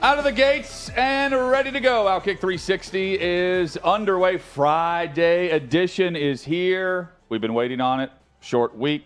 Out of the gates and ready to go. OutKick 360 is underway. Friday edition is here. We've been waiting on it. Short week.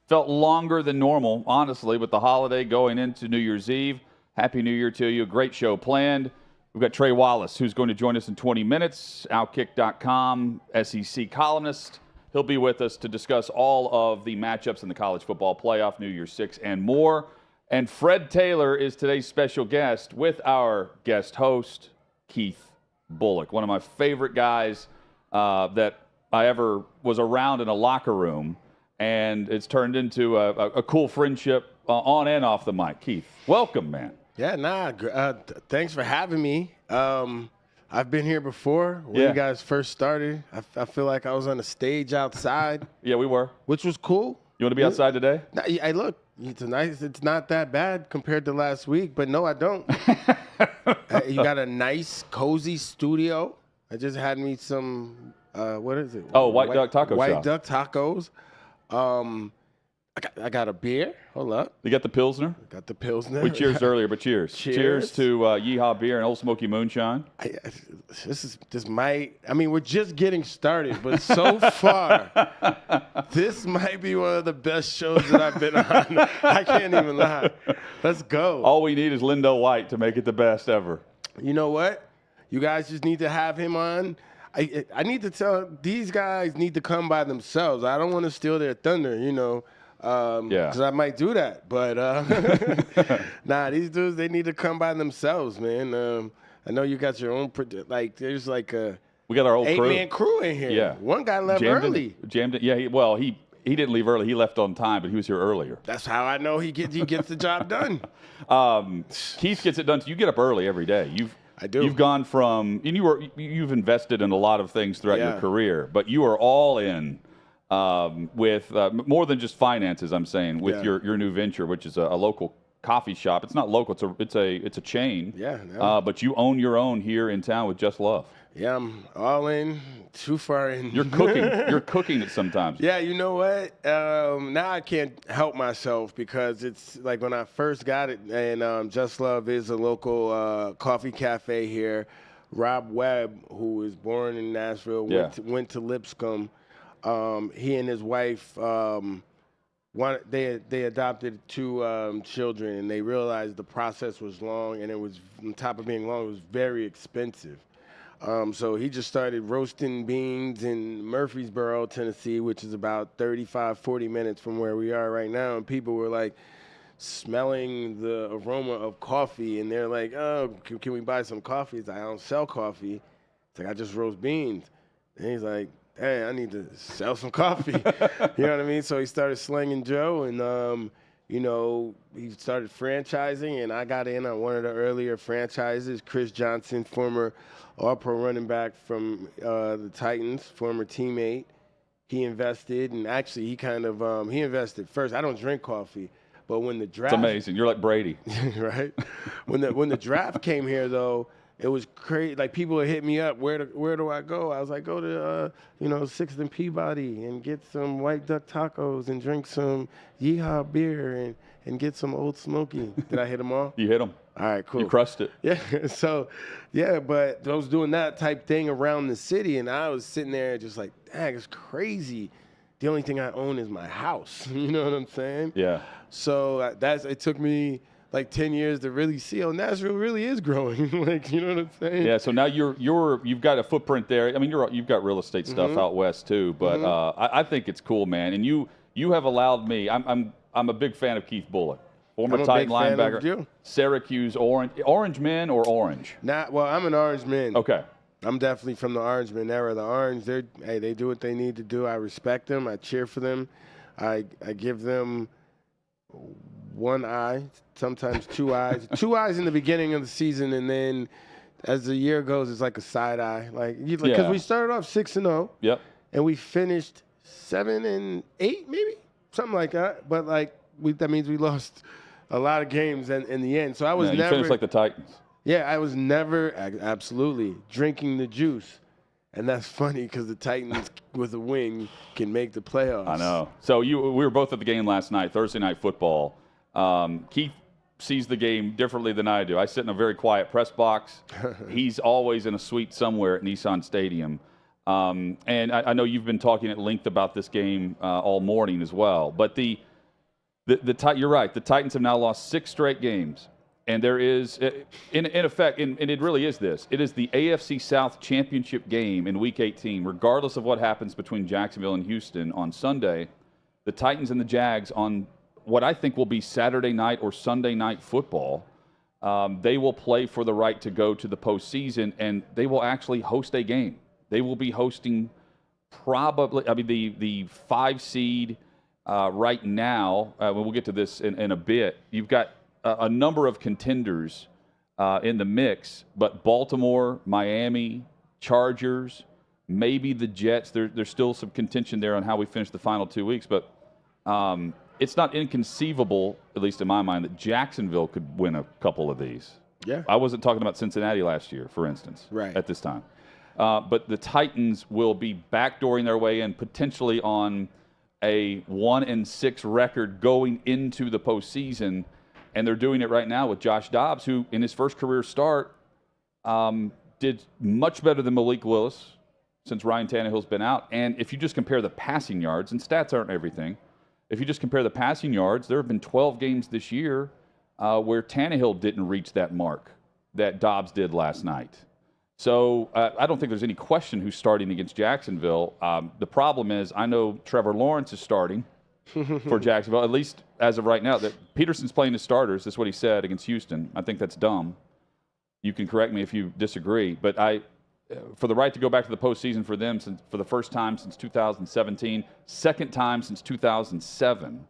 Felt longer than normal, honestly, with the holiday going into New Year's Eve. Happy New Year to you. Great show planned. We've got Trey Wallace, who's going to join us in 20 minutes. OutKick.com, SEC columnist. He'll be with us to discuss all of the matchups in the college football playoff, New Year's Six, and more. And Fred Taylor is today's special guest with our guest host, Keith Bulluck, one of my favorite guys that I ever was around in a locker room. And it's turned into a cool friendship on and off the mic. Keith, welcome, man. Yeah, thanks for having me. I've been here before when you guys first started. I feel like I was on a stage outside. Yeah, we were. Which was cool. You want to be outside today? Hey, look, it's not that bad compared to last week, but no, I don't. You got a nice, cozy studio. I just had me some, what is it? Oh, White Duck Taco Shop. White Duck Tacos. I got a beer. Hold up. You got the Pilsner? Got the Pilsner. We cheers earlier, but cheers. Cheers to Yeehaw Beer and Old Smoky Moonshine. We're just getting started, but so far, this might be one of the best shows that I've been on. I can't even lie. Let's go. All we need is Lindo White to make it the best ever. You know what? You guys just need to have him on. I need to tell these guys need to come by themselves. I don't want to steal their thunder, because I might do that. But these dudes, they need to come by themselves, man. I know you got your own, there's like we got our old 8-man crew in here. Yeah, one guy left early. Jammed it. Yeah, he didn't leave early. He left on time, but he was here earlier. That's how I know he gets the job done. Keith gets it done. So you get up early every day. I do. You've gone from, and you've invested in a lot of things throughout your career, but you are all in with more than just finances. I'm saying with your new venture, which is a local coffee shop. It's not local. It's a chain. Yeah. But you own your own here in town with Just Love. Yeah, I'm all in. Too far in. You're cooking. You're cooking it sometimes. Yeah, you know what? Now I can't help myself because it's like when I first got it, and Just Love is a local coffee cafe here. Rob Webb, who was born in Nashville, went to Lipscomb. He and his wife, they adopted 2 children, and they realized the process was long, and it was, on top of being long, it was very expensive. So he just started roasting beans in Murfreesboro, Tennessee, which is about 35, 40 minutes from where we are right now. And people were like smelling the aroma of coffee. And they're like, oh, can we buy some coffee? He's like, I don't sell coffee. It's like, I just roast beans. And he's like, hey, I need to sell some coffee. You know what I mean? So he started slinging Joe, and, he started franchising, and I got in on one of the earlier franchises. Chris Johnson, former All-Pro running back from the Titans, former teammate. He invested, and actually he invested first. I don't drink coffee, but when the draft— It's amazing. You're like Brady. Right? When the draft came here, though, it was crazy. Like, people would hit me up, where do I go? I was like, go to 6th and Peabody and get some White Duck Tacos and drink some Yeehaw beer and get some Old Smoky. Did I hit them all? You hit them. All right, cool. You crushed it. Yeah. So, but I was doing that type thing around the city, and I was sitting there just like, dang, it's crazy. The only thing I own is my house. You know what I'm saying? Yeah. So it took me like 10 years to really see how Nashville really is growing. Like, you know what I'm saying? Yeah. So now you've got a footprint there. I mean, you've got real estate stuff out west too, but I think it's cool, man. And you have allowed me. I'm a big fan of Keith Bulluck, former Titan linebacker, Syracuse Orange men or Orange? I'm an Orange man. Okay. I'm definitely from the Orange man era. The Orange, they do what they need to do. I respect them. I cheer for them. I give them one eye, sometimes 2 eyes. 2 eyes in the beginning of the season, and then as the year goes, it's like a side eye. Because we started off 6-0. Yep. And we finished 7-8, maybe something like that. But that means we lost a lot of games in the end. So I was never— You finished like the Titans. Yeah, I was never absolutely drinking the juice. And that's funny because the Titans, with a win, can make the playoffs. I know. So we were both at the game last night, Thursday Night Football. Keith sees the game differently than I do. I sit in a very quiet press box. He's always in a suite somewhere at Nissan Stadium. And I know you've been talking at length about this game all morning as well. But you're right. The Titans have now lost 6 straight games. And there is, in effect, and it really is this, it is the AFC South championship game in Week 18, regardless of what happens between Jacksonville and Houston on Sunday. The Titans and the Jags on what I think will be Saturday night or Sunday night football, they will play for the right to go to the postseason, and they will actually host a game. They will be hosting the 5 seed right now. We'll get to this in a bit. You've got a number of contenders in the mix, but Baltimore, Miami, Chargers, maybe the Jets. There's still some contention there on how we finish the final 2 weeks, but it's not inconceivable, at least in my mind, that Jacksonville could win a couple of these. Yeah. I wasn't talking about Cincinnati last year, for instance, right, at this time. But the Titans will be backdooring their way in potentially on a 1-6 record going into the postseason. And they're doing it right now with Josh Dobbs, who in his first career start did much better than Malik Willis since Ryan Tannehill's been out. And if you just compare the passing yards, and stats aren't everything, if you just compare the passing yards, there have been 12 games this year where Tannehill didn't reach that mark that Dobbs did last night. So I don't think there's any question who's starting against Jacksonville. The problem is I know Trevor Lawrence is starting for Jacksonville, at least as of right now. That Peterson's playing his starters. That's what he said against Houston. I think that's dumb. You can correct me if you disagree. But for the right to go back to the postseason for them for the first time since 2017, second time since 2007.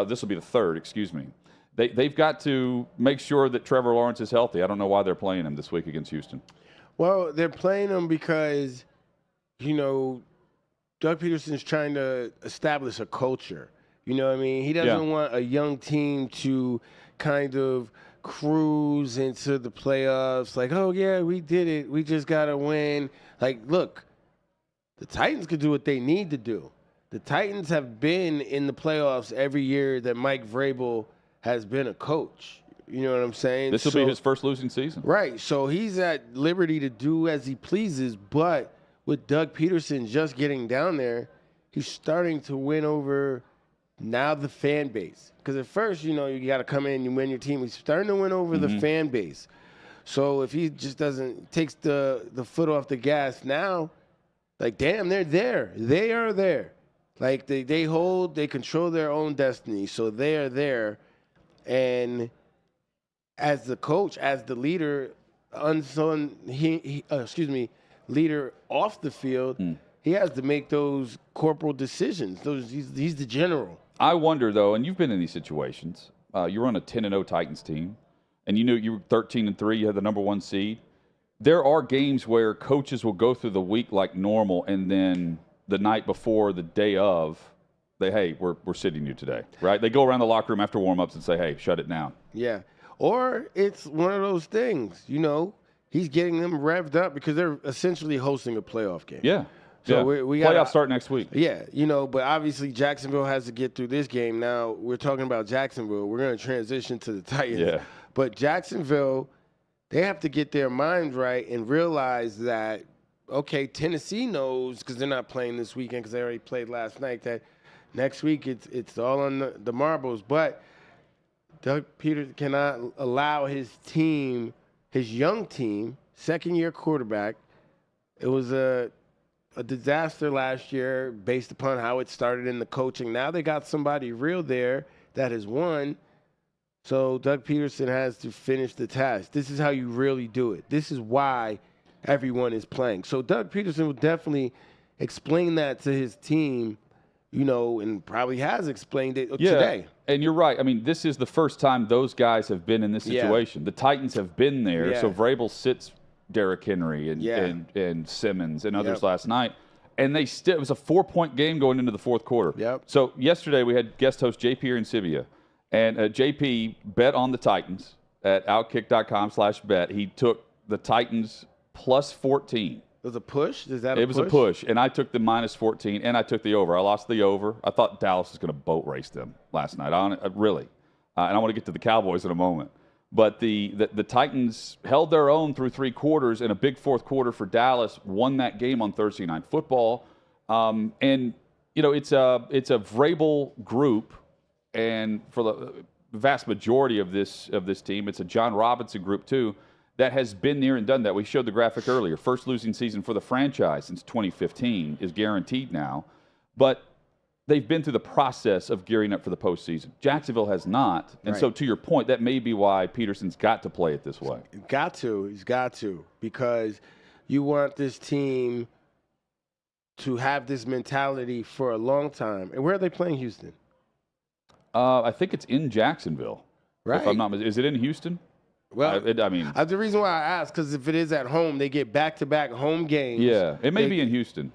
This will be the third, excuse me. They've got to make sure that Trevor Lawrence is healthy. I don't know why they're playing him this week against Houston. Well, they're playing him because, Doug Peterson's trying to establish a culture. You know what I mean? He doesn't want a young team to kind of cruise into the playoffs like, oh, yeah, we did it. We just got to win. Like, look, the Titans could do what they need to do. The Titans have been in the playoffs every year that Mike Vrabel has been a coach. You know what I'm saying? This will be his first losing season. Right. So he's at liberty to do as he pleases, but with Doug Peterson just getting down there, he's starting to win over now the fan base. Because at first, you got to come in and win your team. He's starting to win over the fan base. So if he just takes the foot off the gas now, like, damn, they're there. They are there. Like, they control their own destiny. So they are there. And as the coach, as the leader, leader off the field, he has to make those corporal decisions. He's the general. I wonder, though, and you've been in these situations. You're on a 10-0 Titans team, and you knew you were 13-3. You had the number 1 seed. There are games where coaches will go through the week like normal, and then the night before, the day of, we're sitting you today, right? They go around the locker room after warm-ups and say, hey, shut it down. Yeah. Or it's one of those things, he's getting them revved up because they're essentially hosting a playoff game. Yeah. So we got playoffs start next week. Yeah, but obviously Jacksonville has to get through this game. Now we're talking about Jacksonville. We're going to transition to the Titans. Yeah. But Jacksonville, they have to get their minds right and realize that, okay, Tennessee knows because they're not playing this weekend because they already played last night, that next week it's all on the marbles. But Doug Peterson cannot allow his team, his young team, second-year quarterback. It was a disaster last year based upon how it started in the coaching. Now they got somebody real there that has won. So Doug Peterson has to finish the task. This is how you really do it. This is why everyone is playing. So Doug Peterson will definitely explain that to his team, and probably has explained it today. And you're right. I mean, this is the first time those guys have been in this situation. Yeah. The Titans have been there. Yeah. So Vrabel sits Derrick Henry and Simmons and others last night. And it was a 4-point game going into the fourth quarter. Yep. So yesterday we had guest host JP Arancibia. And JP bet on the Titans at OutKick.com/bet. He took the Titans plus 14. It was a push? It was a push, and I took the minus 14, and I took the over. I lost the over. I thought Dallas was going to boat race them last night. Really. and I want to get to the Cowboys in a moment. But the Titans held their own through 3 quarters, and a big fourth quarter for Dallas won that game on Thursday Night Football. And it's a Vrabel group, and for the vast majority of this team, it's a John Robinson group too that has been there and done that. We showed the graphic earlier. First losing season for the franchise since 2015 is guaranteed now, but they've been through the process of gearing up for the postseason. Jacksonville has not. And so to your point, that may be why Peterson's got to play it this way. He's got to, because you want this team to have this mentality for a long time. And where are they playing Houston? I think it's in Jacksonville. Right. If I'm not mistaken. Is it in Houston? Well, the reason why I asked, because if it is at home, they get back-to-back home games. Yeah, it may be in Houston.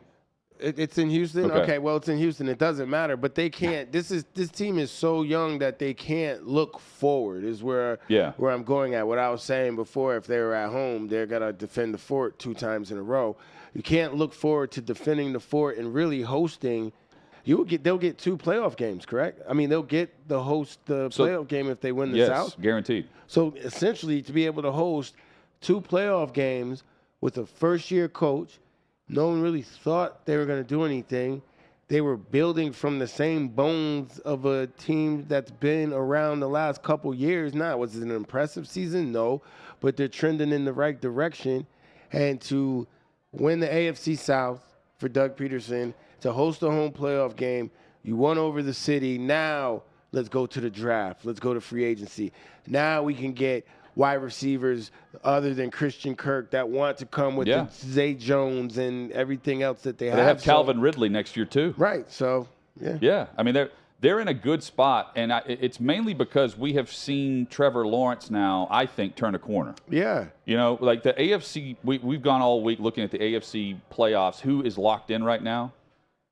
It's in Houston? Okay, well, it's in Houston. It doesn't matter. But they can't – this team is so young that they can't look forward is where I'm going at. What I was saying before, if they were at home, they're going to defend the fort 2 times in a row. You can't look forward to defending the fort and really hosting – they'll get 2 playoff games, correct? I mean, they'll get the playoff game if they win the South. Yes, guaranteed. So, essentially, to be able to host 2 playoff games with a first-year coach – no one really thought they were going to do anything. They were building from the same bones of a team that's been around the last couple years. Now, was it an impressive season? No, but they're trending in the right direction. And to win the AFC South for Doug Peterson, to host a home playoff game, you won over the city. Now, let's go to the draft. Let's go to free agency. Now we can get wide receivers other than Christian Kirk that want to come with Zay Jones and everything else that they have. They have Calvin Ridley next year too. Right. So, yeah. Yeah. I mean, they're in a good spot, and it's mainly because we have seen Trevor Lawrence now, I think, turn a corner. Yeah. Like the AFC, we've gone all week looking at the AFC playoffs. Who is locked in right now?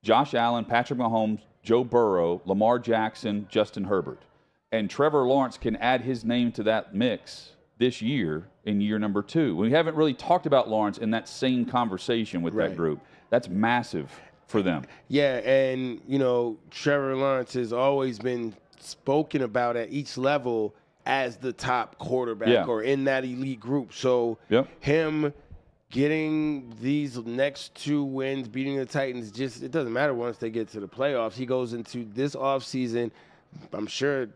Josh Allen, Patrick Mahomes, Joe Burrow, Lamar Jackson, Justin Herbert. And Trevor Lawrence can add his name to that mix this year in year number 2. We haven't really talked about Lawrence in that same conversation with that group. That's massive for them. Yeah, and, Trevor Lawrence has always been spoken about at each level as the top quarterback or in that elite group. So him getting these next 2 wins, beating the Titans, it doesn't matter once they get to the playoffs. He goes into this offseason. I'm sure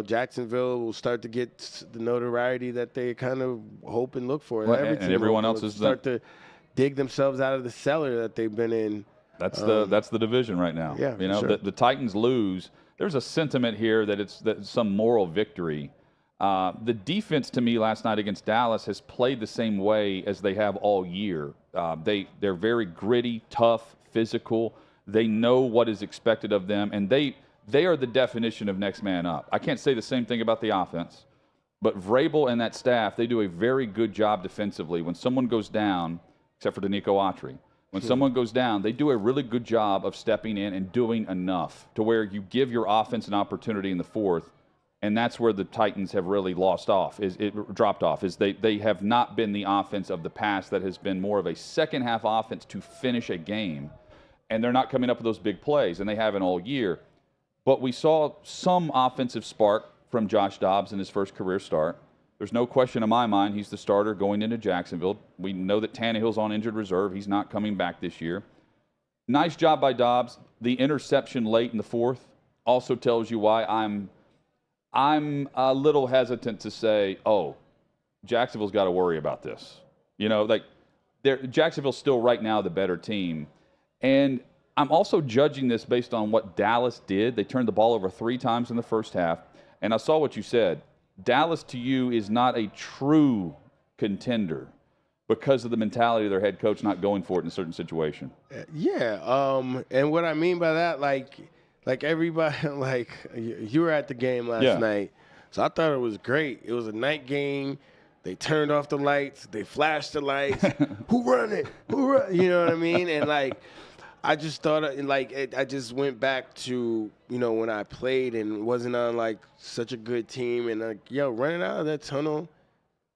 Jacksonville will start to get the notoriety that they kind of hope and look for. Well, and everyone else is start to dig themselves out of the cellar that they've been in. That's the division right now. Yeah, sure. The Titans lose. There's a sentiment here that it's some moral victory. The defense to me last night against Dallas has played the same way as they have all year. They're very gritty, tough, physical. They know what is expected of them, and they are the definition of next man up. I can't say the same thing about the offense, but Vrabel and that staff, they do a very good job defensively. When someone goes down, except for Danico Autry, when someone goes down, they do a really good job of stepping in and doing enough to where you give your offense an opportunity in the fourth, and that's where the Titans have really dropped off. They have not been the offense of the past that has been more of a second-half offense to finish a game, and they're not coming up with those big plays, and they haven't all year. But we saw some offensive spark from Josh Dobbs in his first career start. There's no question in my mind he's the starter going into Jacksonville. We know that Tannehill's on injured reserve. He's not coming back this year. Nice job by Dobbs. The interception late in the fourth also tells you why I'm a little hesitant to say, Jacksonville's got to worry about this. Jacksonville's still right now the better team. And I'm also judging this based on what Dallas did. They turned the ball over 3 times in the first half. And I saw what you said. Dallas, to you, is not a true contender because of the mentality of their head coach not going for it in a certain situation. Yeah. And what I mean by that, like everybody, you were at the game last night. So I thought it was great. It was a night game. They turned off the lights. They flashed the lights. Who run it? Who run? You know what I mean? And, I just thought, I just went back to, when I played and wasn't on, such a good team. And, running out of that tunnel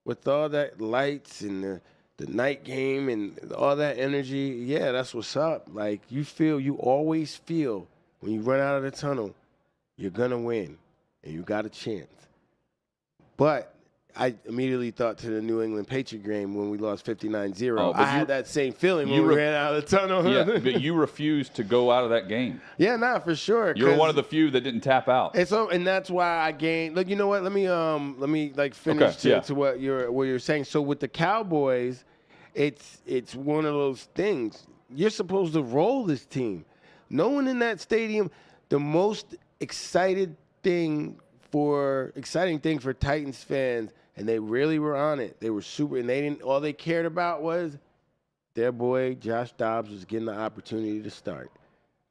with all that lights and the night game and all that energy, that's what's up. You always feel when you run out of the tunnel, you're going to win. and you got a chance. But I immediately thought to the New England Patriot game when we lost 59-0. Oh, I had that same feeling when we ran out of the tunnel. Yeah, but you refused to go out of that game. Yeah, nah, for sure. You're one of the few that didn't tap out. And that's why I gained. Look, you know what? Let me finish to what you're saying. So with the Cowboys, it's one of those things. You're supposed to roll this team. No one in that stadium. The most exciting thing for Titans fans. And they really were on it. They were super, and all they cared about was their boy Josh Dobbs was getting the opportunity to start.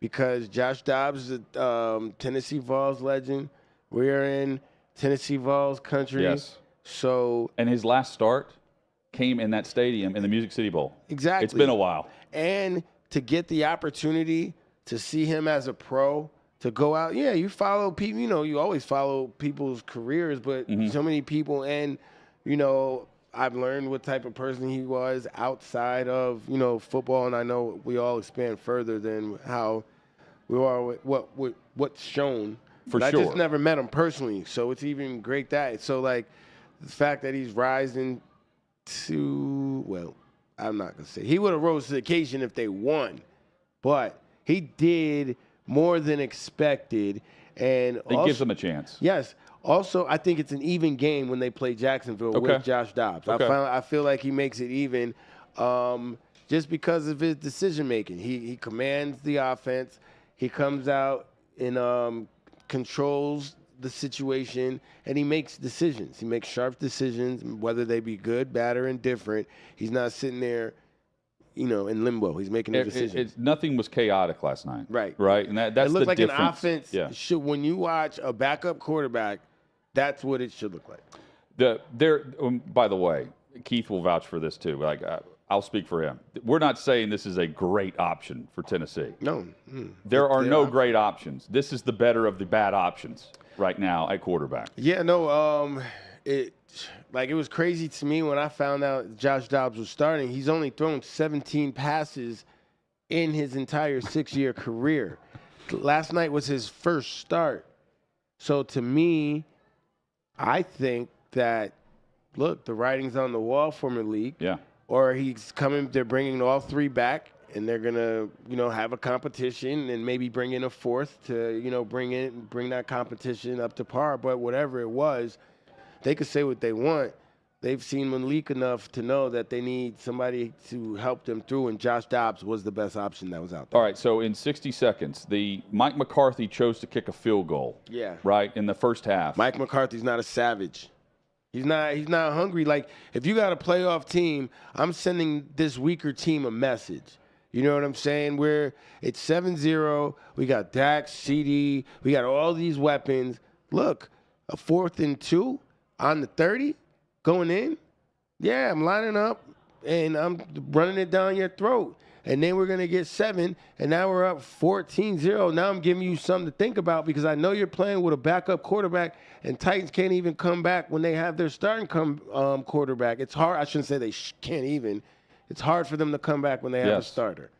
Because Josh Dobbs is a Tennessee Vols legend. We're in Tennessee Vols country. Yes. So, and his last start came in that stadium in the Music City Bowl. Exactly. It's been a while. And to get the opportunity to see him as a pro, to go out, you follow people, you always follow people's careers, but so many people, and, I've learned what type of person he was outside of, football, and I know we all expand further than how we are with what's shown. For but sure. I just never met him personally, so it's even great that. So, like, the fact that he's rising to, well, I'm not going to say. He would have rose to the occasion if they won, but he did more than expected, and it gives them a chance. Yes. Also, I think it's an even game when they play Jacksonville with Josh Dobbs. Okay. I feel like he makes it even just because of his decision making. He commands the offense. He comes out and controls the situation, and he makes decisions. He makes sharp decisions, whether they be good, bad, or indifferent. He's not sitting there, in limbo. He's making a decision. Nothing was chaotic last night. Right. Right. And that's it looked like difference. An offense. Yeah. When you watch a backup quarterback, that's what it should look like. By the way, Keith will vouch for this too. Like I'll speak for him. We're not saying this is a great option for Tennessee. No. There are no great options. This is the better of the bad options right now at quarterback. Yeah, no, it was crazy to me when I found out Josh Dobbs was starting. He's only thrown 17 passes in his entire 6-year career. Last night was his first start. So to me, I think that, look, the writing's on the wall for Malik. Yeah. Or they're bringing all three back, and they're going to, have a competition and maybe bring in a fourth to, bring that competition up to par. But whatever it was, they could say what they want. They've seen Malik enough to know that they need somebody to help them through, and Josh Dobbs was the best option that was out there. All right, so in 60 seconds, Mike McCarthy chose to kick a field goal. Yeah. Right, in the first half. Mike McCarthy's not a savage. He's not hungry. Like, if you got a playoff team, I'm sending this weaker team a message. You know what I'm saying? It's 7-0. We got Dak, CD. We got all these weapons. Look, a 4th and 2 on the 30 going in. Yeah, I'm lining up, and I'm running it down your throat. And then we're going to get 7, and now we're up 14-0. Now I'm giving you something to think about because I know you're playing with a backup quarterback, and Titans can't even come back when they have their starting quarterback. It's hard. I shouldn't say they can't even. It's hard for them to come back when they have a starter.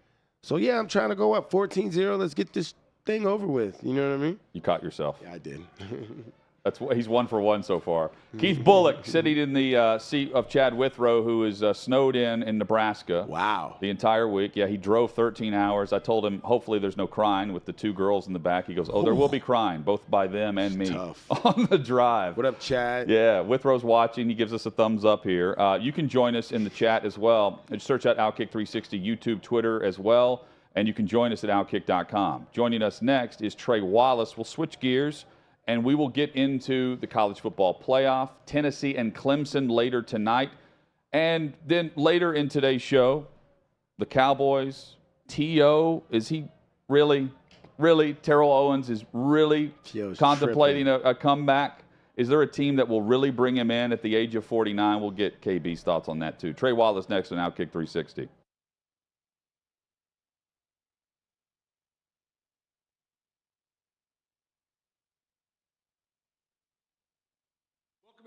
So, yeah, I'm trying to go up 14-0. Let's get this thing over with. You know what I mean? You caught yourself. Yeah, I did. He's 1 for 1 so far. Keith Bulluck sitting in the seat of Chad Withrow, who is snowed in Nebraska. Wow. The entire week. Yeah, he drove 13 hours. I told him, hopefully there's no crying with the 2 girls in the back. He goes, there will be crying, both by them and me tough. on the drive. What up, Chad? Yeah, Withrow's watching. He gives us a thumbs up here. You can join us in the chat as well. Just search out OutKick 360, YouTube, Twitter as well. And you can join us at OutKick.com. Joining us next is Trey Wallace. We'll switch gears, and we will get into the college football playoff, Tennessee and Clemson later tonight. And then later in today's show, the Cowboys, T.O., is he really, Terrell Owens is really contemplating a comeback? Is there a team that will really bring him in at the age of 49? We'll get KB's thoughts on that too. Trey Wallace next on OutKick 360.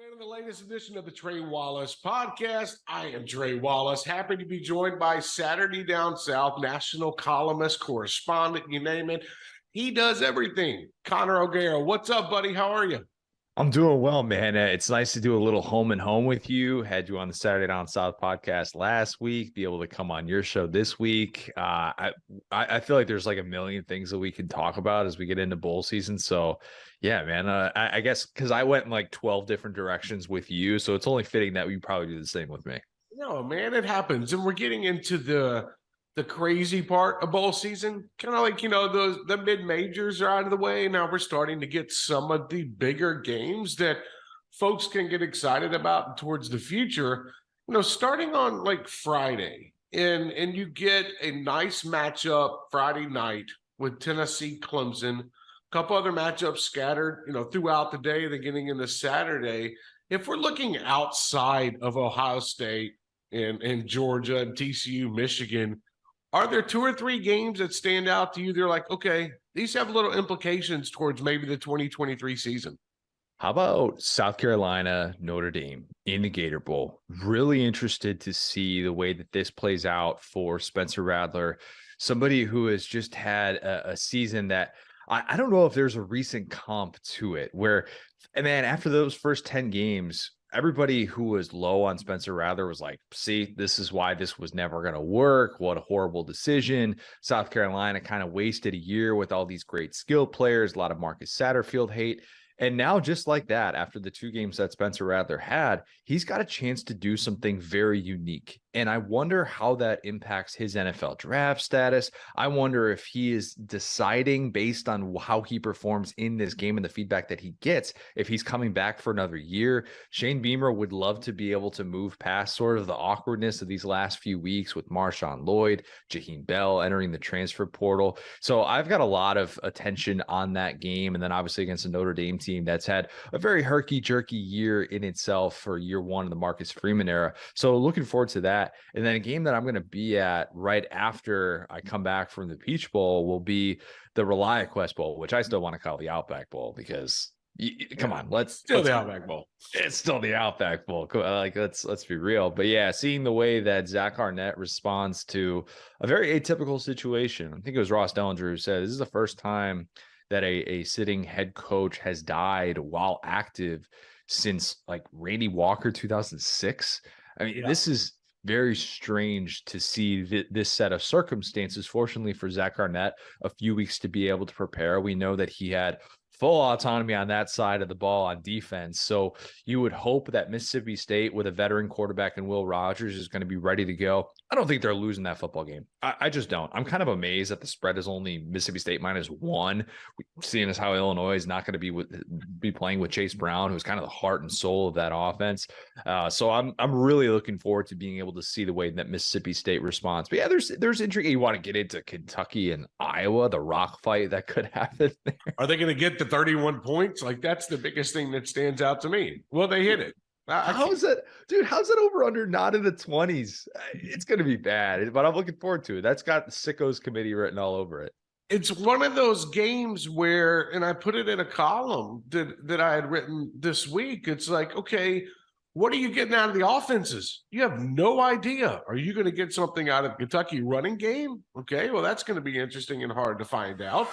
In the latest edition of the Trey Wallace podcast, I am Trey Wallace, happy to be joined by Saturday Down South national columnist, correspondent, you name it. He does everything. Connor O'Gara, what's up, buddy? How are you? I'm doing well, man. It's nice to do a little home and home with you. Had you on the Saturday Down South podcast last week, be able to come on your show this week. I feel like there's like a million things that we can talk about as we get into bowl season. So, yeah, man. I guess because I went in like 12 different directions with you, so it's only fitting that we probably do the same with me. No, man, it happens. And we're getting into the crazy part of bowl season. Kind of like, the mid-majors are out of the way. Now we're starting to get some of the bigger games that folks can get excited about towards the future. Starting on like Friday, and you get a nice matchup Friday night with Tennessee Clemson, a couple other matchups scattered, throughout the day, then getting into Saturday. If we're looking outside of Ohio State and Georgia and TCU, Michigan, are there two or three games that stand out to you? They're like, okay, these have little implications towards maybe the 2023 season. How about South Carolina, Notre Dame in the Gator Bowl? Really interested to see the way that this plays out for Spencer Rattler, somebody who has just had a season that I don't know if there's a recent comp to it where, man, after those first 10 games, everybody who was low on Spencer Rattler was like, see, this is why this was never going to work. What a horrible decision. South Carolina kind of wasted a year with all these great skill players, a lot of Marcus Satterfield hate. And now, just like that, after the 2 games that Spencer Rattler had, he's got a chance to do something very unique. And I wonder how that impacts his NFL draft status. I wonder if he is deciding based on how he performs in this game and the feedback that he gets, if he's coming back for another year. Shane Beamer would love to be able to move past sort of the awkwardness of these last few weeks with Marshawn Lloyd, Jaheim Bell entering the transfer portal. So I've got a lot of attention on that game. And then obviously against the Notre Dame team that's had a very herky-jerky year in itself for year one of the Marcus Freeman era. So looking forward to that. And then a game that I'm going to be at right after I come back from the Peach Bowl will be the ReliaQuest Bowl, which I still want to call the Outback Bowl because come on, let's the Outback Bowl. It's still the Outback Bowl. Like let's be real. But yeah, seeing the way that Zach Arnett responds to a very atypical situation. I think it was Ross Dellinger who said this is the first time that a sitting head coach has died while active since like Randy Walker 2006. I mean, This is very strange to see this set of circumstances. Fortunately for Zach Arnett, a few weeks to be able to prepare. We know that he had full autonomy on that side of the ball on defense. So you would hope that Mississippi State with a veteran quarterback and Will Rogers is going to be ready to go. I don't think they're losing that football game. I just don't. I'm kind of amazed that the spread is only Mississippi State -1, seeing as how Illinois is not going to be playing with Chase Brown, who's kind of the heart and soul of that offense. So I'm really looking forward to being able to see the way that Mississippi State responds. But yeah, there's intrigue. You want to get into Kentucky and Iowa, the rock fight that could happen there. Are they going to get the 31 points? Like, that's the biggest thing that stands out to me. Well, they hit it. How's that, dude? How's that over under not in the 20s? It's going to be bad, but I'm looking forward to it. That's got the Sickos committee written all over it. It's one of those games where, and I put it in a column that I had written this week. It's like, okay, what are you getting out of the offenses? You have no idea. Are you going to get something out of Kentucky running game? Okay, well, that's going to be interesting and hard to find out.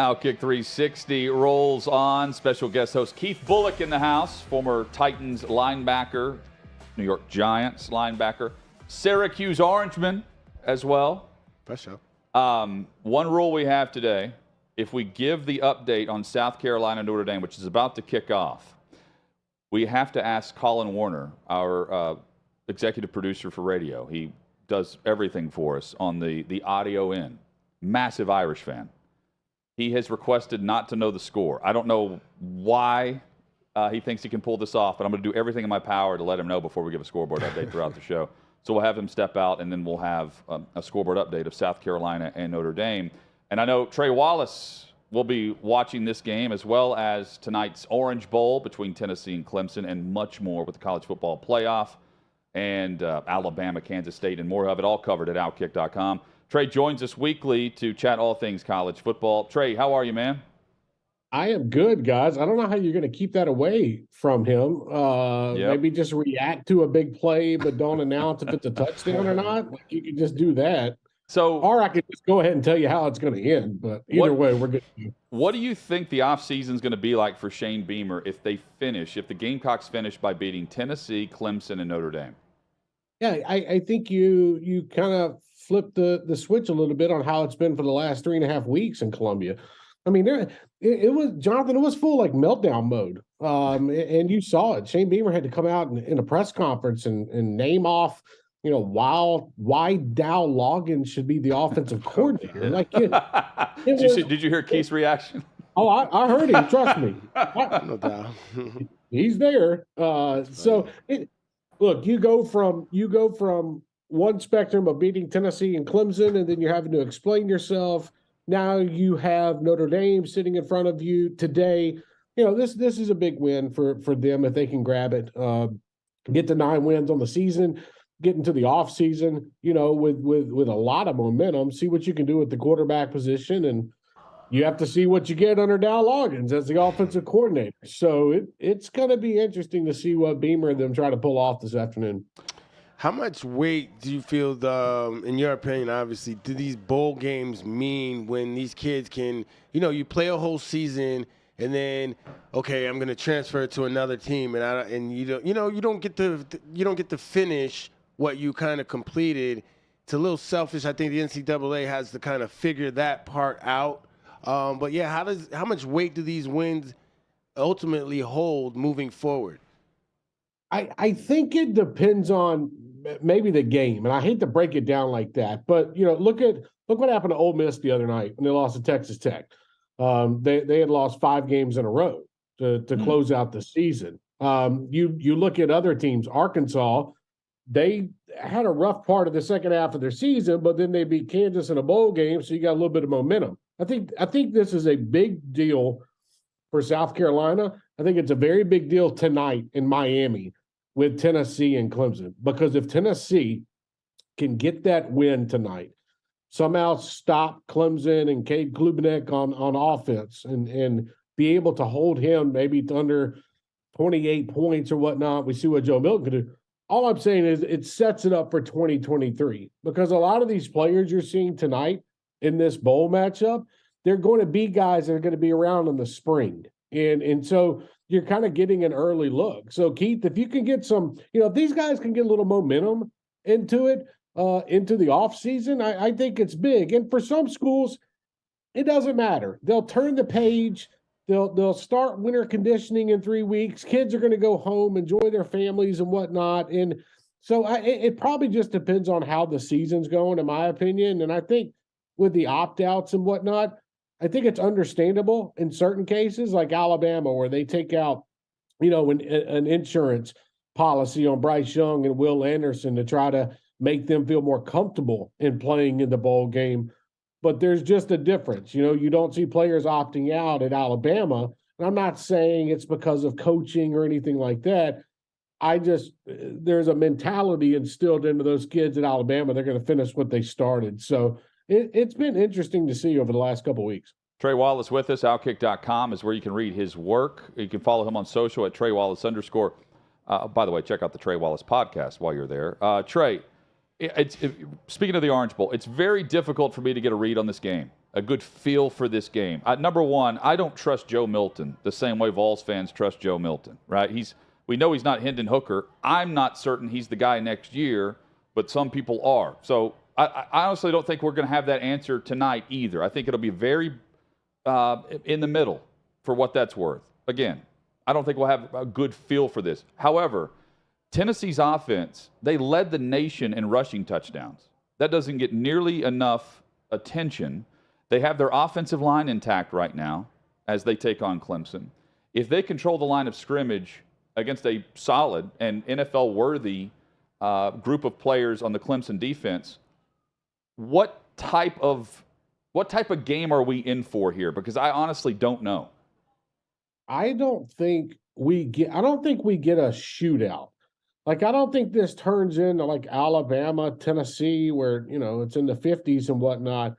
OutKick 360 rolls on. Special guest host Keith Bulluck in the house, former Titans linebacker, New York Giants linebacker, Syracuse Orangeman as well. For sure. One rule we have today, if we give the update on South Carolina Notre Dame, which is about to kick off, we have to ask Colin Warner, our executive producer for radio. He does everything for us on the audio end. Massive Irish fan. He has requested not to know the score. I don't know why he thinks he can pull this off, but I'm going to do everything in my power to let him know before we give a scoreboard update throughout the show. So we'll have him step out, and then we'll have a scoreboard update of South Carolina and Notre Dame. And I know Trey Wallace will be watching this game, as well as tonight's Orange Bowl between Tennessee and Clemson, and much more with the college football playoff and Alabama, Kansas State, and more of it all covered at OutKick.com. Trey joins us weekly to chat all things college football. Trey, how are you, man? I am good, guys. I don't know how you're going to keep that away from him. Maybe just react to a big play, but don't announce if it's a touchdown or not. Like, you can just do that. So, or I could just go ahead and tell you how it's going to end. But either way, we're good. What do you think the offseason is going to be like for Shane Beamer if the Gamecocks finish by beating Tennessee, Clemson, and Notre Dame? Yeah, I think you kind of flip the switch a little bit on how it's been for the last 3.5 weeks in Columbia. I mean, it was, Jonathan, it was full like meltdown mode. And you saw it. Shane Beamer had to come out in a press conference and name off, why Dow Loggins should be the offensive coordinator. Like, did you hear Keith's reaction? Oh, I heard him. Trust me. No doubt. He's there. Look, you go from one spectrum of beating Tennessee and Clemson, and then you're having to explain yourself. Now you have Notre Dame sitting in front of you today. This is a big win for them if they can grab it. Get to 9 wins on the season, get into the off season, with a lot of momentum. See what you can do with the quarterback position, and you have to see what you get under Dow Loggins as the offensive coordinator. So it's going to be interesting to see what Beamer and them try to pull off this afternoon. How much weight do you feel, in your opinion, obviously, do these bowl games mean when these kids can, you play a whole season and then, okay, I'm going to transfer to another team, and you don't get to finish what you kind of completed. It's a little selfish. I think the NCAA has to kind of figure that part out. But yeah, how much weight do these wins ultimately hold moving forward? I think it depends on maybe the game, and I hate to break it down like that, but look what happened to Ole Miss the other night when they lost to Texas Tech. They had lost 5 games in a row to close out the season. You look at other teams, Arkansas, they had a rough part of the second half of their season, but then they beat Kansas in a bowl game, so you got a little bit of momentum. I think this is a big deal for South Carolina. I think it's a very big deal tonight in Miami with Tennessee and Clemson, because if Tennessee can get that win tonight, somehow stop Clemson and Cade Klubenek on offense and be able to hold him maybe under 28 points or whatnot, we see what Joe Milton can do. All I'm saying is it sets it up for 2023, because a lot of these players you're seeing tonight in this bowl matchup, they're going to be guys that are going to be around in the spring. And so you're kind of getting an early look. So, Keith, if you can get some, if these guys can get a little momentum into it, into the offseason, I think it's big. And for some schools, it doesn't matter. They'll turn the page. They'll start winter conditioning in 3 weeks. Kids are going to go home, enjoy their families and whatnot. And so it probably just depends on how the season's going, in my opinion. And I think with the opt-outs and whatnot, I think it's understandable in certain cases, like Alabama, where they take out, an insurance policy on Bryce Young and Will Anderson to try to make them feel more comfortable in playing in the bowl game. But there's just a difference. You don't see players opting out at Alabama. And I'm not saying it's because of coaching or anything like that. There's a mentality instilled into those kids at Alabama. They're going to finish what they started. So it's been interesting to see over the last couple of weeks. Trey Wallace with us. OutKick.com is where you can read his work. You can follow him on social at Trey Wallace _ by the way, check out the Trey Wallace podcast while you're there. Trey, speaking of the Orange Bowl, it's very difficult for me to get a read on this game. a good feel for this game. Number one, I don't trust Joe Milton the same way Vols fans trust Joe Milton, right? We know he's not Hendon Hooker. I'm not certain he's the guy next year, but some people are. So I honestly don't think we're going to have that answer tonight either. I think it'll be very in the middle for what that's worth. Again, I don't think we'll have a good feel for this. However, Tennessee's offense, they led the nation in rushing touchdowns. That doesn't get nearly enough attention. They have their offensive line intact right now as they take on Clemson. If they control the line of scrimmage against a solid and NFL-worthy group of players on the Clemson defense, what type of game are we in for here? Because I honestly don't know. I don't think we get a shootout. Like, I don't think this turns into like Alabama, Tennessee, where, it's in the 50s and whatnot.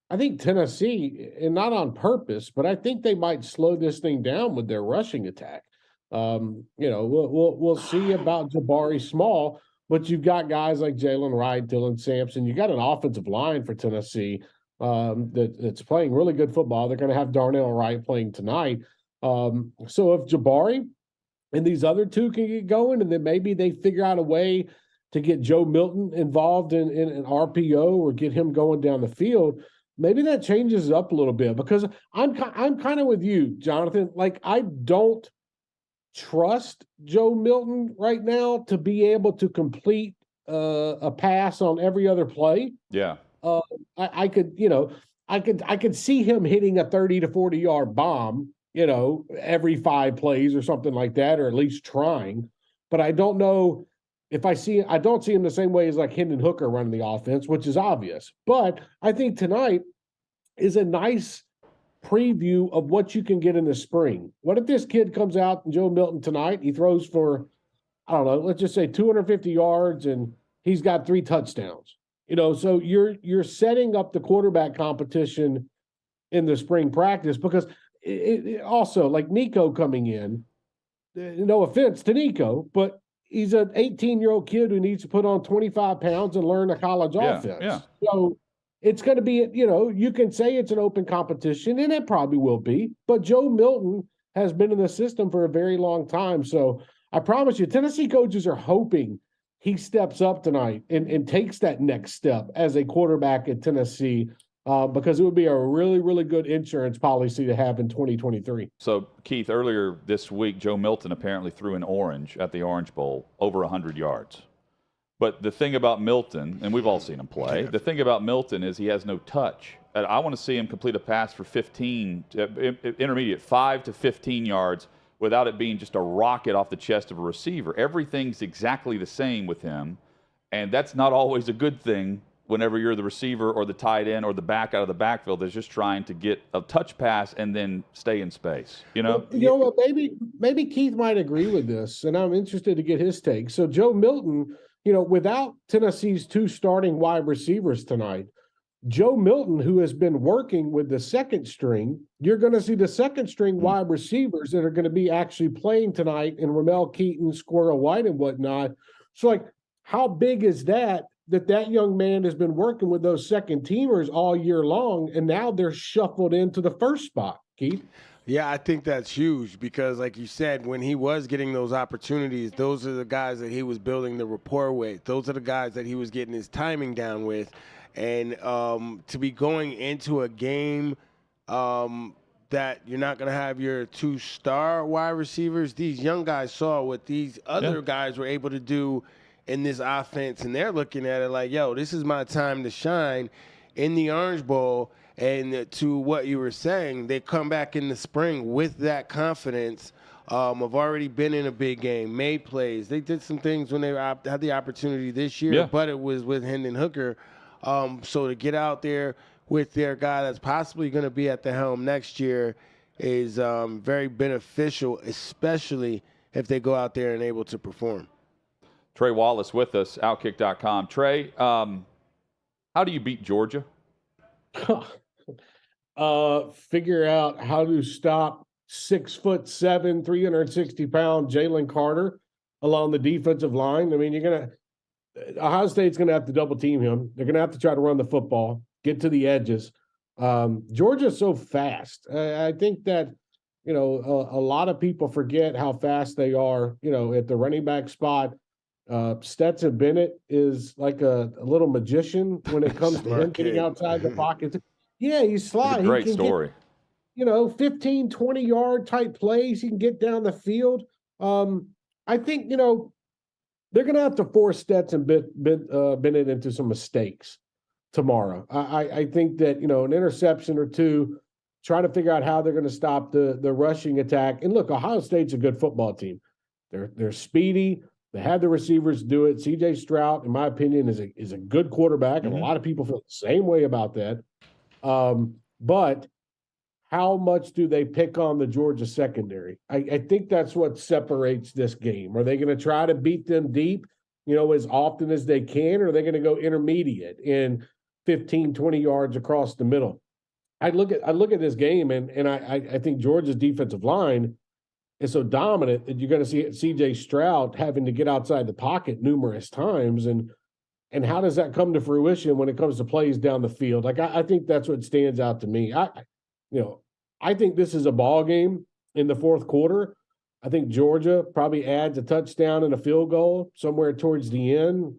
I think Tennessee, and not on purpose, but I think they might slow this thing down with their rushing attack. We'll see about Jabari Small, but you've got guys like Jalen Wright, Dylan Sampson. You got an offensive line for Tennessee that's playing really good football. They're going to have Darnell Wright playing tonight. So if Jabari and these other two can get going, and then maybe they figure out a way to get Joe Milton involved in an RPO or get him going down the field, maybe that changes it up a little bit. Because I'm kind of with you, Jonathan. Like, I don't trust Joe Milton right now to be able to complete a pass on every other play. Yeah. I could see him hitting a 30 to 40 yard bomb, every 5 plays or something like that, or at least trying. But I don't know if I don't see him the same way as like Hendon Hooker running the offense, which is obvious. But I think tonight is a nice preview of what you can get in the spring. What if this kid comes out and Joe Milton tonight, he throws for, I don't know, let's just say 250 yards and he's got 3 touchdowns. So you're setting up the quarterback competition in the spring practice, because it also, like Nico coming in, no offense to Nico, but he's an 18-year-old kid who needs to put on 25 pounds and learn a college offense. Yeah. So it's going to be, you can say it's an open competition, and it probably will be, but Joe Milton has been in the system for a very long time. So I promise you, Tennessee coaches are hoping he steps up tonight and takes that next step as a quarterback at Tennessee, because it would be a really, really good insurance policy to have in 2023. So, Keith, earlier this week, Joe Milton apparently threw an orange at the Orange Bowl over 100 yards. But the thing about Milton, and we've all seen him play, the thing about Milton is he has no touch. And I want to see him complete a pass for 15, intermediate, 5 to 15 yards without it being just a rocket off the chest of a receiver. Everything's exactly the same with him, and that's not always a good thing whenever you're the receiver or the tight end or the back out of the backfield that's just trying to get a touch pass and then stay in space. Well, what, maybe Keith might agree with this, and I'm interested to get his take. So Joe Milton, without Tennessee's 2 starting wide receivers tonight, Joe Milton, who has been working with the second string, you're going to see the second string wide receivers that are going to be actually playing tonight in Ramel Keaton, Squirrel White, and whatnot. So, like, how big is that young man has been working with those second teamers all year long, and now they're shuffled into the first spot, Keith? Yeah, I think that's huge because, like you said, when he was getting those opportunities, those are the guys that he was building the rapport with. Those are the guys that he was getting his timing down with. And to be going into a game that you're not going to have your 2 star wide receivers, these young guys saw what these other guys were able to do in this offense, and they're looking at it like, yo, this is my time to shine in the Orange Bowl. And to what you were saying, they come back in the spring with that confidence of already been in a big game, made plays. They did some things when they had the opportunity this year, but it was with Hendon Hooker. So to get out there with their guy that's possibly going to be at the helm next year is very beneficial, especially if they go out there and able to perform. Trey Wallace with us, OutKick.com. Trey, how do you beat Georgia? Figure out how to stop 6'7", 360-pound Jalen Carter along the defensive line. I mean, Ohio State's going to have to double team him. They're going to have to try to run the football, get to the edges. Georgia's so fast. I think that, a lot of people forget how fast they are, at the running back spot. Stetson Bennett is like a little magician when it comes to him getting outside the pocket. Yeah, he's sly. It's a great story. 15, 20-yard type plays. He can get down the field. I think, they're going to have to force Stetson Bennett into some mistakes tomorrow. I think that, an interception or two, try to figure out how they're going to stop the rushing attack. And look, Ohio State's a good football team. They're speedy. They have the receivers do it. C.J. Stroud, in my opinion, is a good quarterback, and a lot of people feel the same way about that. But how much do they pick on the Georgia secondary? I think that's what separates this game. Are they going to try to beat them deep, as often as they can, or are they going to go intermediate in 15, 20 yards across the middle? I look at this game, and I think Georgia's defensive line is so dominant that you're going to see C.J. Stroud having to get outside the pocket numerous times. And how does that come to fruition when it comes to plays down the field? Like, I think that's what stands out to me. I think this is a ball game in the fourth quarter. I think Georgia probably adds a touchdown and a field goal somewhere towards the end,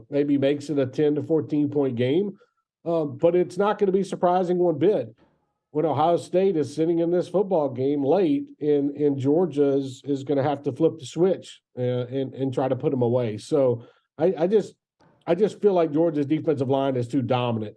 maybe makes it a 10 to 14-point game. But it's not going to be surprising one bit when Ohio State is sitting in this football game late, and Georgia is going to have to flip the switch and try to put them away. So I just feel like Georgia's defensive line is too dominant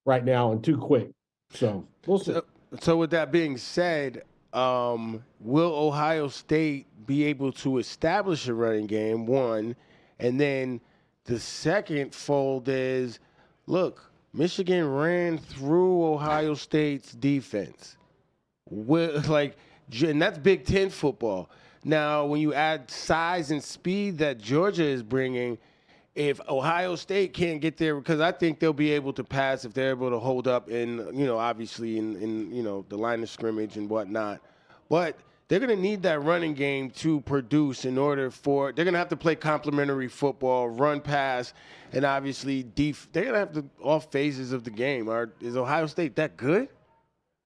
right now and too quick. So we'll see. So with that being said, will Ohio State be able to establish a running game, one? And then the second fold is, look, Michigan ran through Ohio State's defense. And that's Big Ten football. Now, when you add size and speed that Georgia is bringing, if Ohio State can't get there, because I think they'll be able to pass if they're able to hold up in, obviously in the line of scrimmage and whatnot. But they're going to need that running game to produce they're going to have to play complementary football, run, pass, and obviously they're going to have all phases of the game. Is Ohio State that good?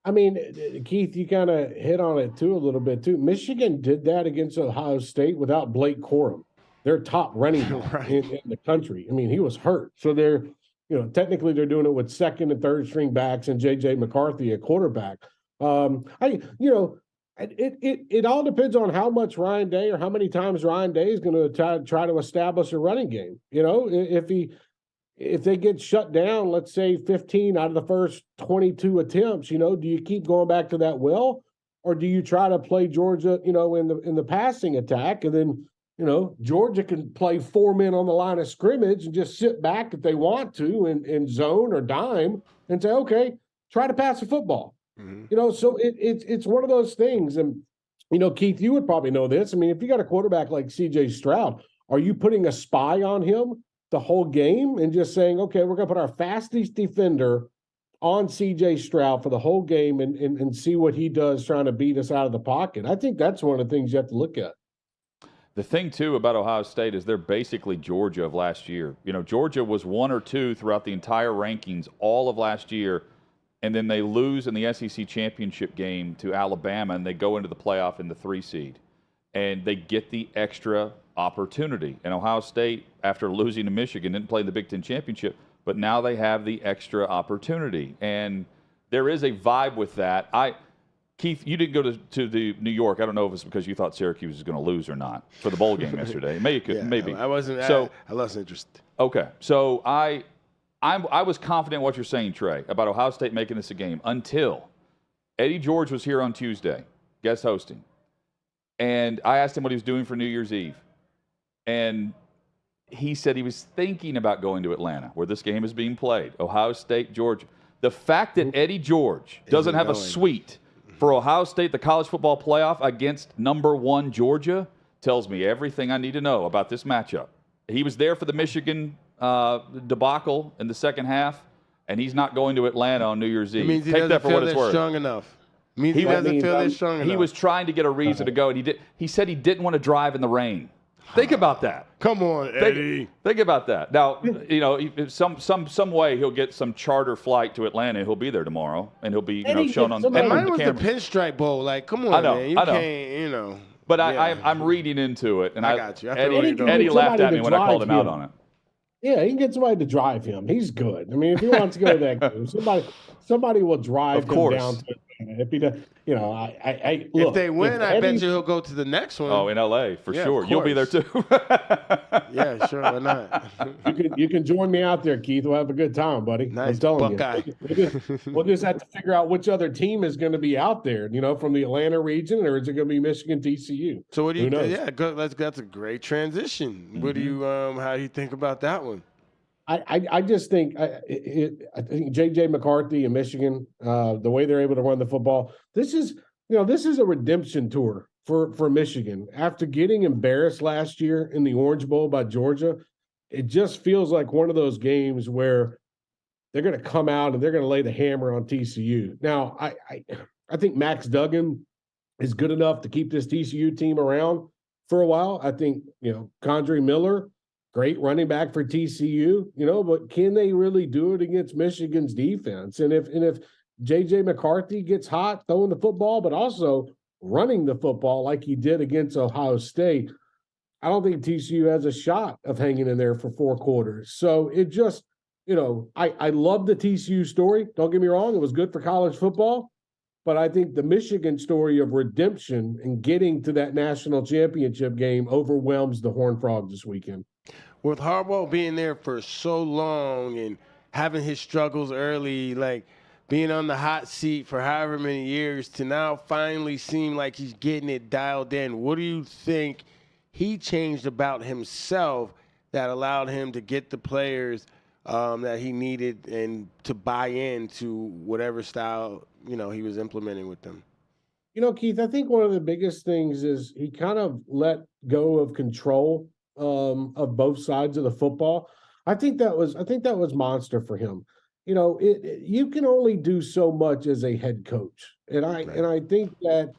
I mean, Keith, you kind of hit on it too a little bit too. Michigan did that against Ohio State without Blake Corum, their top running back in the country. I mean, he was hurt. So they're, technically they're doing it with second and third string backs and J.J. McCarthy at quarterback. It all depends on how much Ryan Day or how many times Ryan Day is going to try to establish a running game. If they get shut down, let's say 15 out of the first 22 attempts, do you keep going back to that well, or do you try to play Georgia, in the passing attack, and then Georgia can play 4 men on the line of scrimmage and just sit back if they want to in zone or dime and say, okay, try to pass the football. Mm-hmm. So it's one of those things. And, Keith, you would probably know this. I mean, if you got a quarterback like C.J. Stroud, are you putting a spy on him the whole game and just saying, okay, we're going to put our fastest defender on C.J. Stroud for the whole game and see what he does trying to beat us out of the pocket? I think that's one of the things you have to look at. The thing, too, about Ohio State is they're basically Georgia of last year. Georgia was 1 or 2 throughout the entire rankings all of last year, and then they lose in the SEC championship game to Alabama, and they go into the playoff in the 3 seed. And they get the extra opportunity. And Ohio State, after losing to Michigan, didn't play in the Big Ten championship, but now they have the extra opportunity. And there is a vibe with that. Keith, you didn't go to the New York. I don't know if it's because you thought Syracuse was going to lose or not for the bowl game yesterday. Maybe. I wasn't. I lost interest. Okay, so I was confident in what you're saying, Trey, about Ohio State making this a game until Eddie George was here on Tuesday, guest hosting, and I asked him what he was doing for New Year's Eve, and he said he was thinking about going to Atlanta, where this game is being played. Ohio State, Georgia. The fact that Eddie George doesn't have a suite for Ohio State, the college football playoff against number 1 Georgia, tells me everything I need to know about this matchup. He was there for the Michigan debacle in the second half, and he's not going to Atlanta on New Year's Eve. It means he doesn't feel they're strong enough. He doesn't feel they're strong enough. He was trying to get a reason to go, and he said he didn't want to drive in the rain. Think about that. Come on, Eddie. Think about that. Now, you know, some way he'll get some charter flight to Atlanta. He'll be there tomorrow, and he'll be shown on. And mine the was camera. the Pinstripe Bowl. Like, come on, man. You can't, But I'm reading into it, and I got you. Eddie laughed at me when I called him out on it. Yeah, he can get somebody to drive him. He's good. I mean, if he wants to go to that game, somebody will drive him down to it. If he does, look, if they win, I bet you he'll go to the next one. Oh, in LA for sure. You'll be there too. Yeah, sure, why not? You can join me out there, Keith. We'll have a good time, buddy. Nice, I'm telling Buckeye. you. We'll just have to figure out which other team is going to be out there. From the Atlanta region, or is it going to be Michigan, TCU? So what do you think? Yeah, that's a great transition. What do you how do you think about that one? I just think I think J.J. McCarthy and Michigan, the way they're able to run the football, this is a redemption tour for Michigan. After getting embarrassed last year in the Orange Bowl by Georgia, it just feels like one of those games where they're going to come out and they're going to lay the hammer on TCU. Now, I think Max Duggan is good enough to keep this TCU team around for a while. I think, Condre Miller, great running back for TCU, but can they really do it against Michigan's defense? And if J.J. McCarthy gets hot throwing the football, but also running the football like he did against Ohio State, I don't think TCU has a shot of hanging in there for 4 quarters. So it just, I love the TCU story. Don't get me wrong. It was good for college football. But I think the Michigan story of redemption and getting to that national championship game overwhelms the Horned Frogs this weekend. With Harbaugh being there for so long and having his struggles early, like being on the hot seat for however many years, to now finally seem like he's getting it dialed in, what do you think he changed about himself that allowed him to get the players that he needed and to buy into whatever style, he was implementing with them? Keith, I think one of the biggest things is he kind of let go of control of both sides of the football. I think that was monster for him. You can only do so much as a head coach. And I think that,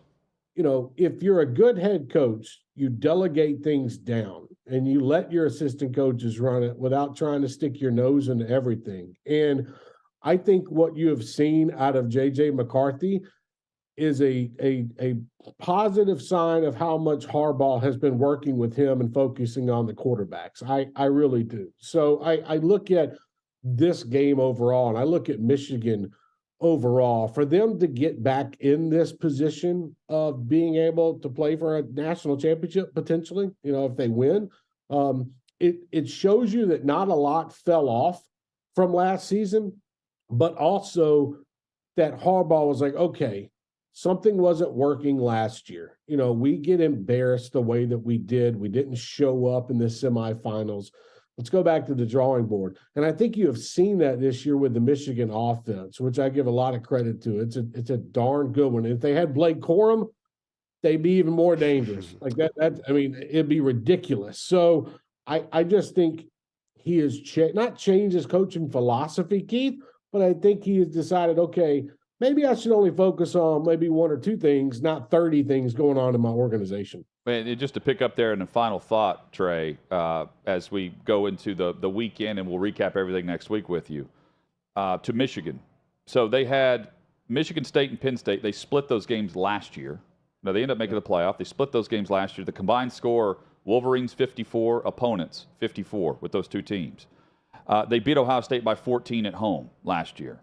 if you're a good head coach, you delegate things down and you let your assistant coaches run it without trying to stick your nose into everything. And I think what you have seen out of J.J. McCarthy is a positive sign of how much Harbaugh has been working with him and focusing on the quarterbacks. I really do. So I look at this game overall, and I look at Michigan overall. For them to get back in this position of being able to play for a national championship potentially, if they win, it shows you that not a lot fell off from last season, but also that Harbaugh was like, okay, something wasn't working last year. We get embarrassed the way that we did. We didn't show up in the semifinals. Let's go back to the drawing board. And I think you have seen that this year with the Michigan offense, which I give a lot of credit to. It's a darn good one. If they had Blake Corum, they'd be even more dangerous. Like that, it'd be ridiculous. So I just think he has not changed his coaching philosophy, Keith, but I think he has decided, okay, maybe I should only focus on maybe 1 or 2 things, not 30 things going on in my organization. And just to pick up there in a final thought, Trey, as we go into the weekend, and we'll recap everything next week with you, to Michigan. So they had Michigan State and Penn State. They split those games last year. Now, they ended up making the playoff. They split those games last year. The combined score, Wolverines 54, opponents 54 with those 2 teams. They beat Ohio State by 14 at home last year.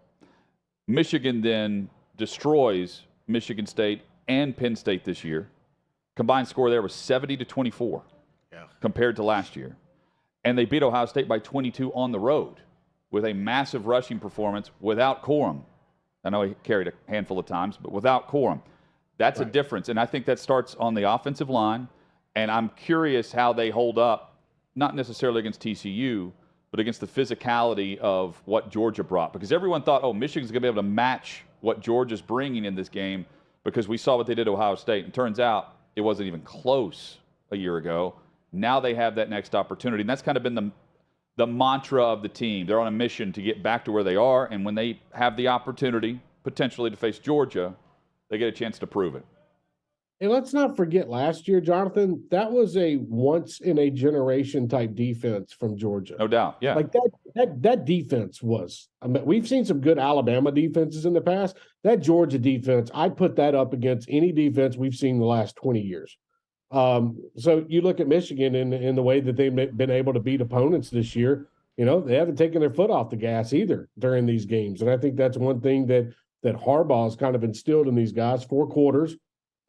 Michigan then destroys Michigan State and Penn State this year. Combined score there was 70-24 compared to last year. And they beat Ohio State by 22 on the road with a massive rushing performance without Corum. I know he carried a handful of times, but without Corum. That's right. A difference. And I think that starts on the offensive line. And I'm curious how they hold up, not necessarily against TCU, but against the physicality of what Georgia brought. Because everyone thought, Michigan's going to be able to match what Georgia's bringing in this game because we saw what they did to Ohio State. And turns out it wasn't even close a year ago. Now they have that next opportunity. And that's kind of been the mantra of the team. They're on a mission to get back to where they are. And when they have the opportunity, potentially, to face Georgia, they get a chance to prove it. And let's not forget last year, Jonathan, that was a once in a generation type defense from Georgia. No doubt. Yeah. Like that defense was, I mean, we've seen some good Alabama defenses in the past. That Georgia defense, I put that up against any defense we've seen in the last 20 years. So you look at Michigan in the way that they've been able to beat opponents this year, they haven't taken their foot off the gas either during these games. And I think that's one thing that Harbaugh has kind of instilled in these guys. 4 quarters.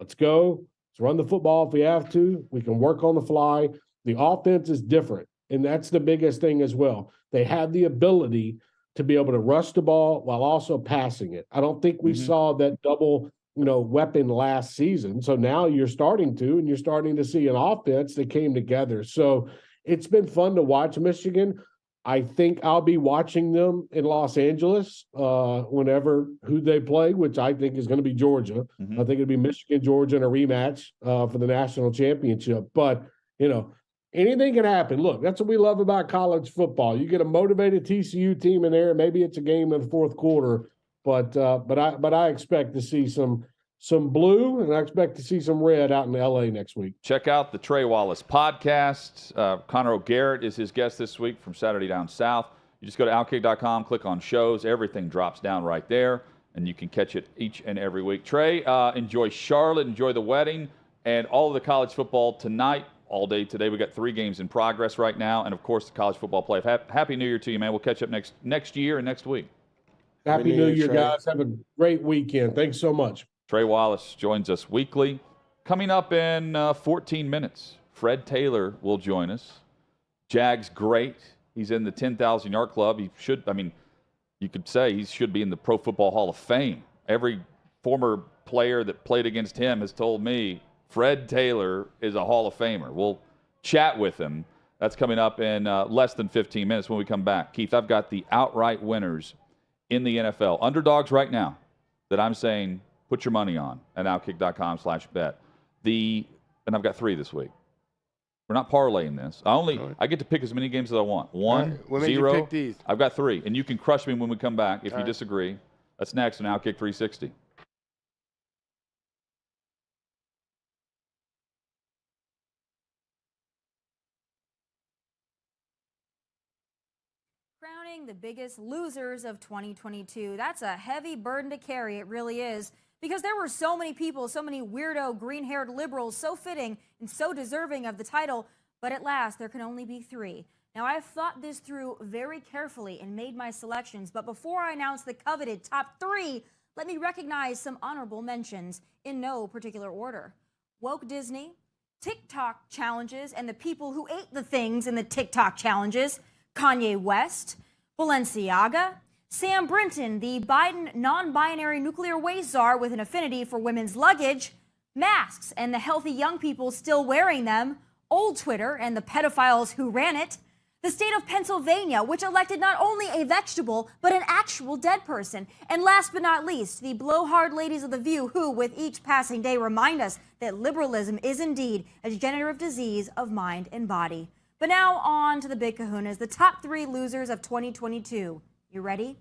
Let's go. Let's run the football if we have to. We can work on the fly. The offense is different, and that's the biggest thing as well. They have the ability to be able to rush the ball while also passing it. I don't think we saw that double, weapon last season. So now you're starting to see an offense that came together. So it's been fun to watch Michigan. I think I'll be watching them in Los Angeles whenever who they play, which I think is going to be Georgia. I think it'll be Michigan, Georgia in a rematch for the national championship. But, anything can happen. Look, that's what we love about college football. You get a motivated TCU team in there. Maybe it's a game in the fourth quarter, but I expect to see some blue, and I expect to see some red out in LA next week. Check out the Trey Wallace podcast. Connor O'Garrett is his guest this week from Saturday Down South. You just go to OutKick.com, click on shows. Everything drops down right there, and you can catch it each and every week. Trey, enjoy Charlotte, enjoy the wedding, and all of the college football tonight, all day today. We got 3 games in progress right now, and, of course, the college football playoff. Happy New Year to you, man. We'll catch up next year and next week. Happy New Year, guys. Have a great weekend. Thanks so much. Trey Wallace joins us weekly. Coming up in 14 minutes, Fred Taylor will join us. Jag's great. He's in the 10,000-yard club. He should, you could say he should be in the Pro Football Hall of Fame. Every former player that played against him has told me Fred Taylor is a Hall of Famer. We'll chat with him. That's coming up in less than 15 minutes when we come back. Keith, I've got the outright winners in the NFL. Underdogs right now that I'm saying put your money on at outkick.com/bet. And I've got 3 this week. We're not parlaying this. I get to pick as many games as I want. 1, What made 0. you pick these? I've got 3, and you can crush me when we come back if you disagree. That's next on OutKick 360. Crowning the biggest losers of 2022. That's a heavy burden to carry. It really is. Because there were so many people, so many weirdo, green-haired liberals, so fitting and so deserving of the title, but at last there can only be 3. Now, I've thought this through very carefully and made my selections, but before I announce the coveted top 3, let me recognize some honorable mentions in no particular order. Woke Disney, TikTok challenges, and the people who ate the things in the TikTok challenges, Kanye West, Balenciaga, Sam Brinton, the Biden non-binary nuclear waste czar with an affinity for women's luggage, masks and the healthy young people still wearing them, old Twitter and the pedophiles who ran it, the state of Pennsylvania, which elected not only a vegetable, but an actual dead person, and last but not least, the blowhard ladies of The View who, with each passing day, remind us that liberalism is indeed a degenerative disease of mind and body. But now on to the big kahunas, the top 3 losers of 2022. You ready?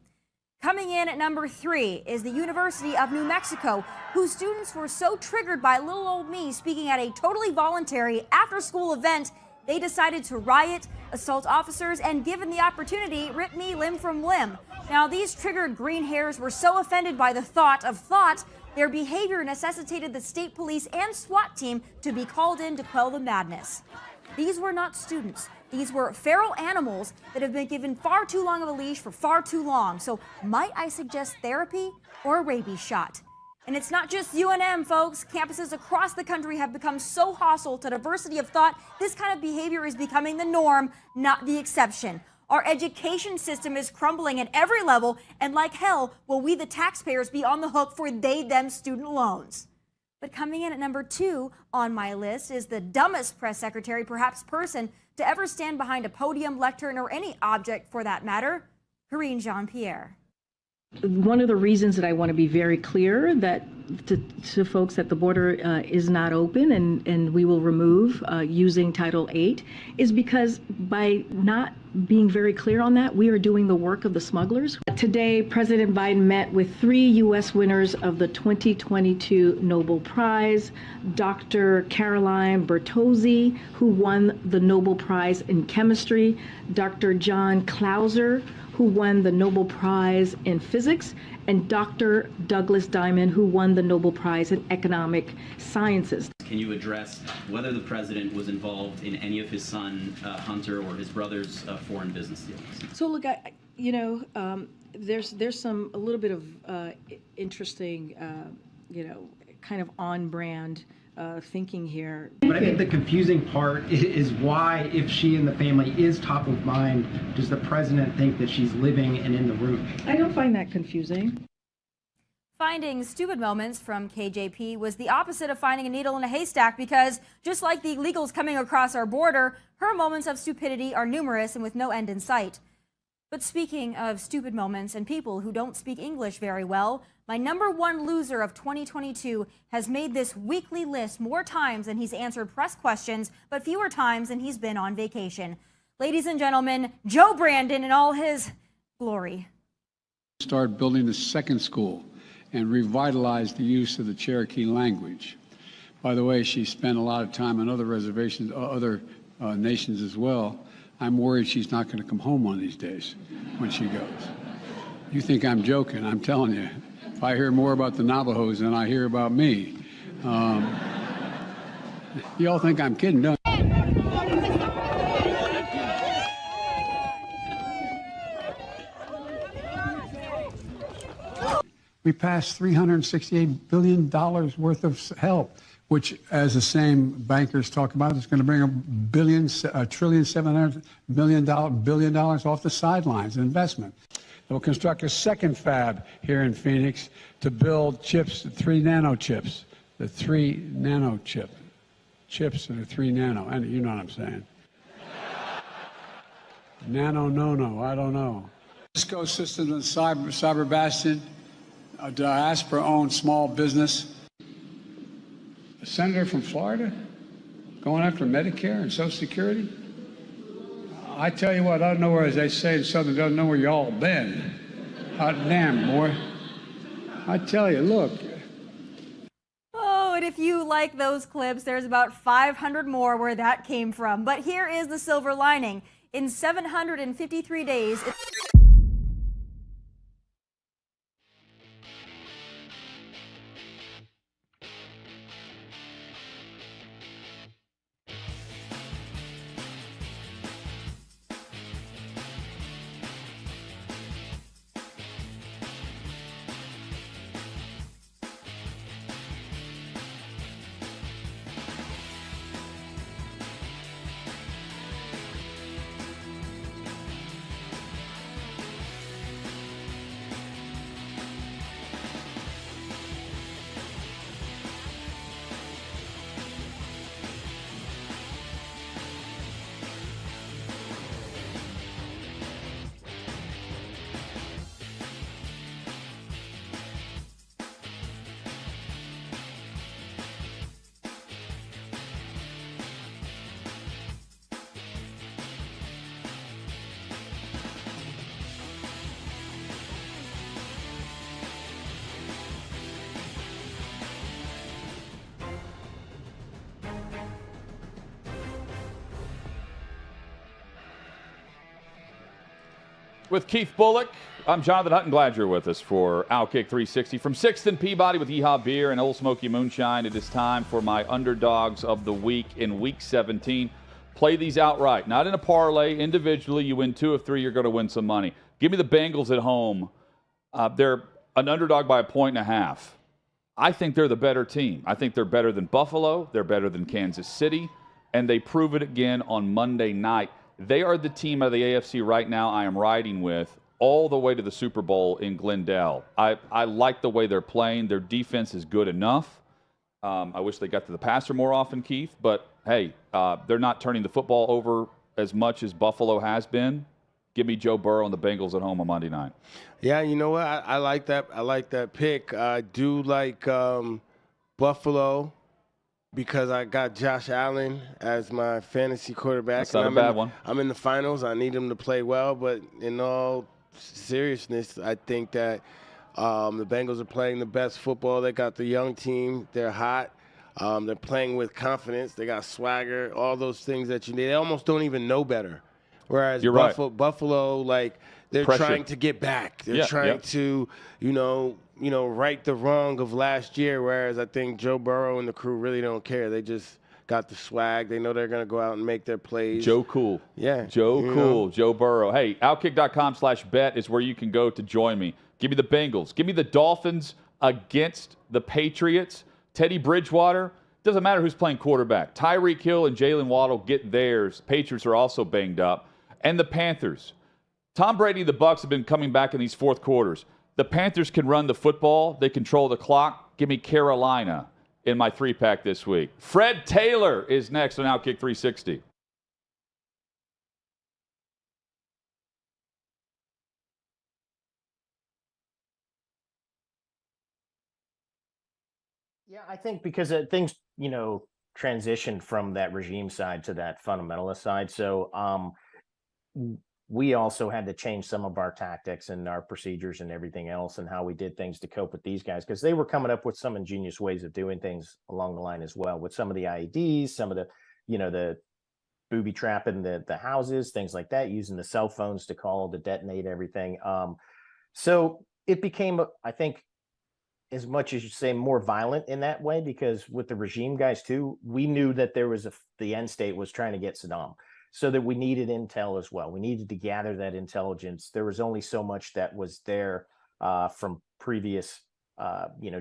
Coming in at number 3 is the University of New Mexico, whose students were so triggered by little old me speaking at a totally voluntary after-school event, they decided to riot, assault officers, and given the opportunity, rip me limb from limb. Now, these triggered green hairs were so offended by the thought of thought, their behavior necessitated the state police and SWAT team to be called in to quell the madness. These were not students. These were feral animals that have been given far too long of a leash for far too long. So might I suggest therapy or a rabies shot? And it's not just UNM, folks. Campuses across the country have become so hostile to diversity of thought, this kind of behavior is becoming the norm, not the exception. Our education system is crumbling at every level, and like hell, will we the taxpayers be on the hook for they-them student loans. But coming in at number 2 on my list is the dumbest press secretary, perhaps person, to ever stand behind a podium, lectern, or any object for that matter, Karine Jean-Pierre. One of the reasons that I want to be very clear that to folks that the border is not open and we will remove move using Title VIII is because by not being very clear on that, we are doing the work of the smugglers. Today, President Biden met with 3 U.S. winners of the 2022 Nobel Prize, Dr. Caroline Bertozzi, who won the Nobel Prize in Chemistry, Dr. John Clauser, who won the Nobel Prize in Physics, and Dr. Douglas Diamond, who won the Nobel Prize in Economic Sciences. Can you address whether the president was involved in any of his son, Hunter, or his brother's foreign business deals? So look, there's some a little bit of interesting, kind of on-brand thinking here. But I think the confusing part is why, if she and the family is top of mind, does the president think that she's living and in the room? I don't find that confusing. Finding stupid moments from KJP was the opposite of finding a needle in a haystack because, just like the illegals coming across our border, her moments of stupidity are numerous and with no end in sight. But speaking of stupid moments and people who don't speak English very well, my #1 loser of 2022 has made this weekly list more times than he's answered press questions, but fewer times than he's been on vacation. Ladies and gentlemen, Joe Brandon in all his glory. Start building a second school and revitalize the use of the Cherokee language. By the way, she spent a lot of time on other reservations, other nations as well. I'm worried she's not going to come home one of these days when she goes. You think I'm joking? I'm telling you. If I hear more about the Navajos than I hear about me, you all think I'm kidding, don't you? We passed $368 billion worth of help, which, as the same bankers talk about, is going to bring $1.7 billion off the sidelines in investment. We'll construct a second fab here in Phoenix to build chips, 3 nano chips, the 3 nano chip. Chips that are 3 nano, and you know what I'm saying. No, I don't know. Cisco Systems and Cyber Bastion, a diaspora-owned small business. A senator from Florida going after Medicare and Social Security? I tell you what, I don't know where, as they say in Southern, don't know where y'all been. Hot damn, boy. I tell you, look. Oh, and if you like those clips, there's about 500 more where that came from. But here is the silver lining. In 753 days... With Keith Bulluck, I'm Jonathan Hutton. Glad you're with us for OutKick 360. From 6th and Peabody with Yeehaw Beer and Old Smoky Moonshine, it is time for my underdogs of the week in Week 17. Play these outright, not in a parlay. Individually, you win 2 of 3, you're going to win some money. Give me the Bengals at home. They're an underdog by 1.5. I think they're the better team. I think they're better than Buffalo. They're better than Kansas City. And they prove it again on Monday night. They are the team out of the AFC right now I am riding with all the way to the Super Bowl in Glendale. I like the way they're playing. Their defense is good enough. I wish they got to the passer more often, Keith. But, hey, they're not turning the football over as much as Buffalo has been. Give me Joe Burrow and the Bengals at home on Monday night. Yeah, you know what? I like that. I like that pick. I do like Buffalo. because I got Josh Allen as my fantasy quarterback. That's not a bad one. I'm in the finals. I need him to play well, but in all seriousness, I think that the Bengals are playing the best football. They got the young team. They're hot. They're playing with confidence. They got swagger, all those things that you need. They almost don't even know better. Whereas You're right. Buffalo, like, they're Pressure. trying to get back. They're trying to, right the wrong of last year. Whereas I think Joe Burrow and the crew really don't care. They just got the swag. They know they're going to go out and make their plays. Joe Cool. Yeah. Joe Cool. Joe Burrow. Hey, OutKick.com/bet is where you can go to join me. Give me the Bengals. Give me the Dolphins against the Patriots. Teddy Bridgewater. Doesn't matter who's playing quarterback. Tyreek Hill and Jalen Waddle get theirs. Patriots are also banged up. And the Panthers. Tom Brady and the Bucs have been coming back in these fourth quarters. The Panthers can run the football. They control the clock. Give me Carolina in my 3-pack this week. Fred Taylor is next on OutKick 360. Yeah, I think because things, transitioned from that regime side to that fundamentalist side. So we also had to change some of our tactics and our procedures and everything else and how we did things to cope with these guys, because they were coming up with some ingenious ways of doing things along the line as well, with some of the IEDs, some of the, the booby trapping the houses, things like that, using the cell phones to call to detonate everything. So it became, I think, as much as you say, more violent in that way, because with the regime guys too, we knew that there was the end state was trying to get Saddam, so that we needed intel as well. We needed to gather that intelligence. There was only so much that was there from previous,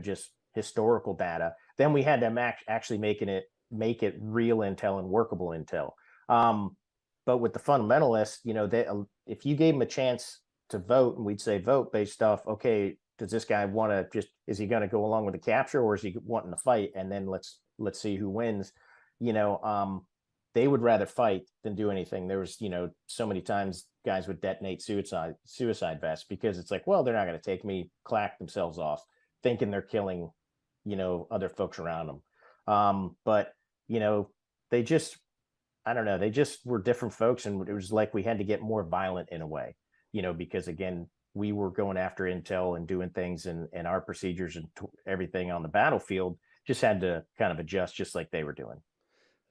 just historical data. Then we had to actually make it real intel and workable intel. But with the fundamentalists, if you gave them a chance to vote, and we'd say vote based off, okay, does this guy want to is he going to go along with the capture, or is he wanting to fight? And then let's see who wins. They would rather fight than do anything. There was, so many times guys would detonate suicide vests, because it's like, well, they're not going to take me, clack themselves off, thinking they're killing, other folks around them. But, they just, I don't know, they just were different folks. And it was like we had to get more violent in a way, because again, we were going after intel and doing things, and our procedures and everything on the battlefield just had to kind of adjust, just like they were doing.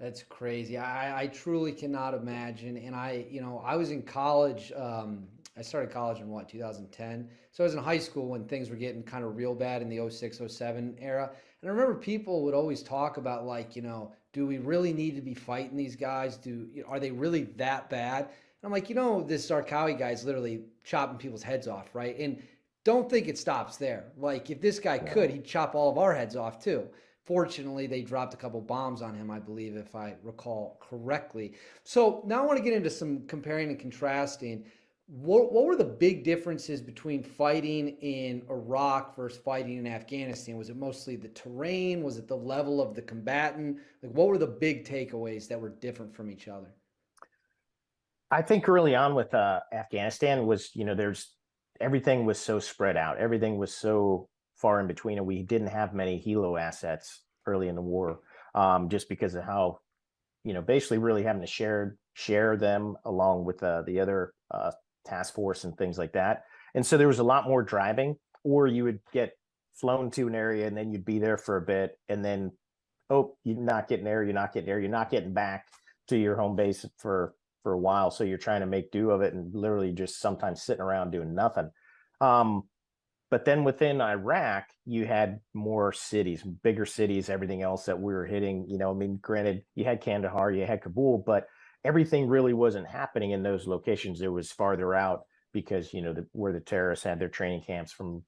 That's crazy. I truly cannot imagine. And I was in college. I started college in 2010. So I was in high school when things were getting kind of real bad in the 06, 07 era. And I remember people would always talk about, like, do we really need to be fighting these guys? Are they really that bad? I'm like, this Zarqawi guy's literally chopping people's heads off, right? And don't think it stops there. Like, if this guy could, he'd chop all of our heads off too. Fortunately, they dropped a couple bombs on him, I believe, if I recall correctly. So now I want to get into some comparing and contrasting. What were the big differences between fighting in Iraq versus fighting in Afghanistan? Was it mostly the terrain? Was it the level of the combatant? Like, what were the big takeaways that were different from each other? I think early on with Afghanistan was, everything was so spread out. Everything was so far in between, and we didn't have many helo assets early in the war, just because of how, basically really having to share them along with the other task force and things like that. And so there was a lot more driving, or you would get flown to an area and then you'd be there for a bit, and then, oh, you're not getting there, you're not getting back to your home base for a while. So you're trying to make do of it, and literally just sometimes sitting around doing nothing. But then within Iraq, you had more cities, bigger cities, everything else that we were hitting. Granted, you had Kandahar, you had Kabul, but everything really wasn't happening in those locations. It was farther out, because, where the terrorists had their training camps from,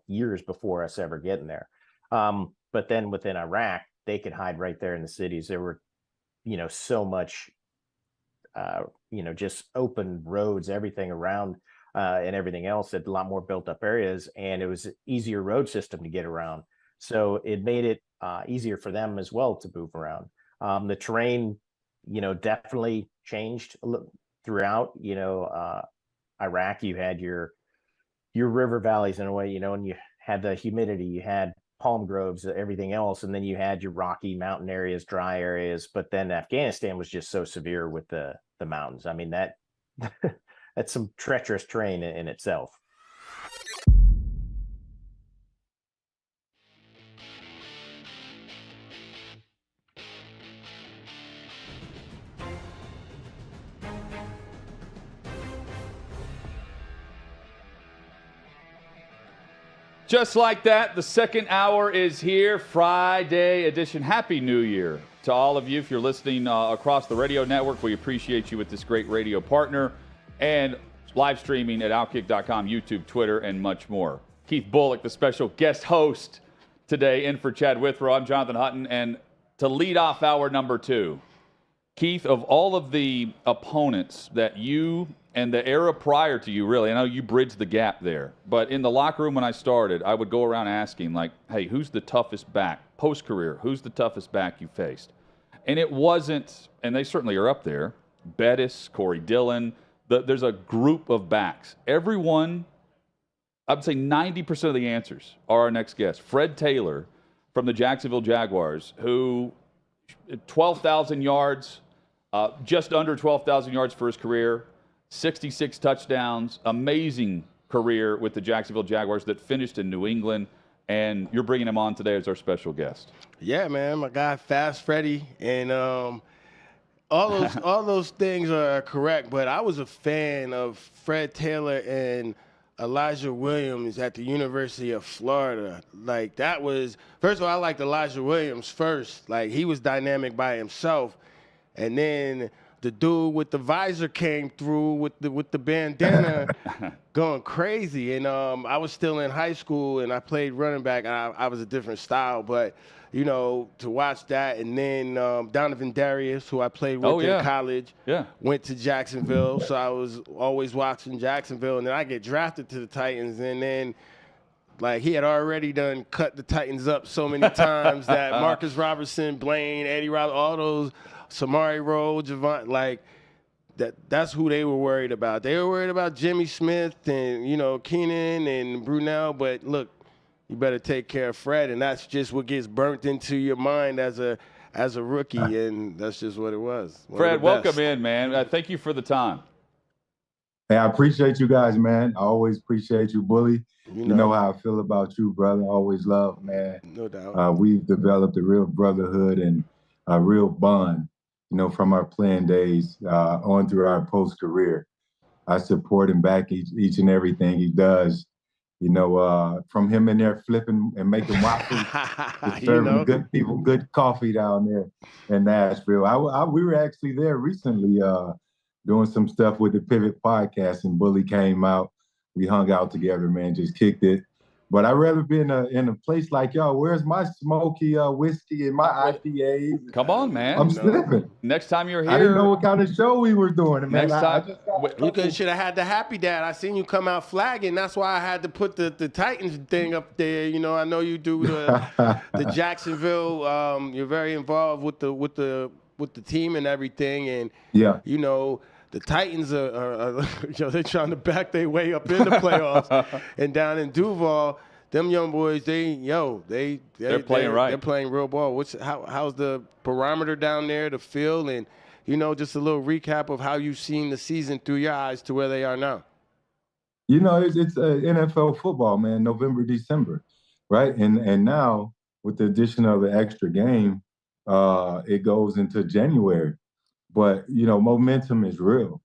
years before us ever getting there. But then within Iraq, they could hide right there in the cities. There were, so much, just open roads, everything around, and everything else, at a lot more built up areas, and it was an easier road system to get around. So it made it easier for them as well to move around. The terrain, definitely changed throughout. Iraq, you had your river valleys in a way, and you had the humidity, you had palm groves, everything else. And then you had your rocky mountain areas, dry areas. But then Afghanistan was just so severe with the mountains. I mean, that that's some treacherous terrain in itself. Just like that, the second hour is here, Friday edition. Happy New Year to all of you. If you're listening across the radio network, we appreciate you with this great radio partner and live streaming at OutKick.com, YouTube, Twitter, and much more. Keith Bulluck, the special guest host today, in for Chad Withrow. I'm Jonathan Hutton, and to lead off hour number 2, Keith, of all of the opponents that you and the era prior to you, really, I know you bridged the gap there, but in the locker room when I started, I would go around asking, like, hey, who's the toughest back? Post-career, who's the toughest back you faced? And it wasn't, and they certainly are up there, Bettis, Corey Dillon. There's a group of backs. Everyone, I would say 90% of the answers are our next guest. Fred Taylor from the Jacksonville Jaguars, who 12,000 yards, just under 12,000 yards for his career, 66 touchdowns, amazing career with the Jacksonville Jaguars that finished in New England, and you're bringing him on today as our special guest. Yeah, man, my guy Fast Freddy, and all those things are correct, but I was a fan of Fred Taylor and Elijah Williams at the University of Florida. Like, that was, first of all, I liked Elijah Williams first. Like, he was dynamic by himself, and then the dude with the visor came through with the bandana going crazy. And I was still in high school, and I played running back. I was a different style, but, you know, to watch that. And then Donovan Darius, who I played with in college, went to Jacksonville. So I was always watching Jacksonville. And then I get drafted to the Titans. And then, like, he had already done cut the Titans up so many times that Marcus Robertson, Blaine, Eddie Robinson, all those, Samari Rowe, Javon, like, that's who they were worried about. They were worried about Jimmy Smith and, you know, Keenan and Brunell. But, look, you better take care of Fred, and that's just what gets burnt into your mind as a rookie, and that's just what it was. Fred, welcome in, man. Thank you for the time. Hey, I appreciate you guys, man. I always appreciate you, Bully. You know how I feel about you, brother. Always love, man. No doubt. We've developed a real brotherhood and a real bond, you know, from our playing days on through our post-career. I support him back each and everything he does. You know, from him in there flipping and making waffles, serving good people, good coffee down there in Nashville. We were actually there recently doing some stuff with the Pivot podcast, and Bully came out. We hung out together, man, just kicked it. But I'd rather be in a place like y'all. Where's my smoky whiskey and my IPAs? Come on, man. I'm slipping. Next time you're here. I didn't know what kind of show we were doing. Man. Next time. You should have had the Happy Dad. I seen you come out flagging. That's why I had to put the Titans thing up there. You know, I know you do the Jacksonville. You're very involved with the team and everything. And, you know, the Titans are you know, they're trying to back their way up in the playoffs. And down in Duval, them young boys, they're playing right. They're playing real ball. How's the barometer down there, the field, and, you know, just a little recap of how you've seen the season through your eyes to where they are now. You know, it's NFL football, man, November, December, right? And now with the addition of the extra game, it goes into January. But, you know, momentum is real.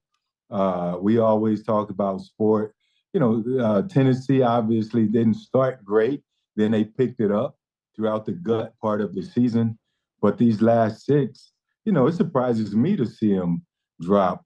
We always talk about sport. You know, Tennessee obviously didn't start great. Then they picked it up throughout the gut part of the season. But these last 6, you know, it surprises me to see them drop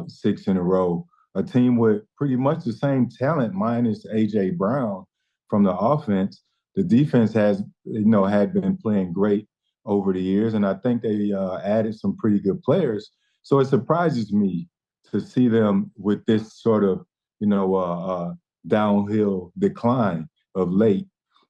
6 in a row. A team with pretty much the same talent minus A.J. Brown from the offense. The defense had been playing great over the years, and I think they added some pretty good players. So it surprises me to see them with this sort of, you know, downhill decline of late.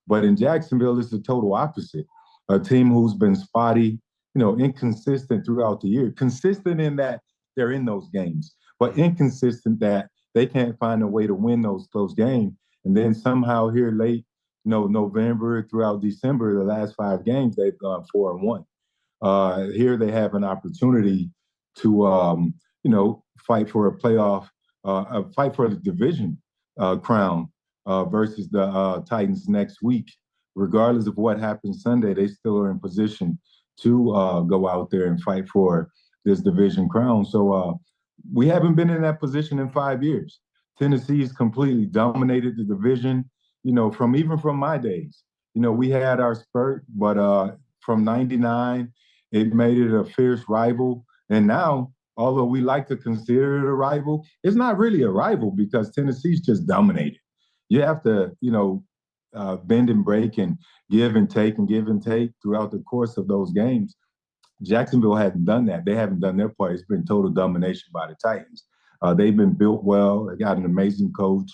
But in Jacksonville, it's the total opposite. A team who's been spotty, you know, inconsistent throughout the year. Consistent in that they're in those games, but inconsistent that they can't find a way to win those close games. And then somehow here late November throughout December, the last 5 games, they've gone 4-1. Here they have an opportunity to, fight for a playoff, fight for the division crown versus the Titans next week. Regardless of what happens Sunday, they still are in position to go out there and fight for this division crown. So we haven't been in that position in 5 years. Tennessee's completely dominated the division, from my days. We had our spurt, but from 99, it made it a fierce rival. And now, although we like to consider it a rival, it's not really a rival because Tennessee's just dominated. You have to, bend and break and give and take throughout the course of those games. Jacksonville hasn't done that. They haven't done their part. It's been total domination by the Titans. They've been built well. They got an amazing coach.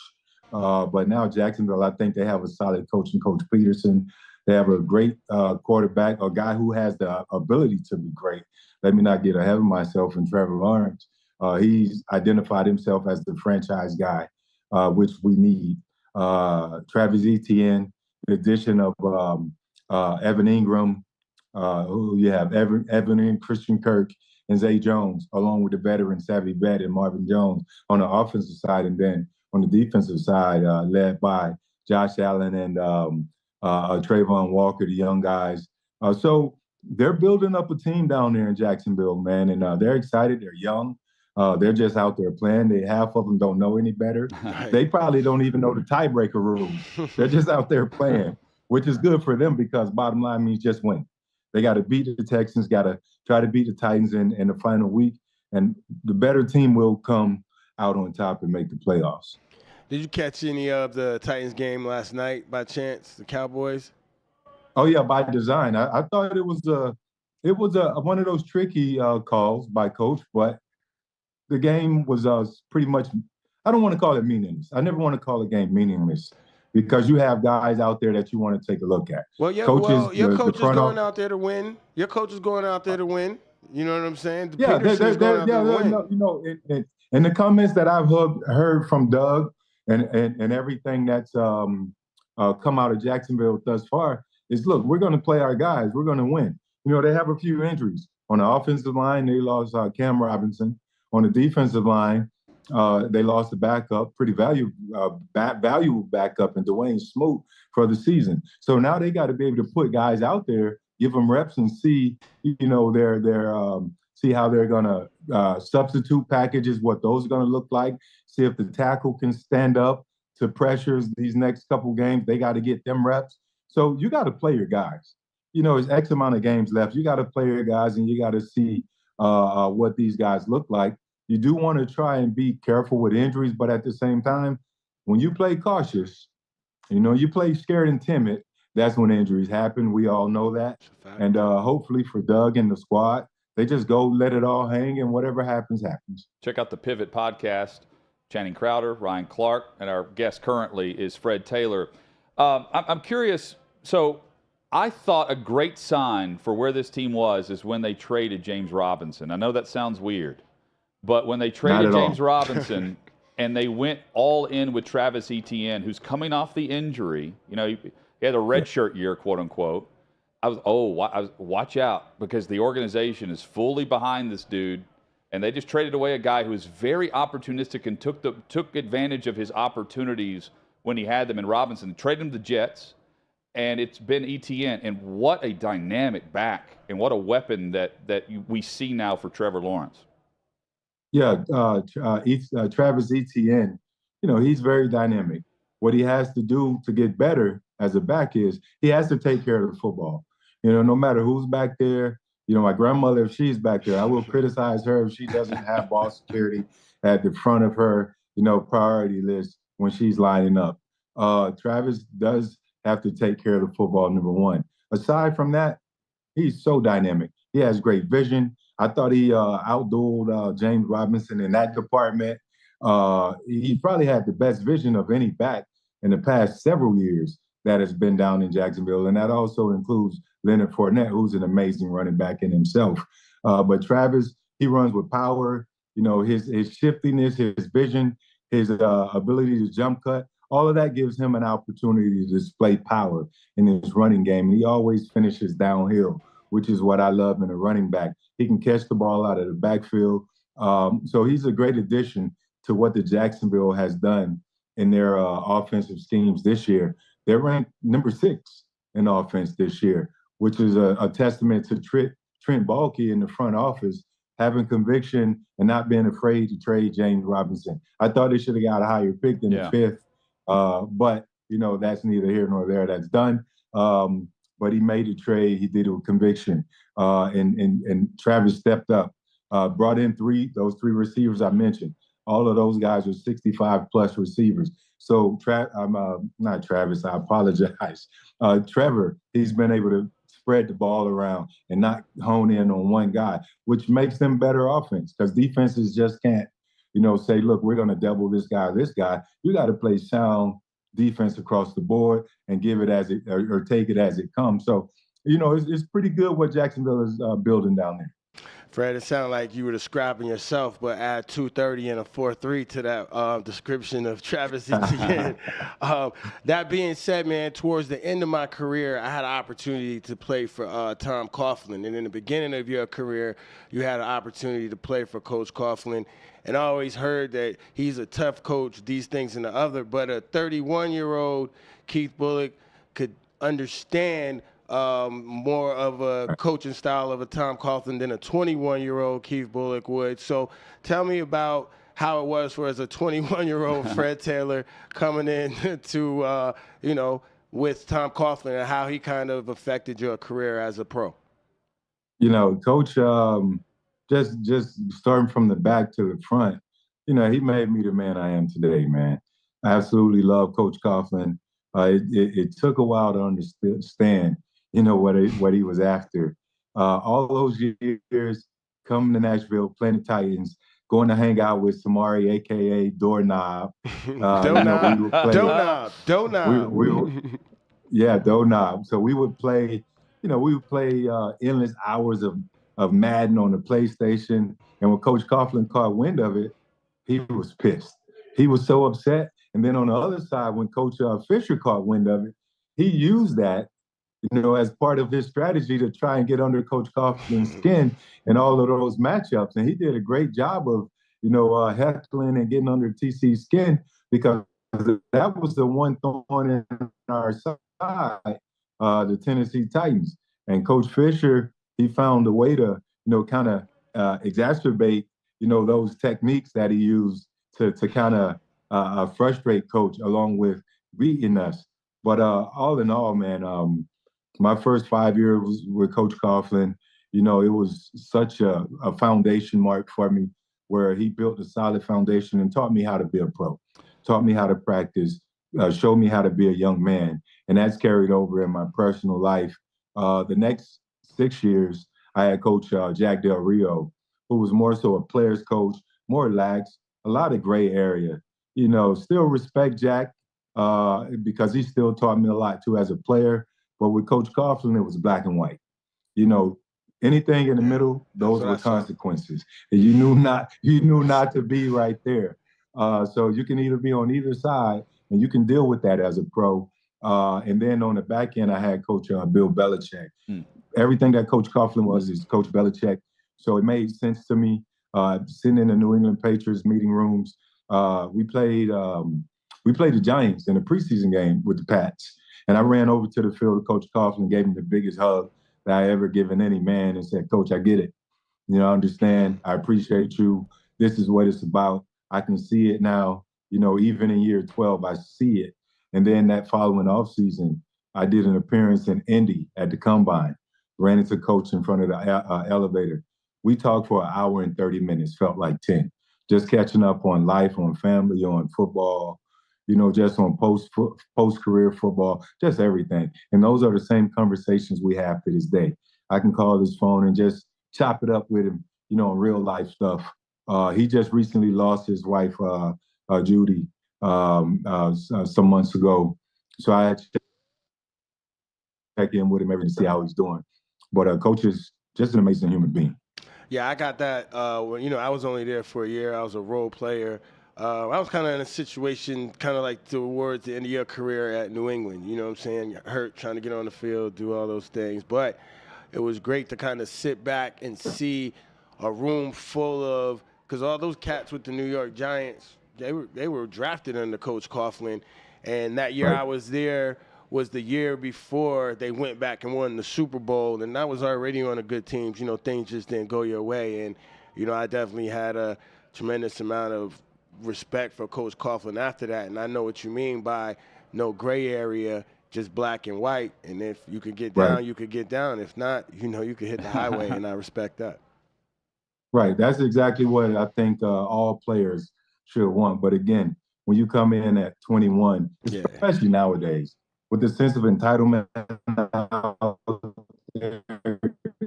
But now Jacksonville, I think they have a solid coach in Coach Peterson. They have a great quarterback, a guy who has the ability to be great. Let me not get ahead of myself in Trevor Lawrence. He's identified himself as the franchise guy, which we need. Travis Etienne, in addition of Evan Ingram, who you have Evan and Christian Kirk and Zay Jones, along with the veteran Savvy Bet and Marvin Jones on the offensive side, and then on the defensive side, led by Josh Allen and Trayvon Walker, the young guys. So they're building up a team down there in Jacksonville, man, and they're excited. They're young. They're just out there playing. Half of them don't know any better. They probably don't even know the tiebreaker rules. They're just out there playing, which is good for them because bottom line means just win. They got to beat the Texans, got to try to beat the Titans in the final week, and the better team will come out on top and make the playoffs. Did you catch any of the Titans game last night by chance, the Cowboys? Oh yeah, by design. I thought it was one of those tricky calls by Coach, but the game was pretty much. I don't want to call it meaningless. I never want to call a game meaningless because you have guys out there that you want to take a look at. Well, yeah, your coach is going out there to win. Your coach is going out there to win. You know what I'm saying? And the comments that I've heard from Doug and everything that's come out of Jacksonville thus far is, look, we're going to play our guys. We're going to win. They have a few injuries. On the offensive line, they lost Cam Robinson. On the defensive line, they lost a backup, pretty valuable backup in Dwayne Smoot for the season. So now they got to be able to put guys out there, give them reps, and see, see how they're gonna substitute packages, what those are gonna look like. See if the tackle can stand up to pressures these next couple games. They got to get them reps. So you got to play your guys. It's X amount of games left. You got to play your guys, and you got to see what these guys look like. You do want to try and be careful with injuries, but at the same time, when you play cautious, you play scared and timid, that's when injuries happen. We all know that. And hopefully for Doug and the squad, they just go let it all hang, and whatever happens, happens. Check out the Pivot podcast. Channing Crowder, Ryan Clark, and our guest currently is Fred Taylor. I'm curious. So I thought a great sign for where this team was is when they traded James Robinson. I know that sounds weird, but when they traded James Robinson and they went all in with Travis Etienne, who's coming off the injury, he had a redshirt year, quote unquote. I was watch out because the organization is fully behind this dude, and they just traded away a guy who was very opportunistic and took advantage of his opportunities when he had them in Robinson. Traded him to the Jets, and it's been Etienne. And what a dynamic back, and what a weapon that we see now for Trevor Lawrence. Yeah, Travis Etienne, he's very dynamic. What he has to do to get better as a back is he has to take care of the football. No matter who's back there. My grandmother, if she's back there, I will criticize her if she doesn't have ball security at the front of her, priority list when she's lining up. Travis does have to take care of the football, number one. Aside from that, he's so dynamic. He has great vision. I thought he outdueled James Robinson in that department. He probably had the best vision of any back in the past several years that has been down in Jacksonville, and that also includes Leonard Fournette, who's an amazing running back in himself. But Travis, he runs with power. His shiftiness, his vision, his ability to jump cut, all of that gives him an opportunity to display power in his running game. And he always finishes downhill, which is what I love in a running back. He can catch the ball out of the backfield. So he's a great addition to what the Jacksonville has done in their offensive schemes this year. They're ranked number 6 in offense this year, which is a testament to Trent Baalke in the front office having conviction and not being afraid to trade James Robinson. I thought they should have got a higher pick than the 5th, but that's neither here nor there. That's done. But he made a trade. He did it with conviction, and Travis stepped up, brought in those three receivers I mentioned. All of those guys are 65-plus receivers. So I'm not Travis. I apologize. Trevor, he's been able to spread the ball around and not hone in on one guy, which makes them better offense because defenses just can't, say, look, we're going to double this guy. You got to play sound defense across the board and give it as it or take it as it comes. So, it's pretty good what Jacksonville is building down there. Fred, it sounded like you were describing yourself, but add 230 and a 4.3 to that description of Travis Etienne. That being said, man, towards the end of my career, I had an opportunity to play for Tom Coughlin. And in the beginning of your career, you had an opportunity to play for Coach Coughlin. And I always heard that he's a tough coach, these things and the other. But a 31-year-old Keith Bulluck could understand more of a coaching style of a Tom Coughlin than a 21-year-old Keith Bulluck would. So tell me about how it was for as a 21-year-old Fred Taylor coming in to, with Tom Coughlin and how he kind of affected your career as a pro. Coach, just starting from the back to the front, he made me the man I am today, man. I absolutely love Coach Coughlin. It took a while to understand what he was after. All those years coming to Nashville, playing the Titans, going to hang out with Samari, a.k.a. Doorknob. Doorknob. Doorknob. So we would play, endless hours of Madden on the PlayStation. And when Coach Coughlin caught wind of it, he was pissed. He was so upset. And then on the other side, when Coach Fisher caught wind of it, he used that as part of his strategy to try and get under Coach Coughlin's skin in all of those matchups. And he did a great job of, heckling and getting under TC's skin because that was the one thorn in our side, the Tennessee Titans. And Coach Fisher, he found a way to, kind of exacerbate, those techniques that he used to kind of frustrate Coach along with beating us. But all in all, man, my first 5 years with Coach Coughlin, it was such a foundation mark for me where he built a solid foundation and taught me how to be a pro, taught me how to practice, showed me how to be a young man. And that's carried over in my personal life. The next 6 years, I had Coach Jack Del Rio, who was more so a player's coach, more lax, a lot of gray area. Still respect Jack because he still taught me a lot too as a player. But with Coach Coughlin, it was black and white. Anything in the middle, those were consequences. And you knew not to be right there. So you can either be on either side, and you can deal with that as a pro. And then on the back end, I had Coach Bill Belichick. Everything that Coach Coughlin was is Coach Belichick. So it made sense to me. Sitting in the New England Patriots meeting rooms, we played the Giants in a preseason game with the Pats. And I ran over to the field to Coach Coughlin, gave him the biggest hug that I ever given any man and said, Coach, I get it. I understand. I appreciate you. This is what it's about. I can see it now. Even in year 12, I see it. And then that following offseason, I did an appearance in Indy at the Combine, ran into Coach in front of the elevator. We talked for an hour and 30 minutes, felt like 10, just catching up on life, on family, on football, just on post-career football, just everything. And those are the same conversations we have to this day. I can call his phone and just chop it up with him, on real life stuff. He just recently lost his wife, Judy, some months ago. So I had to check in with him every day to see how he's doing. But Coach is just an amazing human being. Yeah, I got that. I was only there for a year. I was a role player. I was kind of in a situation kind of like towards the end of your career at New England. You know what I'm saying? You're hurt, trying to get on the field, do all those things. But it was great to kind of sit back and see a room full of – because all those cats with the New York Giants, they were drafted under Coach Coughlin. And that year I was there was the year before they went back and won the Super Bowl. And I was already on a good team. You know, things just didn't go your way. And, you know, I definitely had a tremendous amount of – respect for Coach Coughlin after that, and I know what you mean by no gray area, just black and white. And if you could get down, you could get down. If not, you know, you could hit the highway, and I respect that. Right, that's exactly what I think all players should want. But again, when you come in at 21, especially nowadays, with the sense of entitlement,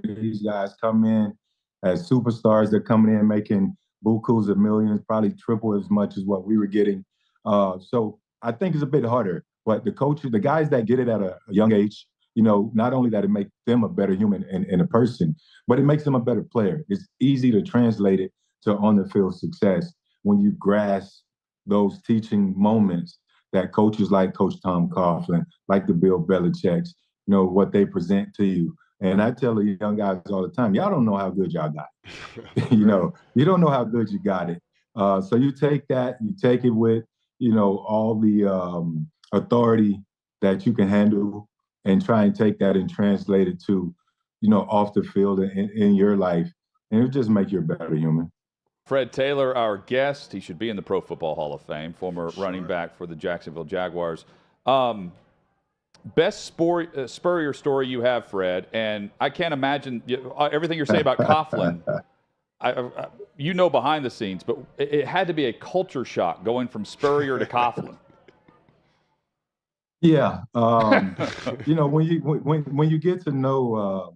these guys come in as superstars. They're coming in making bukus of millions, probably triple as much as what we were getting. So I think it's a bit harder. But the coaches, the guys that get it at a young age, you know, not only that it makes them a better human and a person, but it makes them a better player. It's easy to translate it to on-the-field success when you grasp those teaching moments that coaches like Coach Tom Coughlin, like the Bill Belichick's, you know, what they present to you. And I tell the young guys all the time, y'all don't know how good y'all got it. You know, you don't know how good you got it. So you take that, you take it with, you know, all the authority that you can handle and try and take that and translate it to, you know, off the field in your life. And it'll just make you a better human. Fred Taylor, our guest. He should be in the Pro Football Hall of Fame, former running back for the Jacksonville Jaguars. Best Spurrier story you have, Fred, and I can't imagine everything you're saying about Coughlin. You know behind the scenes, but it had to be a culture shock going from Spurrier to Coughlin. Yeah, you know, when you get to know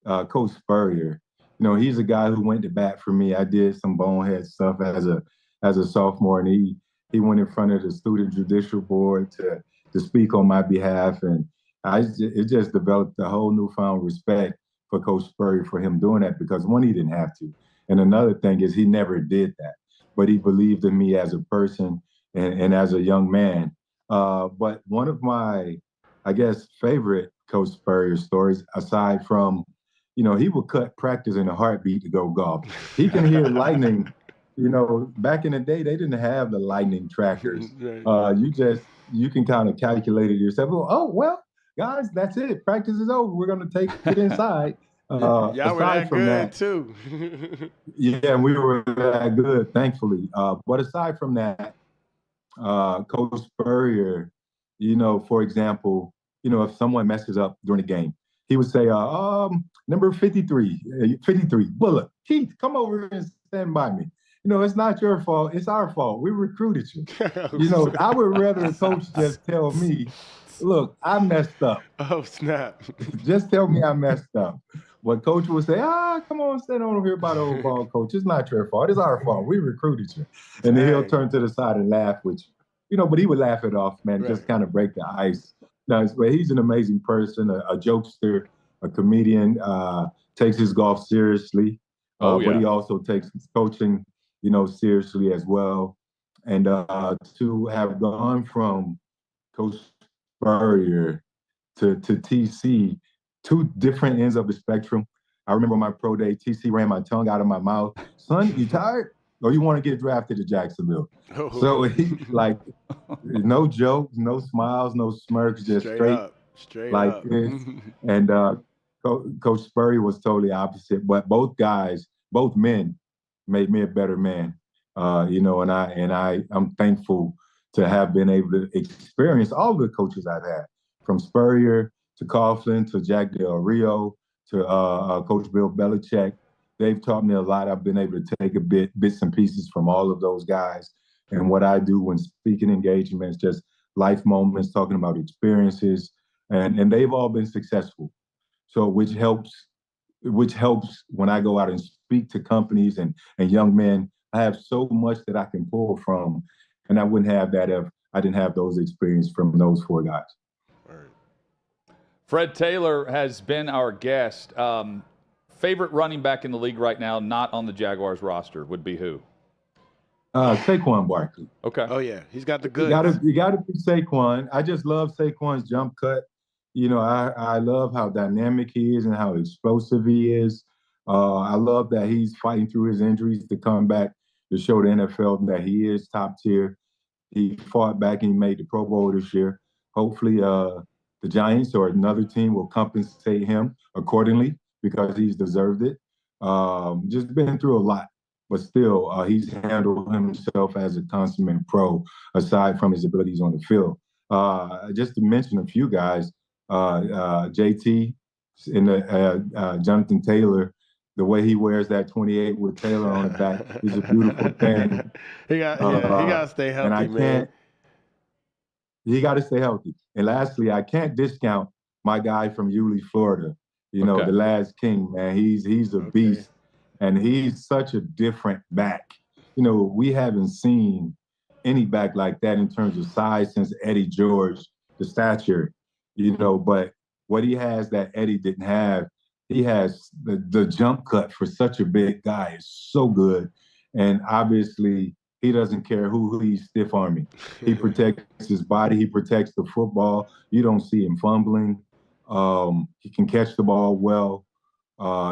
Coach Spurrier, you know, he's a guy who went to bat for me. I did some bonehead stuff as a sophomore, and he went in front of the student judicial board to speak on my behalf, and it just developed a whole newfound respect for Coach Spurrier for him doing that, because one, he didn't have to, and another thing is he never did that, but he believed in me as a person and as a young man. But one of my, I guess, favorite Coach Spurrier stories, aside from, you know, he would cut practice in a heartbeat to go golf. He can hear lightning. You know, back in the day, they didn't have the lightning trackers. You can kind of calculate it yourself. Oh, well, guys, that's it. Practice is over. We're going to take it inside. Y'all were that good, too. Yeah, we were that good, thankfully. But aside from that, Coach Spurrier, you know, for example, you know, if someone messes up during the game, he would say, number 53, Bulluck, Keith, come over and stand by me. You know, it's not your fault. It's our fault. We recruited you. You know, I would rather a coach just tell me, look, I messed up. Oh, snap. Just tell me I messed up. But coach would say, come on, stand over here by the old ball, coach. It's not your fault. It's our fault. We recruited you. And then he'll turn to the side and laugh with you. You know, but he would laugh it off, man, just kind of break the ice. No, but he's an amazing person, a jokester, a comedian, takes his golf seriously. But he also takes his coaching, you know, seriously as well. And to have gone from Coach Spurrier to TC, two different ends of the spectrum. I remember my pro day, TC ran my tongue out of my mouth. Son, you tired? Or you want to get drafted to Jacksonville? Oh. So he, like, no jokes, no smiles, no smirks, just straight like up. This. And Coach Spurrier was totally opposite. But both guys, both men, made me a better man. You know, and I'm thankful to have been able to experience all the coaches I've had, from Spurrier to Coughlin to Jack Del Rio to Coach Bill Belichick. They've taught me a lot. I've been able to take bits and pieces from all of those guys. And what I do when speaking engagements, just life moments, talking about experiences, and they've all been successful. So which helps when I go out and speak to companies and young men. I have so much that I can pull from, and I wouldn't have that if I didn't have those experiences from those four guys. Fred Taylor has been our guest. Favorite running back in the league right now, not on the Jaguars roster, would be who? Saquon Barkley. Okay. Oh yeah, he's got the goods. You gotta be Saquon. I just love Saquon's jump cut. You know, I love how dynamic he is and how explosive he is. I love that he's fighting through his injuries to come back to show the NFL that he is top tier. He fought back and he made the Pro Bowl this year. Hopefully, the Giants or another team will compensate him accordingly because he's deserved it. Just been through a lot, but still, he's handled himself as a consummate pro aside from his abilities on the field. Just to mention a few guys, JT and Jonathan Taylor, the way he wears that 28 with Taylor on the back is a beautiful thing. he got to stay healthy, man. He got to stay healthy. And lastly, I can't discount my guy from Yulee, Florida. You know, the Laz King, man. He's a beast, and he's such a different back. You know, we haven't seen any back like that in terms of size since Eddie George, the stature. You know, but what he has that Eddie didn't have, he has the jump cut for such a big guy. It's so good. And obviously, he doesn't care who he's stiff-arming. He protects his body. He protects the football. You don't see him fumbling. He can catch the ball well.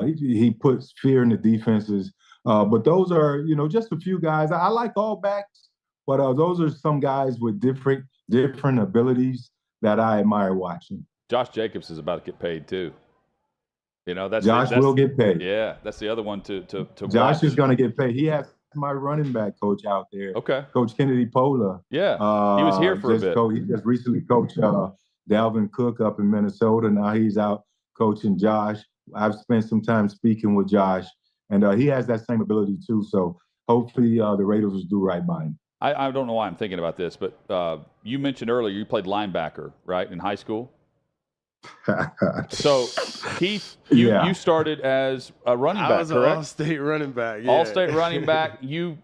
He puts fear in the defenses. But those are, you know, just a few guys. I like all backs, but those are some guys with different abilities that I admire watching. Josh Jacobs is about to get paid too. You know, that's Josh will get paid. Yeah, that's the other one to Josh watch. is going to get paid. He has my running back coach out there. Okay. Coach Kennedy Pola. Yeah, he was here for a bit. He just recently coached Dalvin Cook up in Minnesota. Now he's out coaching Josh. I've spent some time speaking with Josh, and he has that same ability too. So hopefully the Raiders will do right by him. I don't know why I'm thinking about this, but you mentioned earlier you played linebacker, right, in high school? So, Keith, you started as a running back, I was correct? an all-state running back. Yeah. All-state running back. You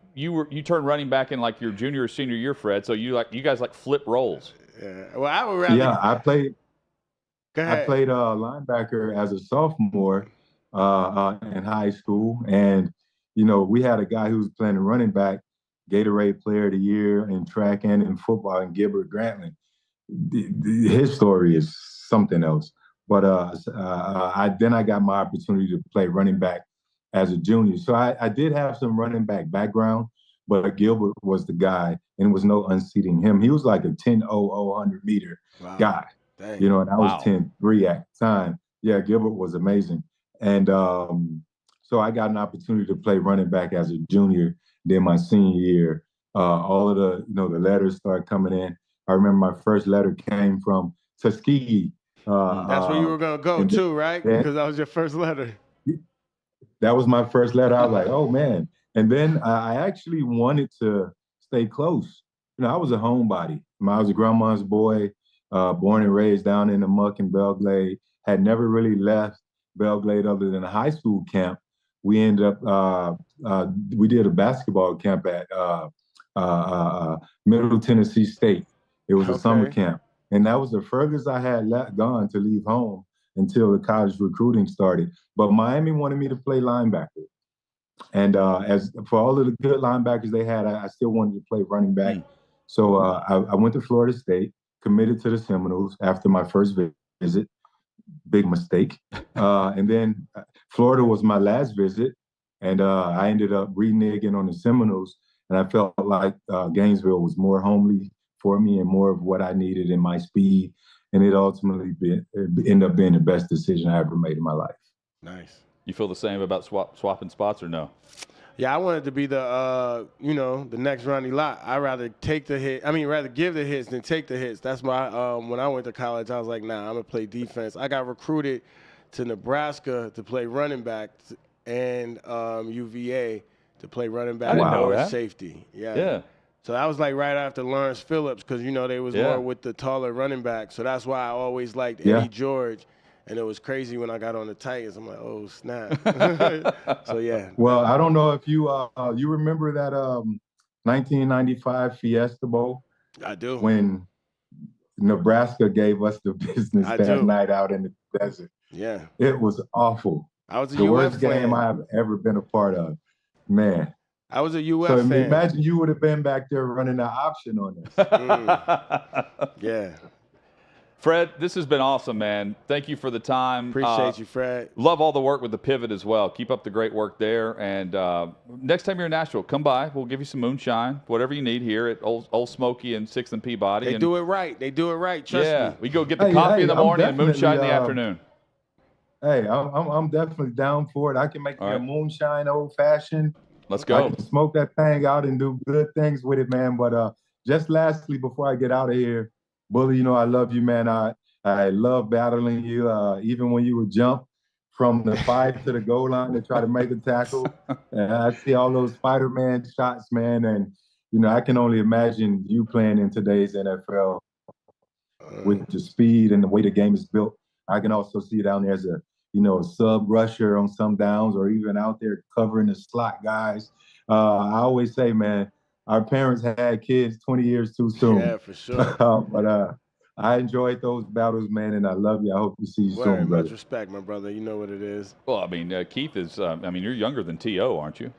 turned running back in like your junior or senior year, Fred. So you guys flip roles. Yeah. Well, I would rather. Yeah, I played. Go ahead. I played linebacker as a sophomore in high school, and you know we had a guy who was playing running back, Gatorade Player of the Year in track and in football, and Gilbert Grantland. His story is something else. But I got my opportunity to play running back as a junior. So I did have some running back background, but Gilbert was the guy, and it was no unseating him. He was like a 10-0, 100-meter guy. Dang. You know, and I was 10-3 at the time. Yeah, Gilbert was amazing. And so I got an opportunity to play running back as a junior. Then my senior year, all of the letters started coming in. I remember my first letter came from Tuskegee. That's where you were going to go too, right? Because that was your first letter. That was my first letter. I was like, oh, man. And then I actually wanted to stay close. You know, I was a homebody. I was a grandma's boy, born and raised down in the muck in Belglade, had never really left Belglade other than a high school camp. We ended up, we did a basketball camp at Middle Tennessee State. It was a summer camp. And that was the furthest I had gone to leave home until the college recruiting started. But Miami wanted me to play linebacker. And as for all of the good linebackers they had, I still wanted to play running back. So I went to Florida State, committed to the Seminoles after my first visit. Big mistake. And then Florida was my last visit. And I ended up reneging on the Seminoles. And I felt like Gainesville was more homely for me and more of what I needed in my speed. And it ultimately ended up being the best decision I ever made in my life. Nice. You feel the same about swapping spots or no? Yeah, I wanted to be the next Ronnie Lott. I'd rather take the hit. Rather give the hits than take the hits. That's my when I went to college, I was like, nah, I'm gonna play defense. I got recruited to Nebraska to play running back and UVA to play running back and safety. Yeah. So that was like right after Lawrence Phillips because, they was more with the taller running back. So that's why I always liked Eddie George. And it was crazy when I got on the Titans. I'm like, oh, snap. So, yeah. Well, I don't know if you you remember that 1995 Fiesta Bowl? I do. When Nebraska gave us the business night out in the desert. Yeah. It was awful. I was the worst game I have ever been a part of. Man. I was a UF So fan. imagine you would have been back there running an option on this. Yeah. Fred, this has been awesome, man. Thank you for the time. Appreciate you, Fred. Love all the work with the pivot as well. Keep up the great work there. And next time you're in Nashville, come by. We'll give you some moonshine, whatever you need here at Old Smoky and 6th and Peabody. They do it right. They do it right. Trust me. We go get the coffee in the morning and moonshine in the afternoon. Hey, I'm definitely down for it. I can make me a moonshine old fashioned. Let's go. I can smoke that thing out and do good things with it, man. But just lastly, before I get out of here, Bully, you know I love you, man. I love battling you, even when you would jump from the 5 to the goal line to try to make a tackle. And I see all those Spider-Man shots, man. And, you know, I can only imagine you playing in today's NFL with the speed and the way the game is built. I can also see you down there as a sub rusher on some downs or even out there covering the slot guys. I always say, man, our parents had kids 20 years too soon. Yeah, for sure. But I enjoyed those battles, man, and I love you. I hope to see you soon, brother. Much respect, my brother. You know what it is. Well, I mean, Keith is, you're younger than T.O., aren't you?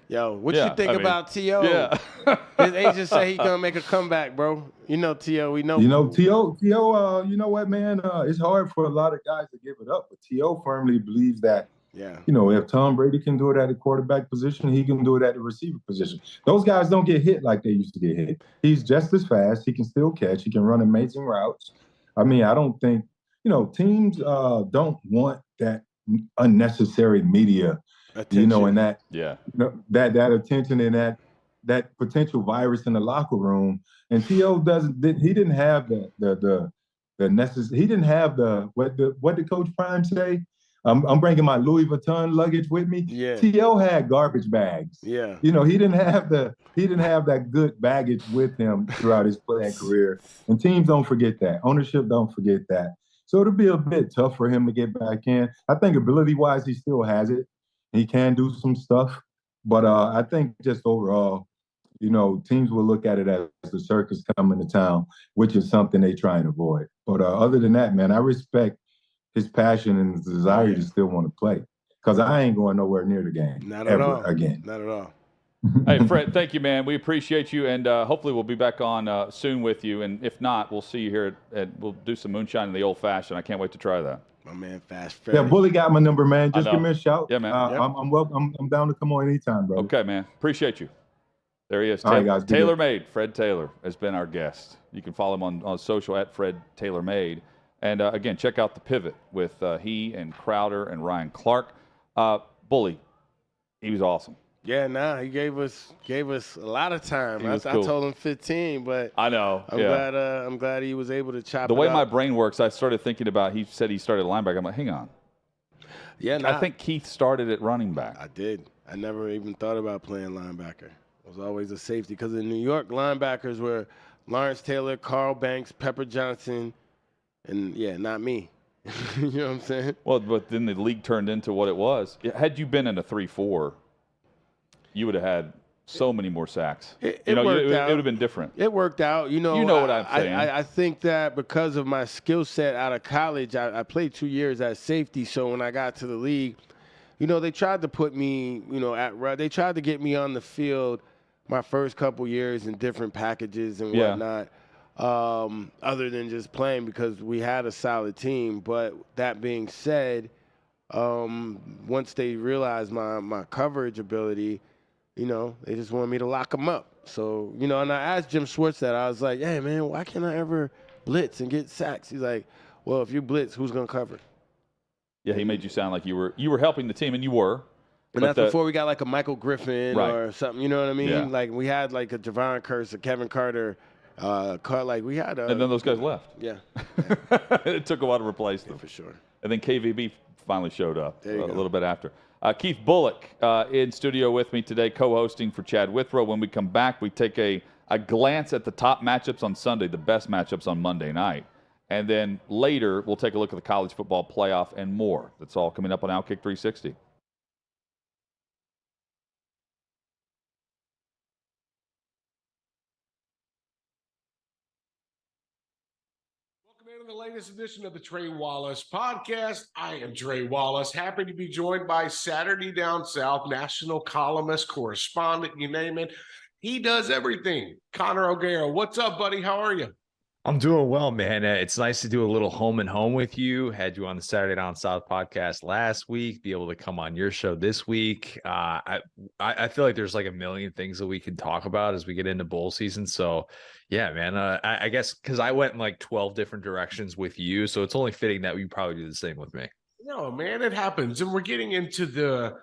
Yo, what you think about T.O.? Yeah. His agent say he's going to make a comeback, bro. You know T.O., we know. You know, T.O., you know what, man? It's hard for a lot of guys to give it up, but T.O. firmly believes that, if Tom Brady can do it at the quarterback position, he can do it at the receiver position. Those guys don't get hit like they used to get hit. He's just as fast. He can still catch. He can run amazing routes. I mean, I don't think, teams don't want that unnecessary media attention. And that attention and that potential virus in the locker room. And T.O. didn't have the necessary. He didn't have what did Coach Prime say? I'm bringing my Louis Vuitton luggage with me. Yeah. T.O. had garbage bags. Yeah. He didn't have that good baggage with him throughout his playing career. And teams don't forget that. Ownership don't forget that. So it'll be a bit tough for him to get back in. I think ability-wise, he still has it. He can do some stuff. But I think just overall, teams will look at it as the circus coming to town, which is something they try and avoid. But other than that, man, I respect his passion and his desire to still want to play. Because I ain't going nowhere near the game. Not at all. Again. Not at all. Hey, Fred, thank you, man. We appreciate you, and hopefully we'll be back on soon with you. And if not, we'll see you here we'll do some moonshine in the old-fashioned. I can't wait to try that. My man, Fast Freddy. Yeah, Bully got my number, man. Just give me a shout. Yeah, man. I'm down to come on anytime, bro. Okay, man. Appreciate you. There he is. All right, guys. Taylor Made. Fred Taylor has been our guest. You can follow him on social at Fred Taylor Made. And, again, check out The Pivot with he and Crowder and Ryan Clark. Bully, he was awesome. Yeah, he gave us a lot of time. I told him 15, but I know. I'm glad he was able to chop the it way up. my brain works, I started thinking about, he said he started at linebacker. I'm like, hang on. Yeah, I think Keith started at running back. I did. I never even thought about playing linebacker. I was always a safety because in New York, linebackers were Lawrence Taylor, Carl Banks, Pepper Johnson, and, not me. You know what I'm saying? Well, but then the league turned into what it was. Had you been in a 3-4, you would have had so many more sacks. It would worked out. have been different. It worked out. You know what I'm saying. I think that because of my skill set out of college, I played 2 years at safety. So when I got to the league, they tried to put me, they tried to get me on the field my first couple years in different packages and whatnot, other than just playing because we had a solid team. But that being said, once they realized my coverage ability, they just wanted me to lock them up. So, and I asked Jim Schwartz that. I was like, hey, man, why can't I ever blitz and get sacks? He's like, well, if you blitz, who's going to cover? Yeah, he made you sound like you were helping the team, and you were. And that's before we got like a Michael Griffin or something, you know what I mean? Yeah. Like we had like a Javon Curse, a Kevin Carter, we had and then those guys left. Yeah. It took a while to replace them. For sure. And then KVB finally showed up a little bit after. Keith Bulluck in studio with me today, co-hosting for Chad Withrow. When we come back, we take a glance at the top matchups on Sunday, the best matchups on Monday night. And then later, we'll take a look at the college football playoff and more. That's all coming up on OutKick 360. Welcome into the latest edition of the Trey Wallace podcast. I am Trey Wallace, happy to be joined by Saturday Down South national columnist, correspondent, you name it. He does everything. Connor O'Gara, what's up, buddy? How are you? I'm doing well, man. It's nice to do a little home and home with you. Had you on the Saturday Down South podcast last week, be able to come on your show this week. I feel like there's like a million things that we can talk about as we get into bowl season. So yeah, man, I guess because I went in like 12 different directions with you. So it's only fitting that we probably do the same with me. No, man, it happens. And we're getting into the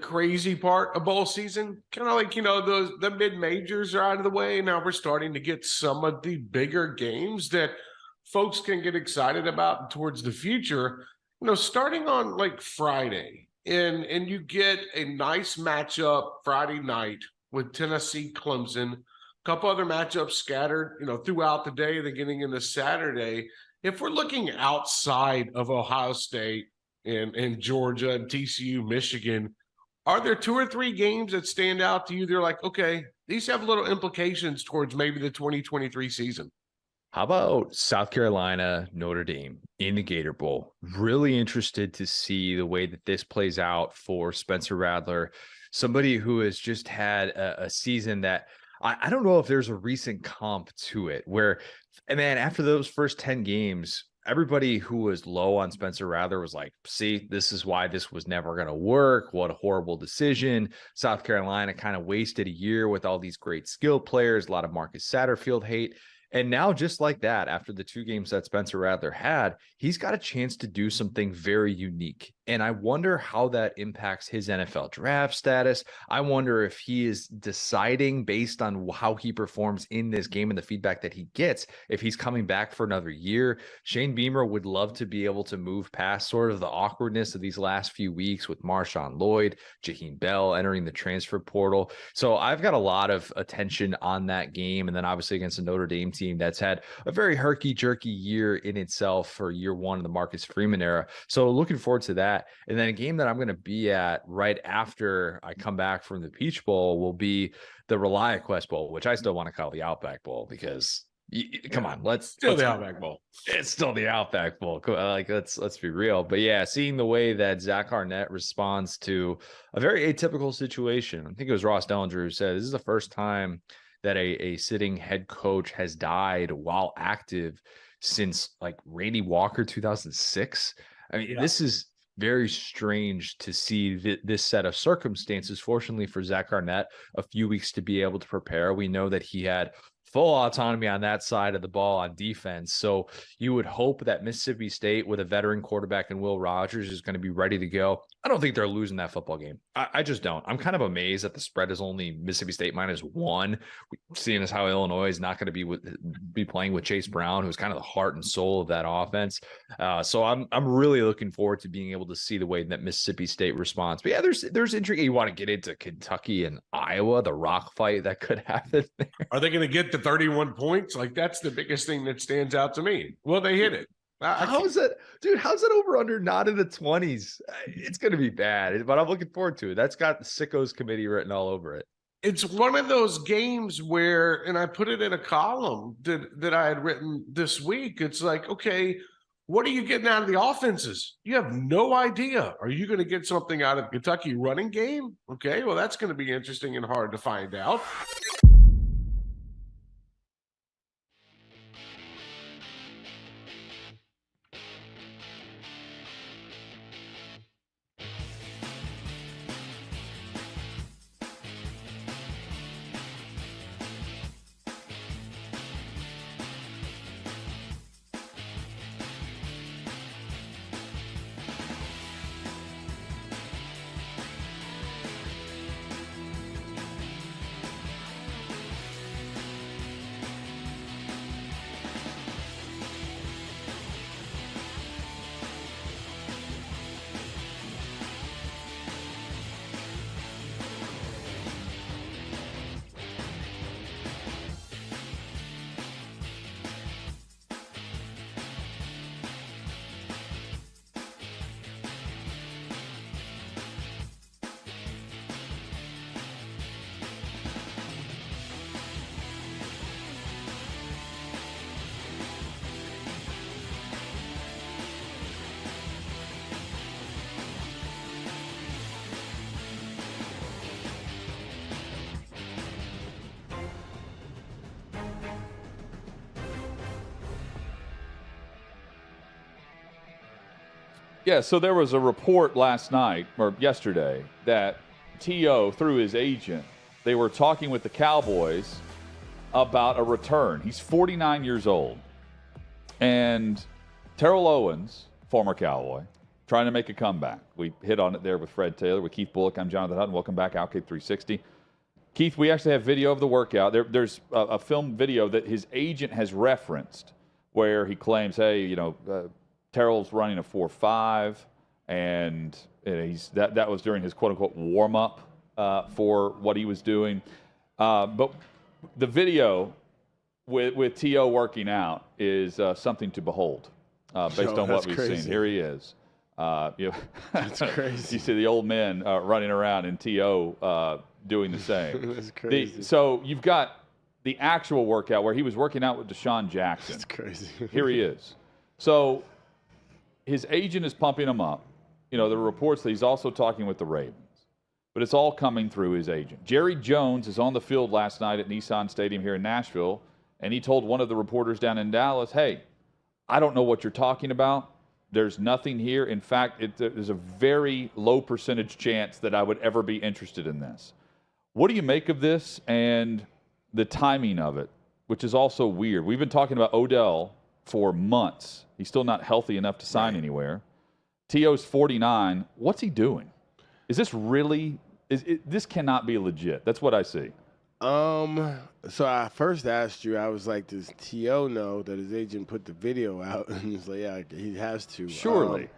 crazy part of bowl season, kind of like, the mid-majors are out of the way. Now we're starting to get some of the bigger games that folks can get excited about towards the future, starting on like Friday. And you get a nice matchup Friday night with Tennessee, Clemson, a couple other matchups scattered, throughout the day, then getting into Saturday. If we're looking outside of Ohio State and Georgia and TCU, Michigan, are there two or three games that stand out to you? They're like, okay, these have little implications towards maybe the 2023 season. How about South Carolina, Notre Dame in the Gator Bowl? Really interested to see the way that this plays out for Spencer Rattler, somebody who has just had a season that I don't know if there's a recent comp to it where, and man, after those first 10 games, everybody who was low on Spencer Rattler was like, see, this is why this was never going to work. What a horrible decision. South Carolina kind of wasted a year with all these great skill players, a lot of Marcus Satterfield hate. And now, just like that, after the two games that Spencer Rattler had, he's got a chance to do something very unique. And I wonder how that impacts his NFL draft status. I wonder if he is deciding based on how he performs in this game and the feedback that he gets, if he's coming back for another year. Shane Beamer would love to be able to move past sort of the awkwardness of these last few weeks with Marshawn Lloyd, Jaheim Bell entering the transfer portal. So I've got a lot of attention on that game. And then obviously against the Notre Dame team that's had a very herky-jerky year in itself for year one of the Marcus Freeman era. So looking forward to that. And then a game that I'm going to be at right after I come back from the Peach Bowl will be the ReliaQuest Bowl, which I still want to call the Outback Bowl because come on, let's the Outback Bowl. It's still the Outback Bowl. Like let's be real. But yeah, seeing the way that Zach Arnett responds to a very atypical situation. I think it was Ross Dellinger who said this is the first time that a sitting head coach has died while active since like Randy Walker 2006. I mean, This is very strange to see this set of circumstances. Fortunately for Zach Arnett, a few weeks to be able to prepare. We know that he had full autonomy on that side of the ball on defense. So you would hope that Mississippi State with a veteran quarterback in Will Rogers is going to be ready to go. I don't think they're losing that football game. I just don't. I'm kind of amazed that the spread is only Mississippi State -1, seeing as how Illinois is not going to be playing with Chase Brown, who's kind of the heart and soul of that offense. So I'm really looking forward to being able to see the way that Mississippi State responds. But yeah, there's intrigue. You want to get into Kentucky and Iowa, the rock fight that could happen there. Are they going to get to 31 points? Like, that's the biggest thing that stands out to me. Well, they hit it. How's that, dude? How's that over under not in the 20s? It's going to be bad, but I'm looking forward to it. That's got the Sickos Committee written all over it. It's one of those games where, and I put it in a column that I had written this week. It's like, okay, what are you getting out of the offenses? You have no idea. Are you going to get something out of the Kentucky running game? Okay, well, that's going to be interesting and hard to find out. Yeah, so there was a report last night or yesterday that T.O., through his agent, they were talking with the Cowboys about a return. He's 49 years old. And Terrell Owens, former Cowboy, trying to make a comeback. We hit on it there with Fred Taylor, with Keith Bulluck. I'm Jonathan Hutton. Welcome back, OutKick 360. Keith, we actually have video of the workout. There's a film video that his agent has referenced where he claims, hey, Terrell's running a 4.5, and that was during his quote-unquote warm-up for what he was doing. But the video with T.O. working out is something to behold based on what we've seen. Here he is. That's crazy. You see the old men running around and T.O. doing the same. That's crazy. So you've got the actual workout where he was working out with Deshaun Jackson. That's crazy. Here he is. So his agent is pumping him up. The reports that he's also talking with the Ravens. But it's all coming through his agent. Jerry Jones is on the field last night at Nissan Stadium here in Nashville, and he told one of the reporters down in Dallas, hey, I don't know what you're talking about. There's nothing here. In fact, there's a very low percentage chance that I would ever be interested in this. What do you make of this and the timing of it, which is also weird? We've been talking about Odell for months. He's still not healthy enough to sign anywhere. T.O.'s 49. What's he doing? Is this really this cannot be legit. That's what I see. So I first asked you, I was like, does T.O. know that his agent put the video out? And he's like, yeah, he has to. Surely.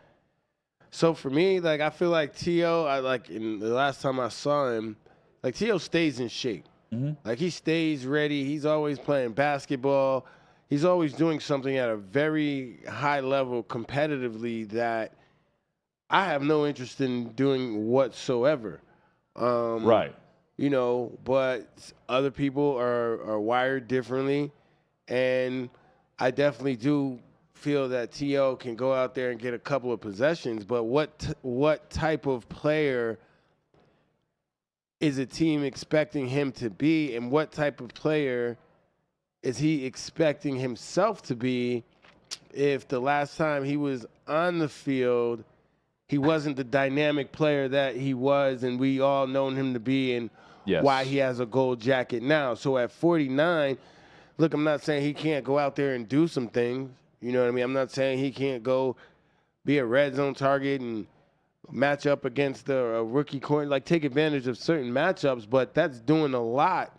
So for me, like, I feel like T.O., in the last time I saw him, like, T.O. stays in shape. Mm-hmm. Like, he stays ready. He's always playing basketball. He's always doing something at a very high level competitively that I have no interest in doing whatsoever. Right. But other people are wired differently, and I definitely do feel that T.O. can go out there and get a couple of possessions, but what type of player is a team expecting him to be, and what type of player is he expecting himself to be if the last time he was on the field he wasn't the dynamic player that he was and we all known him to be, and why he has a gold jacket now. So at 49, look, I'm not saying he can't go out there and do some things. You know what I mean? I'm not saying he can't go be a red zone target and match up against a rookie corner, like take advantage of certain matchups, but that's doing a lot.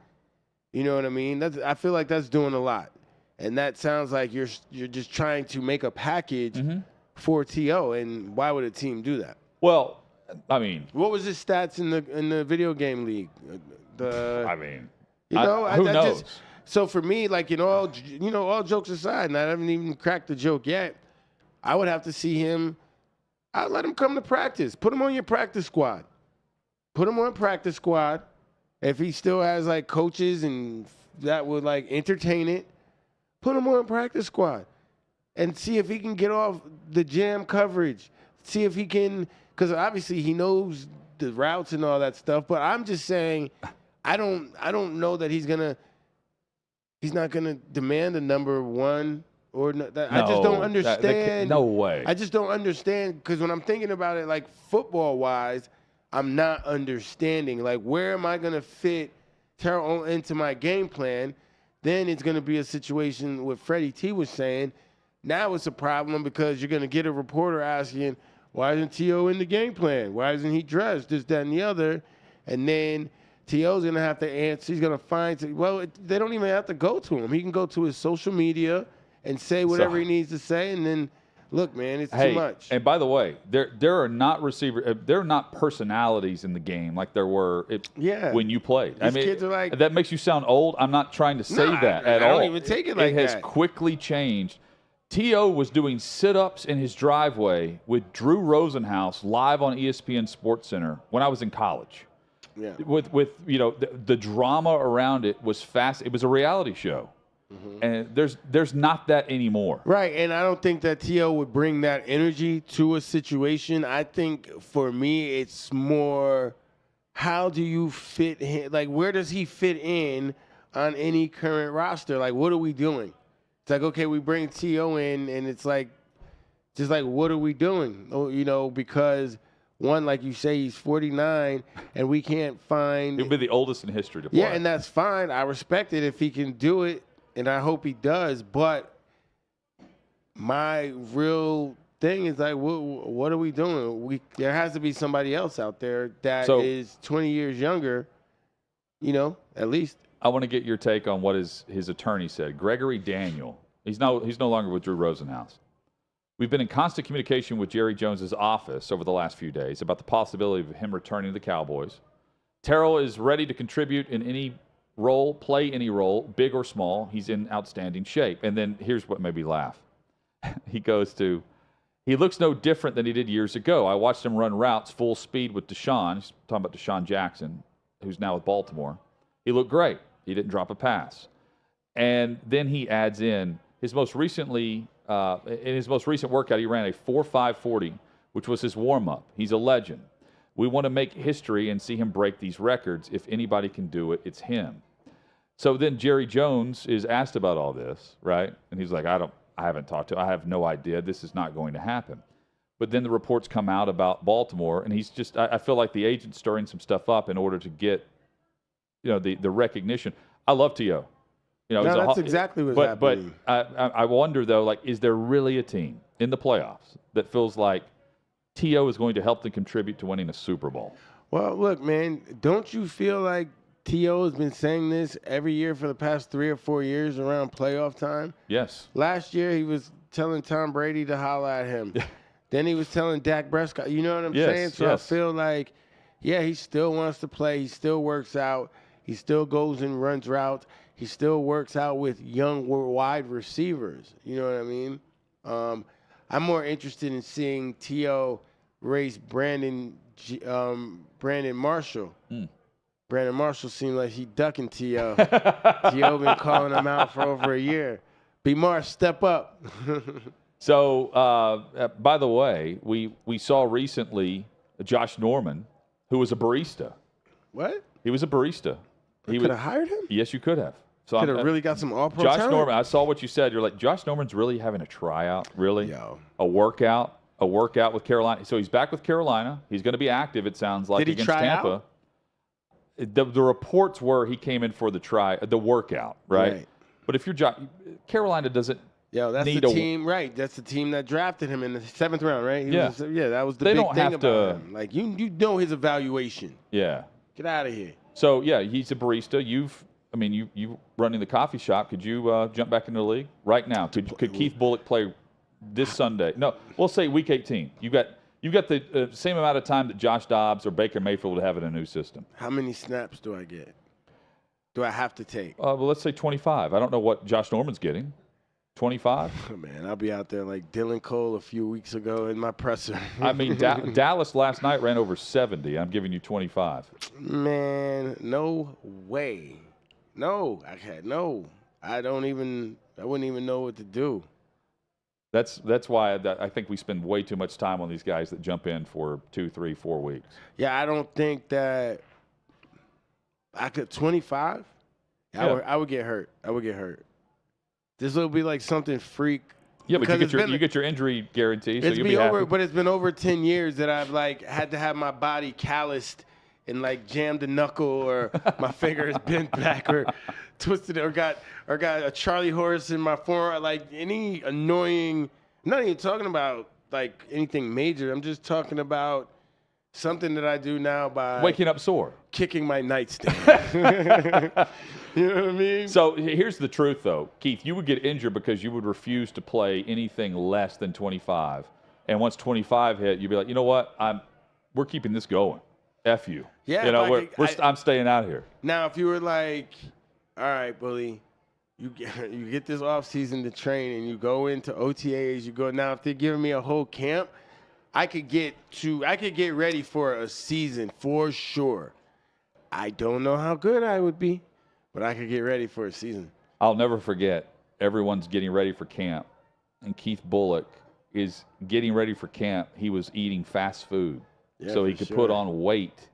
You know what I mean? I feel like that's doing a lot. And that sounds like you're just trying to make a package for T.O., and why would a team do that? Well, I mean, what was his stats in the video game league? who I knows? So for me, like, all jokes aside, and I haven't even cracked the joke yet, I would have to see him. I'd let him come to practice. Put him on your practice squad. Put him on practice squad. If he still has like coaches and that would like entertain it, put him on practice squad and see if he can get off the jam coverage. See if he can, because obviously he knows the routes and all that stuff. But I'm just saying, I don't know that he's not gonna demand a number one or no, that. I just don't understand. No way. I just don't understand, because when I'm thinking about it, like football wise, I'm not understanding. Like, where am I gonna fit Terrell into my game plan? Then it's gonna be a situation what Freddie T was saying. Now it's a problem because you're gonna get a reporter asking, why isn't T.O. in the game plan? Why isn't he dressed? This, that, and the other. And then T.O.'s going to have to answer. He's going to find they don't even have to go to him. He can go to his social media and say whatever he needs to say. And then, look, man, it's too much. And by the way, there are not there are not personalities in the game like there were when you played. These kids are like, that makes you sound old. I'm not trying to say that at all. I don't even take it like that. It has quickly changed. T.O. was doing sit-ups in his driveway with Drew Rosenhaus live on ESPN SportsCenter when I was in college. Yeah. With the drama around it was fast. It was a reality show. And there's not that anymore. Right, and I don't think that T.O. would bring that energy to a situation. I think for me it's more, how do you fit him? Like, where does he fit in on any current roster? Like, what are we doing? It's like, okay, we bring T.O. in, and it's like, just like, what are we doing? Oh, you know, because one, like you say, he's 49, and we can't find. He'll be the oldest in history to play. Yeah, and that's fine. I respect it if he can do it, and I hope he does. But my real thing is like, what are we doing? There has to be somebody else out there that is 20 years younger, you know, at least. I want to get your take on what his attorney said. Gregory Daniel. He's no longer with Drew Rosenhaus. We've been in constant communication with Jerry Jones's office over the last few days about the possibility of him returning to the Cowboys. Terrell is ready to contribute in any role, play any role, big or small. He's in outstanding shape. And then here's what made me laugh. He looks no different than he did years ago. I watched him run routes full speed with Deshaun. He's talking about Deshaun Jackson, who's now with Baltimore. He looked great. He didn't drop a pass. And then he adds in his most recent workout, he ran a 4.540, which was his warm-up. He's a legend. We want to make history and see him break these records. If anybody can do it, it's him. So then Jerry Jones is asked about all this, right? And he's like, I haven't talked to him. I have no idea. This is not going to happen. But then the reports come out about Baltimore, and he's just, I feel like the agent's stirring some stuff up in order to get, you know, the recognition. I love T.O. You know, no, that's exactly what's happening. But I wonder, though, like, is there really a team in the playoffs that feels like T.O. is going to help them contribute to winning a Super Bowl? Well, look, man, don't you feel like T.O. has been saying this every year for the past 3 or 4 years around playoff time? Yes. Last year, he was telling Tom Brady to holler at him. Then he was telling Dak Prescott. You know what I'm saying? So yes. I feel like, yeah, he still wants to play. He still works out. He still goes and runs routes. He still works out with young wide receivers. You know what I mean? I'm more interested in seeing T.O. race Brandon Marshall. Brandon Marshall seemed like he ducking T.O. T.O. been calling him out for over a year. B. Marsh, step up. So, by the way, we saw recently Josh Norman, who was a barista. What? He was a barista. You could have hired him? Yes, you could have. So could have really got some all-pro Josh talent? Norman, I saw what you said. You're like, Josh Norman's really having a tryout, really? Yo. A workout with Carolina. So he's back with Carolina. He's going to be active, it sounds like, Did he against try Tampa. out? The reports were he came in for the workout, right? But if you're Carolina doesn't that's need the team, right? That's the team that drafted him in the 7th round, right? That was the They big don't thing have about to- him. Like, you know his evaluation. Yeah. Get out of here. So, yeah, he's a barista. You running the coffee shop. Could you jump back into the league right now? Could Keith Bulluck play this Sunday? No, we'll say week 18. You got the same amount of time that Josh Dobbs or Baker Mayfield would have in a new system. How many snaps do I get? Do I have to take? Well, let's say 25. I don't know what Josh Norman's getting. 25? Oh, man, I'll be out there like Dylan Cole a few weeks ago in my presser. I mean, Dallas last night ran over 70. I'm giving you 25. Man, no way. No, I wouldn't even know what to do. That's why I think we spend way too much time on these guys that jump in for 2, 3, 4 weeks. Yeah, I don't think that I could 25. I would get hurt. This will be like something freak. Yeah, but you get your injury guarantee, so you'll be happy. But it's been over 10 years that I've like had to have my body calloused and like jammed a knuckle or my finger is bent back or twisted or got a Charlie horse in my forearm. Like any annoying. I'm not even talking about like anything major. I'm just talking about something that I do now by waking up sore, kicking my nightstand. You know what I mean? So here's the truth, though. Keith, you would get injured because you would refuse to play anything less than 25. And once 25 hit, you'd be like, you know what? We're keeping this going. F you. Yeah. You know, I'm staying out here. Now, if you were like, all right, Bully, you get this offseason to train and you go into OTAs, you go, now if they're giving me a whole camp, I could get ready for a season for sure. I don't know how good I would be, but I could get ready for a season. I'll never forget, everyone's getting ready for camp, and Keith Bulluck is getting ready for camp. He was eating fast food so he could put on weight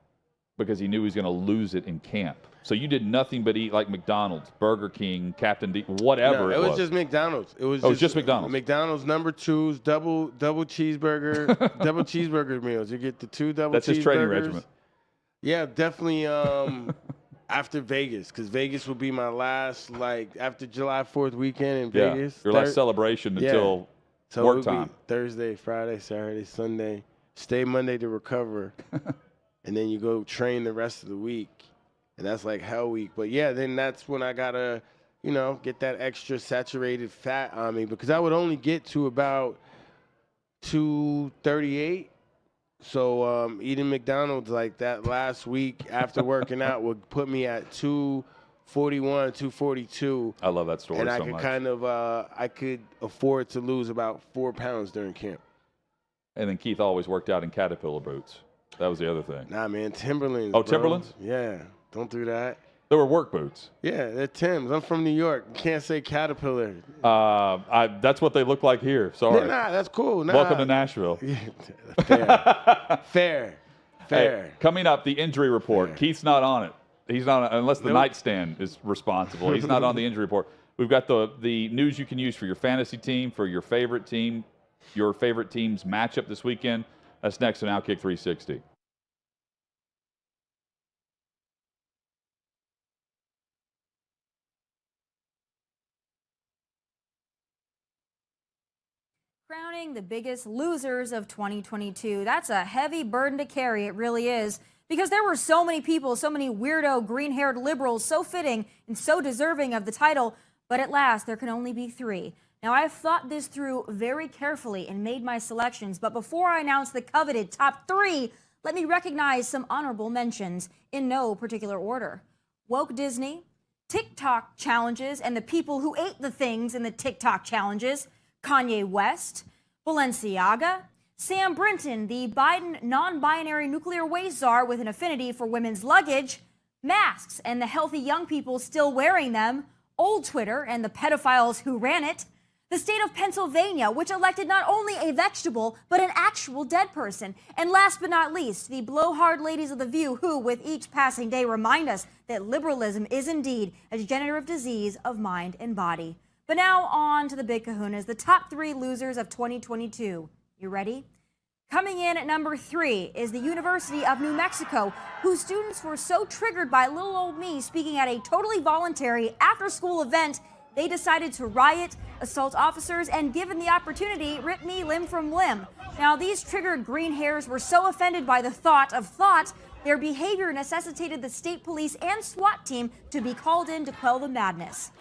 because he knew he was going to lose it in camp. So you did nothing but eat like McDonald's, Burger King, Captain D, whatever No, it was just McDonald's. It was just McDonald's. McDonald's #2s, double cheeseburger, double cheeseburger meals. You get the 2 double That's cheeseburgers. his training regimen. Yeah, definitely. After Vegas, because Vegas will be my last, like, after July 4th weekend in Vegas. Your last celebration until so work it would time. be Thursday, Friday, Saturday, Sunday. Stay Monday to recover. And then you go train the rest of the week. And that's like hell week. But, yeah, then that's when I got to, get that extra saturated fat on me, because I would only get to about 238. So eating McDonald's like that last week after working out would put me at 241, 242. I love that story and I so could much. I could afford to lose about 4 pounds during camp. And then Keith always worked out in Caterpillar boots. That was the other thing. Nah, man, Timberlands. Oh, bro. Timberlands? Yeah, don't do that. They were work boots. Yeah, they're Timbs. I'm from New York. You can't say Caterpillar. That's what they look like here. Sorry. Nah, that's cool. Nah. Welcome to Nashville. Fair. Hey, coming up, the injury report. Fair. Keith's not on it. He's not, unless the Nope. nightstand is responsible. He's not on the injury report. We've got the news you can use for your fantasy team, for your favorite team's matchup this weekend. That's next on OutKick 360. Crowning the biggest losers of 2022. That's a heavy burden to carry. It really is. Because there were so many people, so many weirdo, green-haired liberals, so fitting and so deserving of the title. But at last, there can only be 3. Now, I've thought this through very carefully and made my selections. But before I announce the coveted top 3, let me recognize some honorable mentions in no particular order. Woke Disney, TikTok challenges, and the people who ate the things in the TikTok challenges. Kanye West, Balenciaga, Sam Brinton, the Biden non-binary nuclear waste czar with an affinity for women's luggage, masks and the healthy young people still wearing them, old Twitter and the pedophiles who ran it, the state of Pennsylvania, which elected not only a vegetable, but an actual dead person, and last but not least, the blowhard ladies of The View who, with each passing day, remind us that liberalism is indeed a degenerative disease of mind and body. But now on to the big kahunas, the top 3 losers of 2022. You ready? Coming in at number 3 is the University of New Mexico, whose students were so triggered by little old me speaking at a totally voluntary after-school event, they decided to riot, assault officers, and given the opportunity, rip me limb from limb. Now, these triggered green hairs were so offended by the thought of thought, their behavior necessitated the state police and SWAT team to be called in to quell the madness.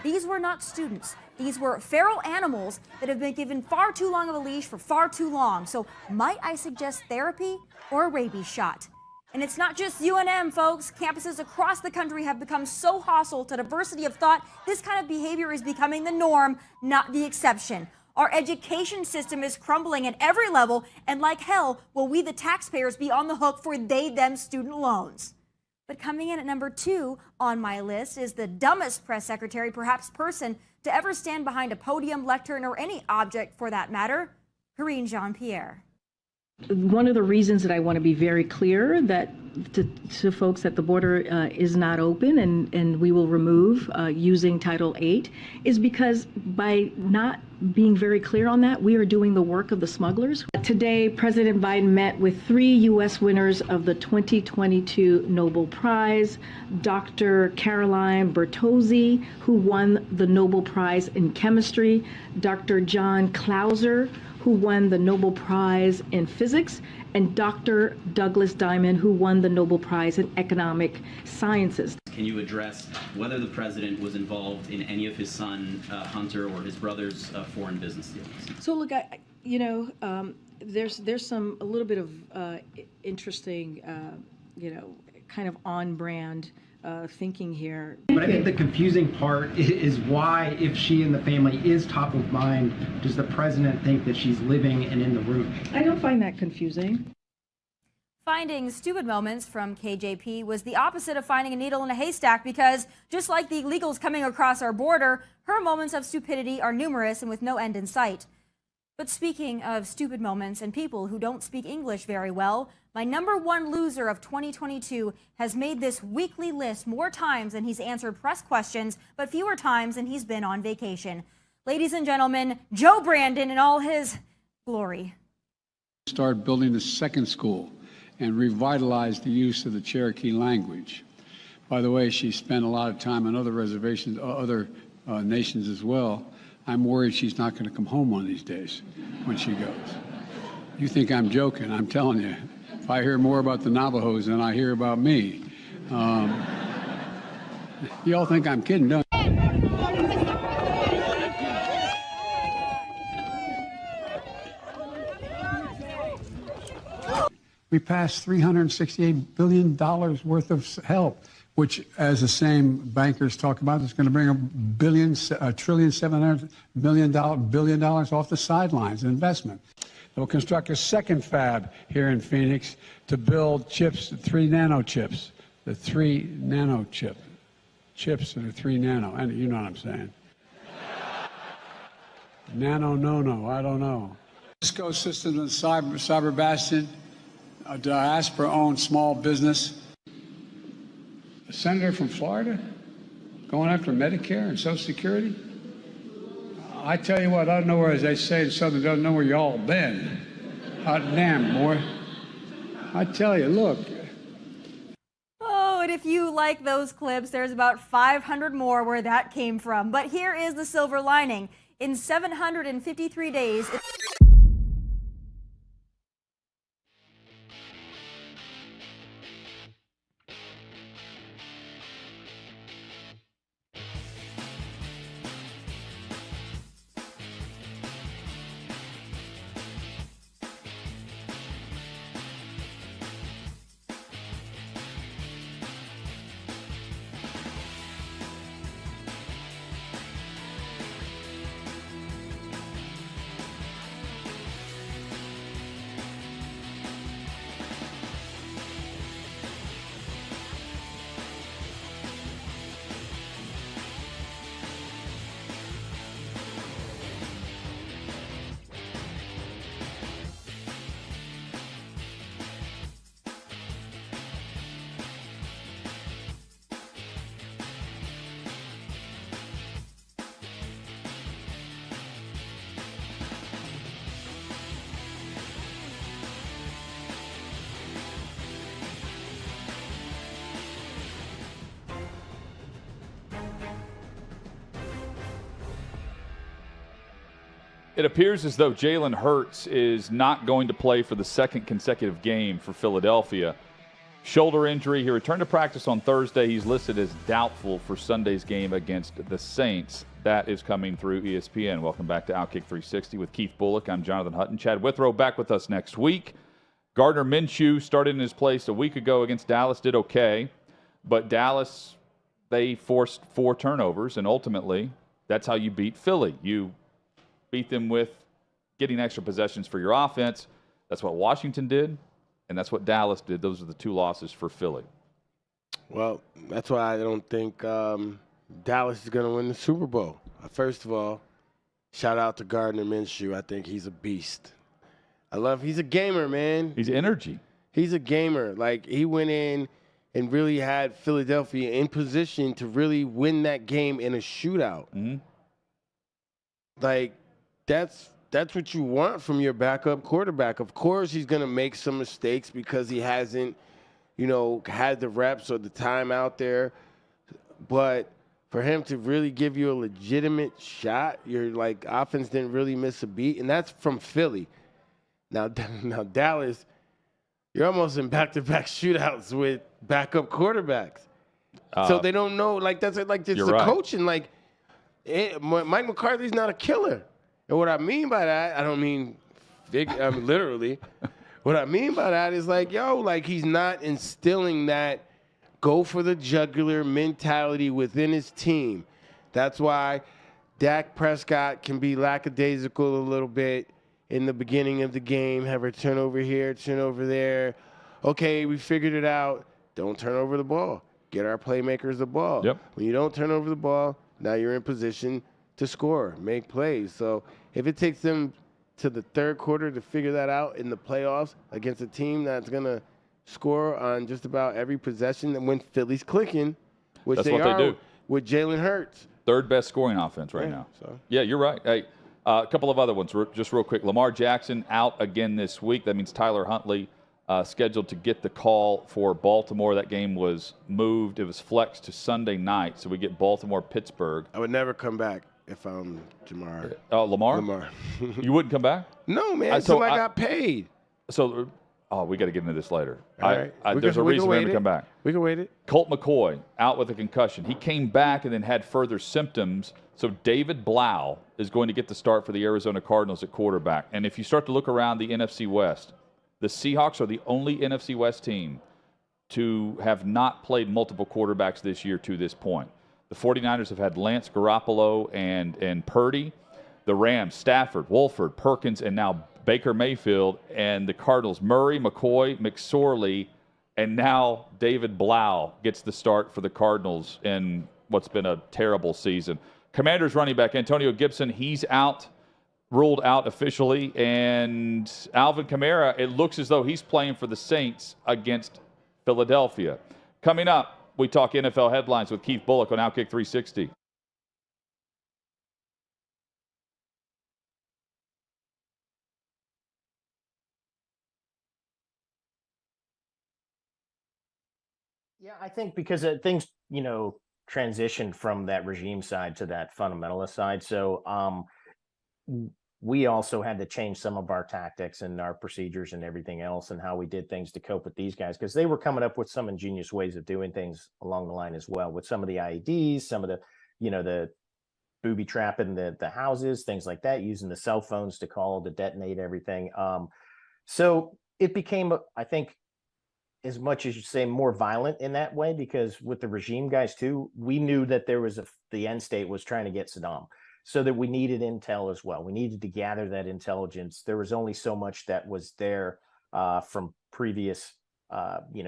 These were not students. These were feral animals that have been given far too long of a leash for far too long. So might I suggest therapy or a rabies shot? And it's not just UNM, folks. Campuses across the country have become so hostile to diversity of thought, this kind of behavior is becoming the norm, not the exception. Our education system is crumbling at every level, and like hell, will we the taxpayers be on the hook for they-them student loans. But coming in at number 2 on my list is the dumbest press secretary, perhaps person, to ever stand behind a podium, lectern, or any object for that matter, Karine Jean-Pierre. One of the reasons that I want to be very clear that to folks that the border is not open and we will remove using Title VIII is because by not being very clear on that, we are doing the work of the smugglers. Today, President Biden met with 3 U.S. winners of the 2022 Nobel Prize, Dr. Caroline Bertozzi, who won the Nobel Prize in Chemistry, Dr. John Clauser, who won the Nobel Prize in Physics, and Dr. Douglas Diamond, who won the Nobel Prize in Economic Sciences. Can you address whether the president was involved in any of his son, Hunter, or his brother's foreign business deals? So look, there's a little bit of interesting, kind of on-brand thinking here. But I think the confusing part is why, if she and the family is top of mind, does the president think that she's living and in the room? I don't find that confusing. Finding stupid moments from KJP was the opposite of finding a needle in a haystack because, just like the illegals coming across our border, her moments of stupidity are numerous and with no end in sight. But speaking of stupid moments and people who don't speak English very well, my #1 loser of 2022 has made this weekly list more times than he's answered press questions, but fewer times than he's been on vacation. Ladies and gentlemen, Joe Brandon in all his glory. Start building a second school and revitalize the use of the Cherokee language. By the way, she spent a lot of time on other reservations, other nations as well. I'm worried she's not going to come home one of these days when she goes. You think I'm joking? I'm telling you. If I hear more about the Navajos than I hear about me, you all think I'm kidding, don't you? We passed $368 billion worth of help, which, as the same bankers talk about, is going to bring $1.7 billion off the sidelines in investment. They'll construct a second fab here in Phoenix to build chips, 3 nano chips, the 3 nano chip. Chips that are 3 nano, and you know what I'm saying. No, I don't know. Cisco Systems and Cyber Bastion, a diaspora-owned small business. A senator from Florida going after Medicare and Social Security? I tell you what, I don't know where, as they say in Southern, don't know where y'all been. Hot damn, boy. I tell you, look. Oh, and if you like those clips, there's about 500 more where that came from. But here is the silver lining. In 753 days... It appears as though Jalen Hurts is not going to play for the second consecutive game for Philadelphia. Shoulder injury. He returned to practice on Thursday. He's listed as doubtful for Sunday's game against the Saints. That is coming through ESPN. Welcome back to OutKick 360 with Keith Bulluck. I'm Jonathan Hutton. Chad Withrow back with us next week. Gardner Minshew started in his place a week ago against Dallas, did okay. But Dallas, they forced 4 turnovers, and ultimately that's how you beat Philly. You beat them with getting extra possessions for your offense. That's what Washington did, and that's what Dallas did. Those are the 2 losses for Philly. Well, that's why I don't think Dallas is going to win the Super Bowl. First of all, shout out to Gardner Minshew. I think he's a beast. He's a gamer, man. He's energy. He's a gamer. Like, he went in and really had Philadelphia in position to really win that game in a shootout. Mm-hmm. Like, that's what you want from your backup quarterback. Of course, he's going to make some mistakes because he hasn't, had the reps or the time out there. But for him to really give you a legitimate shot, your offense didn't really miss a beat, and that's from Philly. Now Dallas, you're almost in back-to-back shootouts with backup quarterbacks. So they don't know. That's the right. coaching. Mike McCarthy's not a killer. And what I mean by that, I don't mean literally. What I mean by that is he's not instilling that go for the jugular mentality within his team. That's why Dak Prescott can be lackadaisical a little bit in the beginning of the game, have a turnover here, turnover there. Okay, we figured it out. Don't turn over the ball. Get our playmakers the ball. Yep. When you don't turn over the ball, now you're in position to score, make plays. So if it takes them to the third quarter to figure that out in the playoffs against a team that's going to score on just about every possession. And when Philly's clicking, which That's they what they are do. with Jalen Hurts. Third best scoring offense right now. So. Yeah, you're right. Hey, a couple of other ones, just real quick. Lamar Jackson out again this week. That means Tyler Huntley scheduled to get the call for Baltimore. That game was moved. It was flexed to Sunday night, so we get Baltimore-Pittsburgh. I would never come back if I'm Jamar. Lamar? Lamar. You wouldn't come back? No, man. Somebody got paid. So, we got to get into this later. All right. There's a reason for him to come back. We can wait it. Colt McCoy out with a concussion. He came back and then had further symptoms. So David Blau is going to get the start for the Arizona Cardinals at quarterback. And if you start to look around the NFC West, the Seahawks are the only NFC West team to have not played multiple quarterbacks this year to this point. The 49ers have had Lance Garoppolo and Purdy. The Rams, Stafford, Wolford, Perkins, and now Baker Mayfield. And the Cardinals, Murray, McCoy, McSorley, and now David Blau gets the start for the Cardinals in what's been a terrible season. Commanders running back Antonio Gibson, he's out, ruled out officially. And Alvin Kamara, it looks as though he's playing for the Saints against Philadelphia. Coming up, we talk NFL headlines with Keith Bulluck on OutKick 360. Yeah, I think because things, transitioned from that regime side to that fundamentalist side. So we also had to change some of our tactics and our procedures and everything else and how we did things to cope with these guys, because they were coming up with some ingenious ways of doing things along the line as well, with some of the IEDs, some of the, the booby trapping the houses, things like that, using the cell phones to call to detonate everything. So it became, I think, as much as you say, more violent in that way, because with the regime guys too, we knew that there was the end state was trying to get Saddam, so that we needed intel as well. We needed to gather that intelligence. There was only so much that was there from previous,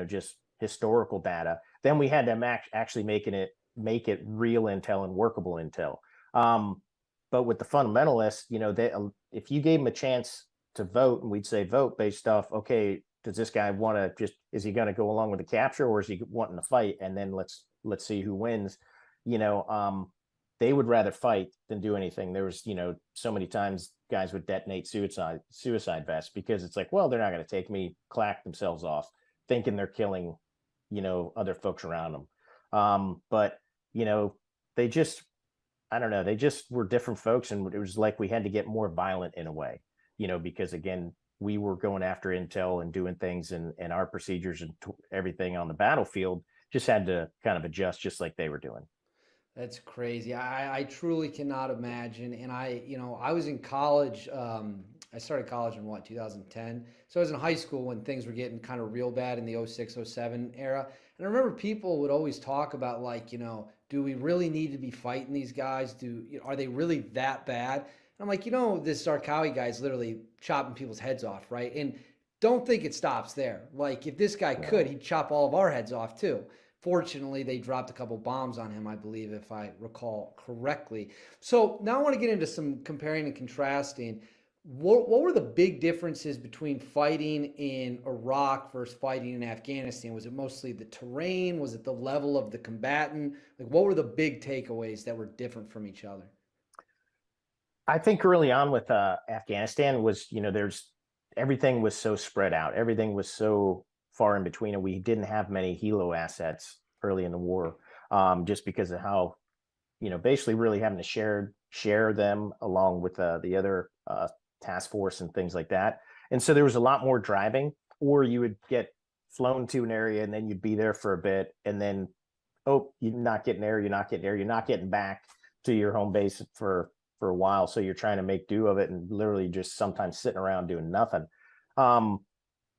just historical data. Then we had to actually make it real intel and workable intel. But with the fundamentalists, if you gave them a chance to vote, and we'd say vote based off, okay, does this guy want to is he going to go along with the capture, or is he wanting to fight? And then let's see who wins. They would rather fight than do anything. There was, so many times guys would detonate suicide vests, because it's like, well, they're not going to take me, clack themselves off, thinking they're killing, other folks around them. But, they just, I don't know, they just were different folks. And it was like we had to get more violent in a way, because again, we were going after intel and doing things, and our procedures and everything on the battlefield just had to kind of adjust, just like they were doing. That's crazy. I truly cannot imagine. And I was in college. I started college in 2010. So I was in high school when things were getting kind of real bad in the 06, 07 era. And I remember people would always talk about, like, do we really need to be fighting these guys? Are they really that bad? And I'm like, this Zarqawi guy's literally chopping people's heads off, right? And don't think it stops there. Like, if this guy could, he'd chop all of our heads off too. Fortunately, they dropped a couple bombs on him, I believe, if I recall correctly. So now I want to get into some comparing and contrasting. What were the big differences between fighting in Iraq versus fighting in Afghanistan? Was it mostly the terrain? Was it the level of the combatant? Like, what were the big takeaways that were different from each other? I think early on with Afghanistan was, everything was so spread out. Everything was so far in between, and we didn't have many helo assets early in the war, just because of how, basically really having to share them along with the other task force and things like that. And so there was a lot more driving, or you would get flown to an area and then you'd be there for a bit, and then, oh, you're not getting there, you're not getting back to your home base for a while. So you're trying to make do of it, and literally just sometimes sitting around doing nothing.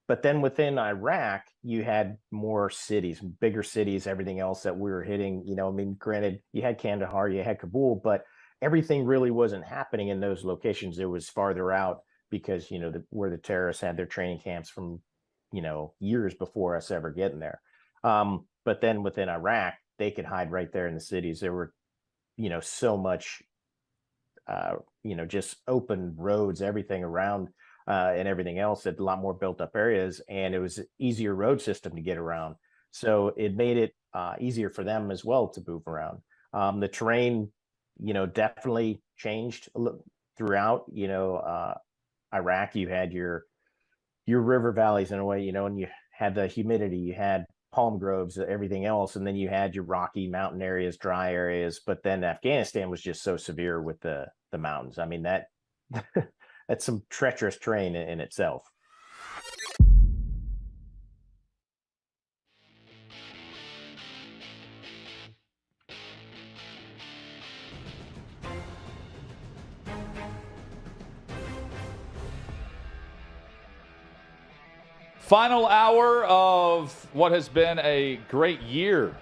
But then within Iraq, you had more cities, bigger cities, everything else that we were hitting. Granted, you had Kandahar, you had Kabul, but everything really wasn't happening in those locations. It was farther out, because, where the terrorists had their training camps from, years before us ever getting there. But then within Iraq, they could hide right there in the cities. There were, so much just open roads, everything around, and everything else, a lot more built up areas, and it was an easier road system to get around. So it made it easier for them as well to move around. The terrain, definitely changed throughout. Iraq, you had your river valleys in a way, and you had the humidity, you had palm groves, everything else, and then you had your rocky mountain areas, dry areas. But then Afghanistan was just so severe with the mountains. I mean, that that's some treacherous terrain in itself. Final hour of what has been a great year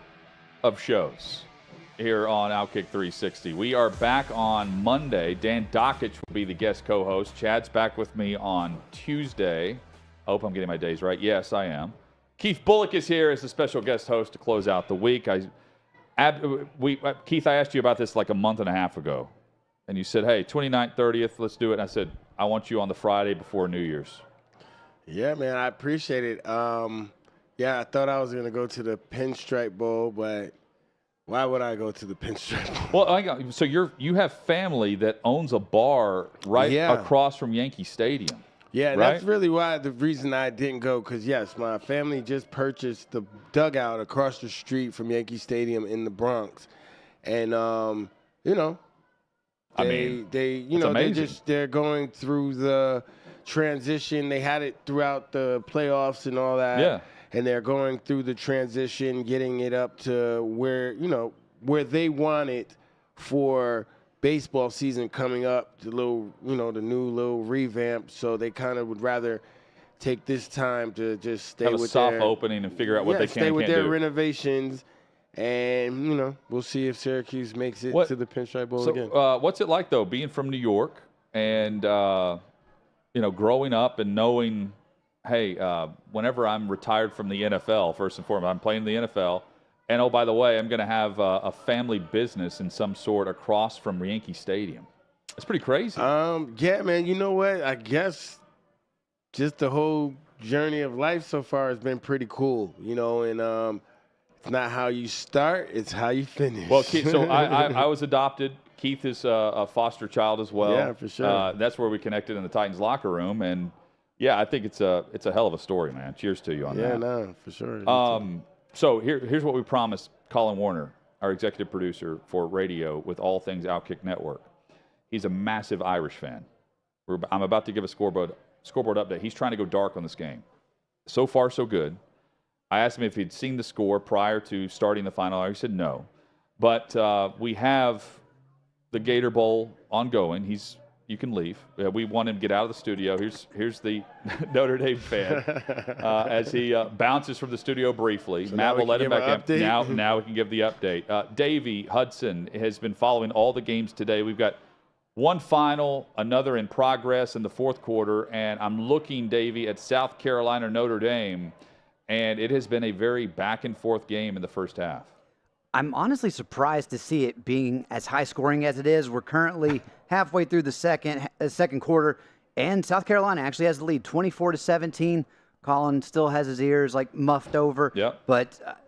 of shows here on OutKick 360. We are back on Monday. Dan Dockich will be the guest co-host. Chad's back with me on Tuesday. I hope I'm getting my days right. Yes, I am. Keith Bulluck is here as a special guest host to close out the week. Keith, I asked you about this like a month and a half ago, and you said, hey, 29th, 30th, let's do it. And I said, I want you on the Friday before New Year's. Yeah, man, I appreciate it. I thought I was going to go to the Pinstripe Bowl, but why would I go to the Pinstripe Bowl? Well, so you have family that owns a bar right across from Yankee Stadium. Yeah, right? That's really the reason I didn't go, because, yes, my family just purchased the dugout across the street from Yankee Stadium in the Bronx. And, they're going through the transition. They had it throughout the playoffs and all that. Yeah. And they're going through the transition, getting it up to where they want it for baseball season coming up, the new little revamp. So they kind of would rather take this time to just stay with a soft opening and figure out what they can stay with and can't their do. Renovations. And, we'll see if Syracuse makes it to the Pinstripe Bowl again. What's it like, though, being from New York and, growing up and knowing, hey, whenever I'm retired from the NFL, first and foremost, I'm playing in the NFL. And, oh, by the way, I'm going to have a family business in some sort across from Yankee Stadium. It's pretty crazy. Yeah, man. You know what? I guess just the whole journey of life so far has been pretty cool, and it's not how you start, it's how you finish. Well, Keith, so I was adopted. Keith is a foster child as well. Yeah, for sure. That's where we connected in the Titans locker room. And, yeah, I think it's a hell of a story, man. Cheers to you on that. Yeah, no, for sure. So here's what we promised Colin Warner, our executive producer for radio with all things OutKick Network. He's a massive Irish fan. I'm about to give a scoreboard update. He's trying to go dark on this game. So far, so good. I asked him if he'd seen the score prior to starting the final hour. He said no. But we have the Gator Bowl ongoing. You can leave. We want him to get out of the studio. Here's the Notre Dame fan as he bounces from the studio briefly. So Matt will let him back in. update? Now we can give the update. Davey Hudson has been following all the games today. We've got one final, another in progress in the fourth quarter, and I'm looking, Davey, at South Carolina Notre Dame, and it has been a very back-and-forth game in the first half. I'm honestly surprised to see it being as high scoring as it is. We're currently halfway through the second quarter, and South Carolina actually has the lead, 24-17. Colin still has his ears muffed over. Yep. But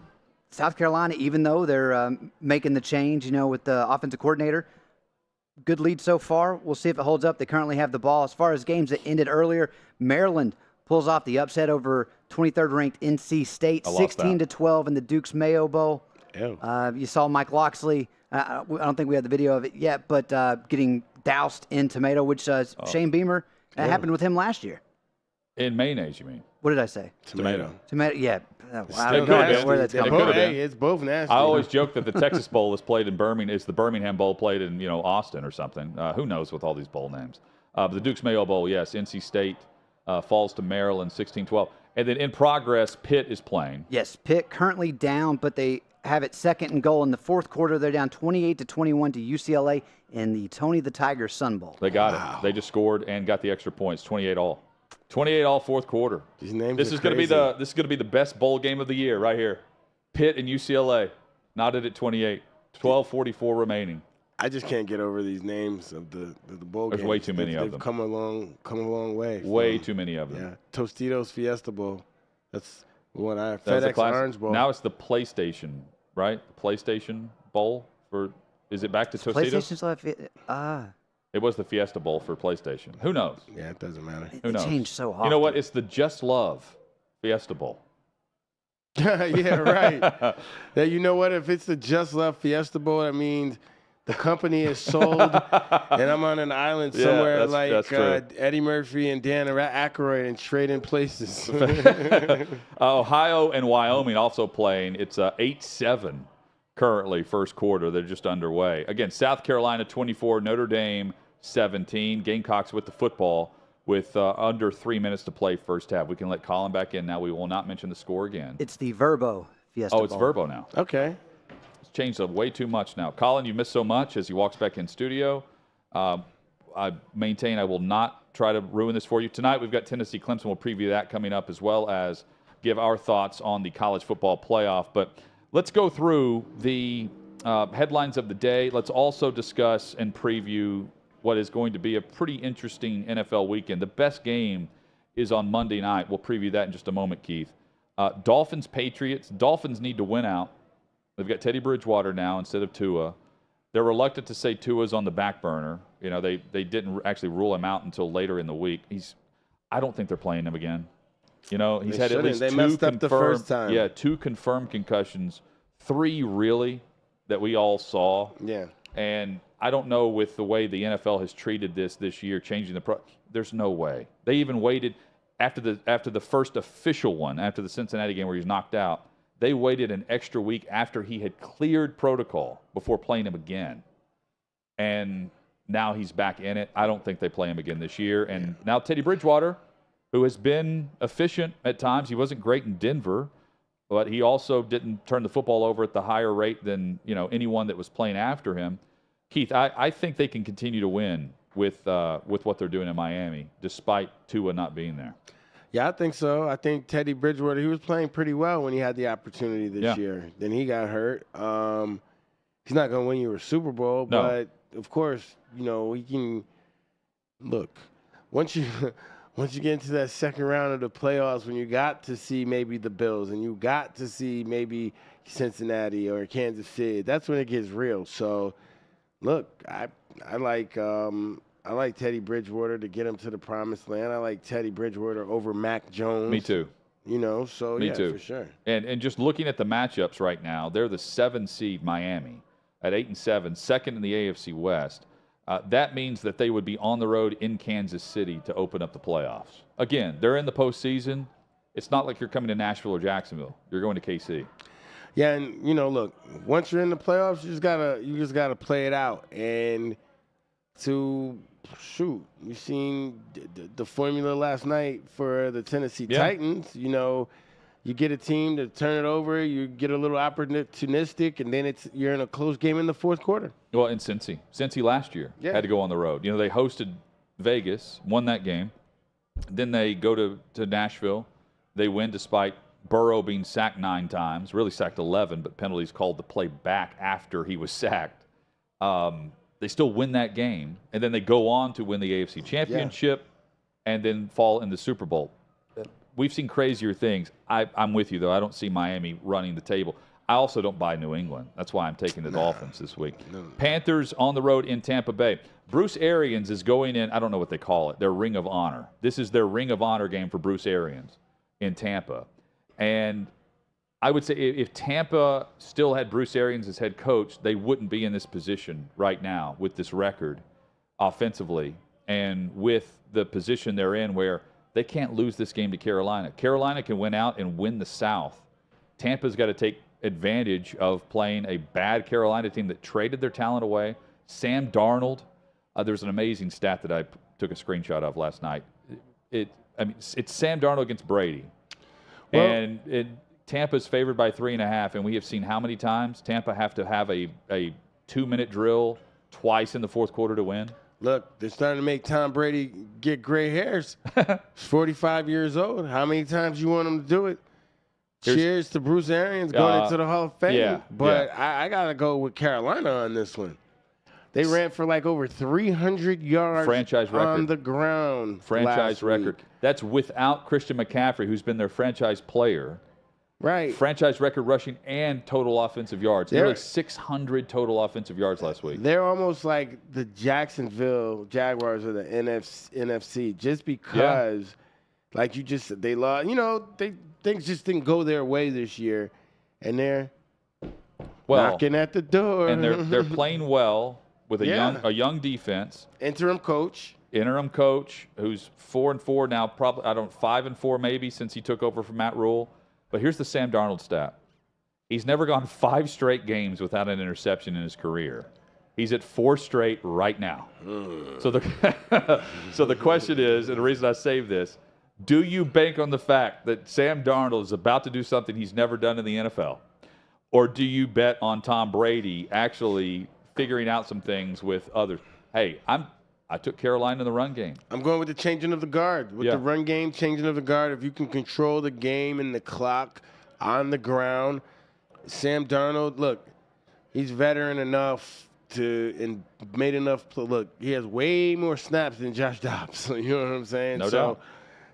South Carolina, even though they're making the change, with the offensive coordinator, good lead so far. We'll see if it holds up. They currently have the ball. As far as games that ended earlier, Maryland pulls off the upset over 23rd ranked NC State, 16-12 in the Duke's Mayo Bowl. You saw Mike Loxley. I don't think we have the video of it yet, but getting doused in tomato, which Shane Beamer, that happened with him last year. In mayonnaise, you mean? What did I say? Tomato, yeah. I don't know where that's coming from. Hey, it's both nasty. I always joke that the Texas Bowl is played in Birmingham. It's the Birmingham Bowl played in Austin or something. Who knows with all these bowl names? But the Duke's Mayo Bowl, yes. NC State falls to Maryland 16-12. And then in progress, Pitt is playing. Yes, Pitt currently down, but they have it second and goal in the fourth quarter. They're down 28-21 to UCLA in the Tony the Tiger Sun Bowl. They got it. They just scored and got the extra points. 28-all. 28-all fourth quarter. These names this is going to be the best bowl game of the year right here. Pitt and UCLA knotted at 28. 12:44 remaining. I just can't get over these names of the bowl games. There's way too many of them. They've come a long way. Way too many of them. Yeah, Tostitos Fiesta Bowl. That's what I That was a FedEx classic. Orange Bowl. Now it's the PlayStation, right? The PlayStation Bowl is it back to Tostitos? PlayStation's left. It was the Fiesta Bowl for PlayStation. Who knows? Yeah, it doesn't matter. Who knows? It changed so often. You know what? It's the Just Love Fiesta Bowl. Yeah, right. Yeah, you know what? If it's the Just Love Fiesta Bowl, that means the company is sold, and I'm on an island somewhere that's true. Eddie Murphy and Dan Aykroyd and trading places. Ohio and Wyoming also playing. It's 8-7 currently, first quarter. They're just underway. Again, South Carolina 24, Notre Dame 17. Gamecocks with the football with under 3 minutes to play first half. We can let Colin back in now. We will not mention the score again. It's the Verbo Fiesta Oh, it's Bowl. Verbo now. Okay. It's changed way too much now. Colin, you missed so much as he walks back in studio. I maintain I will not try to ruin this for you. Tonight we've got Tennessee Clemson. We'll preview that coming up, as well as give our thoughts on the college football playoff. But let's go through the headlines of the day. Let's also discuss and preview what is going to be a pretty interesting NFL weekend. The best game is on Monday night. We'll preview that in just a moment, Keith. Dolphins-Patriots. Dolphins need to win out. They've got Teddy Bridgewater now instead of Tua. They're reluctant to say Tua's on the back burner. You know, they didn't actually rule him out until later in the week. I don't think they're playing him again. You know, he's had at least They two messed up confirmed, the first time. Yeah, 2 confirmed concussions, 3 really that we all saw. Yeah. And I don't know, with the way the NFL has treated this year, changing there's no way. They even waited after the first official one, after the Cincinnati game where he was knocked out. They waited an extra week after he had cleared protocol before playing him again. And now he's back in it. I don't think they play him again this year. And now Teddy Bridgewater, who has been efficient at times. He wasn't great in Denver, but he also didn't turn the football over at the higher rate than anyone that was playing after him. Keith, I think they can continue to win with what they're doing in Miami, despite Tua not being there. Yeah, I think so. I think Teddy Bridgewater, he was playing pretty well when he had the opportunity this year. Then he got hurt. He's not going to win you a Super Bowl, but of course, he can look. Once you get into that second round of the playoffs, when you got to see maybe the Bills and you got to see maybe Cincinnati or Kansas City, that's when it gets real. So, look, I like Teddy Bridgewater to get him to the promised land. I like Teddy Bridgewater over Mac Jones. Me too. Me too. For sure. And just looking at the matchups right now, they're the 7 seed Miami at 8-7, second in the AFC West. That means that they would be on the road in Kansas City to open up the playoffs. Again, they're in the postseason. It's not like you're coming to Nashville or Jacksonville. You're going to KC. Yeah, and look, once you're in the playoffs, you just gotta play it out. And you've seen the formula last night for the Tennessee Titans. You get a team to turn it over, you get a little opportunistic, and then you're in a close game in the fourth quarter. Well, in Cincy last year had to go on the road. They hosted Vegas, won that game. Then they go to Nashville. They win despite Burrow being sacked 9 times, really sacked 11, but penalties called to play back after he was sacked. They still win that game, and then they go on to win the AFC Championship and then fall in the Super Bowl. We've seen crazier things. I'm with you, though. I don't see Miami running the table. I also don't buy New England. That's why I'm taking the Dolphins this week. Panthers on the road in Tampa Bay. Bruce Arians is going in, I don't know what they call it, their Ring of Honor. This is their Ring of Honor game for Bruce Arians in Tampa. And I would say if Tampa still had Bruce Arians as head coach, they wouldn't be in this position right now with this record offensively and with the position they're in where they can't lose this game to Carolina. Carolina can win out and win the South. Tampa's got to take advantage of playing a bad Carolina team that traded their talent away. Sam Darnold, there's an amazing stat that I took a screenshot of last night. It's Sam Darnold against Brady. And Tampa's favored by 3.5, and we have seen how many times Tampa have to have a 2-minute drill twice in the fourth quarter to win? Look, they're starting to make Tom Brady get gray hairs. He's 45 years old. How many times you want him to do it? Cheers to Bruce Arians going into the Hall of Fame. Yeah, but I got to go with Carolina on this one. They ran for like over 300 yards franchise record on the ground. Franchise record. Week. That's without Christian McCaffrey, who's been their franchise player. Right. Franchise record rushing and total offensive yards. Nearly 600 total offensive yards last week. They're almost like the Jacksonville Jaguars of the NFC, just because, like you just said, they lost. You know, things just didn't go their way this year, and they're knocking at the door. And they're playing well with a young defense. Interim coach who's 4-4 now, probably 5-4 maybe since he took over from Matt Rule. But here's the Sam Darnold stat. He's never gone 5 straight games without an interception in his career. He's at 4 straight right now. So the question is, and the reason I saved this, do you bank on the fact that Sam Darnold is about to do something he's never done in the NFL? Or do you bet on Tom Brady actually figuring out some things with others? Hey, I took Carolina in the run game. I'm going with the changing of the guard. With the run game, changing of the guard. If you can control the game and the clock on the ground, Sam Darnold, look, he's veteran enough and made enough. Look, he has way more snaps than Josh Dobbs. You know what I'm saying? No doubt.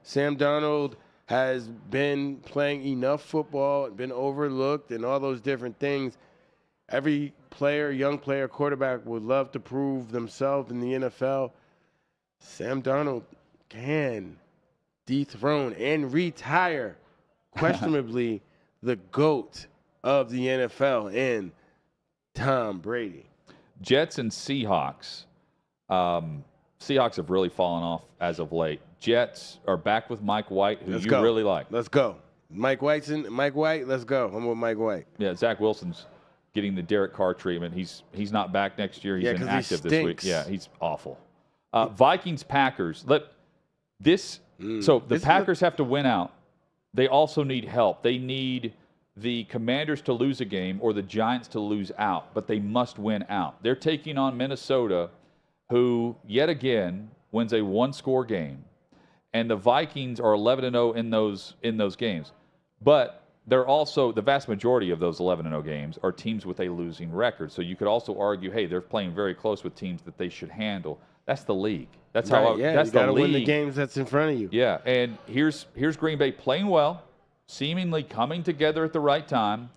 Sam Darnold has been playing enough football, been overlooked, and all those different things. Every player, young player, quarterback would love to prove themselves in the NFL. Sam Darnold can dethrone and retire, questionably, the GOAT of the NFL in Tom Brady. Jets and Seahawks. Seahawks have really fallen off as of late. Jets are back with Mike White, who you really like. Let's go. Mike White, let's go. I'm with Mike White. Yeah, Zach Wilson's getting the Derek Carr treatment. He's not back next year. He's inactive this week. Yeah, he's awful. Vikings, Packers. So the Packers have to win out. They also need help. They need the Commanders to lose a game or the Giants to lose out, but they must win out. They're taking on Minnesota, who yet again wins a one-score game, and the Vikings are 11-0 in those games. But they're also, the vast majority of those 11-0 games are teams with a losing record. So you could also argue, hey, they're playing very close with teams that they should handle. That's the league. That's how. That's you got to the league. win the games that's in front of you. Yeah, and here's Green Bay playing well, seemingly coming together at the right time.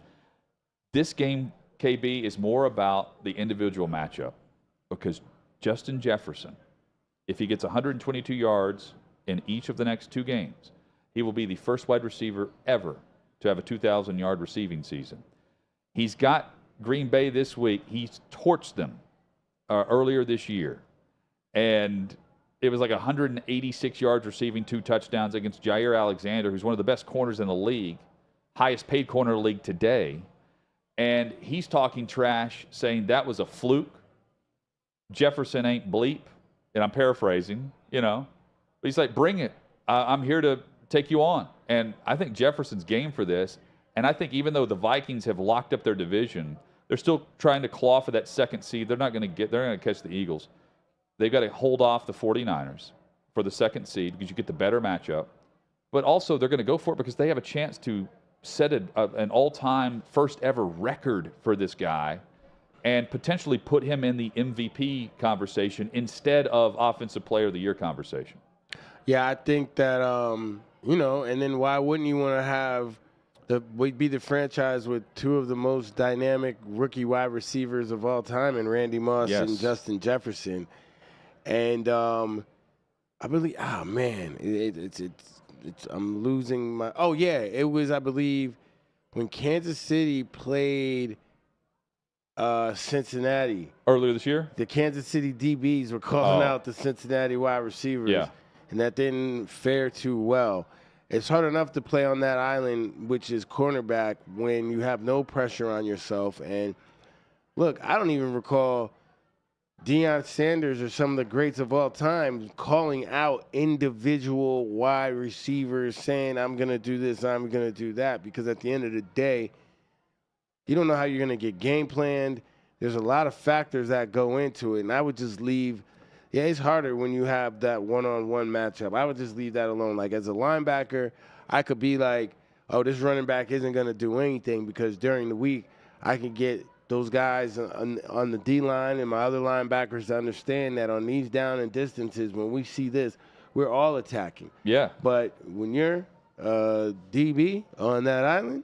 This game, KB, is more about the individual matchup because Justin Jefferson, if he gets 122 yards in each of the next 2 games, he will be the first wide receiver ever to have a 2,000-yard receiving season. He's got Green Bay this week. He's torched them earlier this year. And it was like 186 yards receiving, 2 touchdowns against Jair Alexander, who's one of the best corners in the league, highest paid corner in the league today. And he's talking trash, saying that was a fluke. Jefferson ain't bleep. And I'm paraphrasing, But he's like, bring it. I'm here to take you on. And I think Jefferson's game for this. And I think even though the Vikings have locked up their division, they're still trying to claw for that second seed. They're going to catch the Eagles. They've got to hold off the 49ers for the second seed because you get the better matchup. But also they're going to go for it because they have a chance to set an all-time first ever record for this guy and potentially put him in the MVP conversation instead of Offensive Player of the Year conversation. Yeah, I think that, and then why wouldn't you want to have we'd be the franchise with 2 of the most dynamic rookie wide receivers of all time in Randy Moss and Justin Jefferson. And I believe, I'm losing my, it was, I believe, when Kansas City played Cincinnati. Earlier this year? The Kansas City DBs were calling out the Cincinnati wide receivers. Yeah. And that didn't fare too well. It's hard enough to play on that island, which is cornerback, when you have no pressure on yourself. And look, I don't even recall Deion Sanders or some of the greats of all time calling out individual wide receivers saying, I'm going to do this, I'm going to do that. Because at the end of the day, you don't know how you're going to get game planned. There's a lot of factors that go into it. And I would just leave. Yeah, it's harder when you have that one-on-one matchup. I would just leave that alone. Like, as a linebacker, I could be like, oh, this running back isn't going to do anything because during the week I can get those guys on the D-line and my other linebackers to understand that on these down and distances, when we see this, we're all attacking. Yeah. But when you're DB on that island,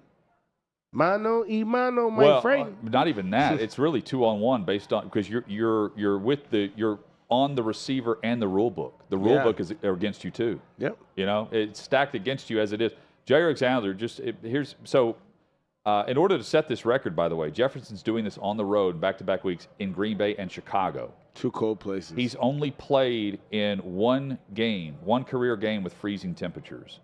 mano y mano, my friend. Not even that. It's really 2-on-1 based on because you're on the receiver and the rule book. The rule book is against you too. Yep. You know, it's stacked against you as it is. Jair Alexander in order to set this record, by the way, Jefferson's doing this on the road back-to-back weeks in Green Bay and Chicago. 2 cold places. He's only played in one career game with freezing temperatures.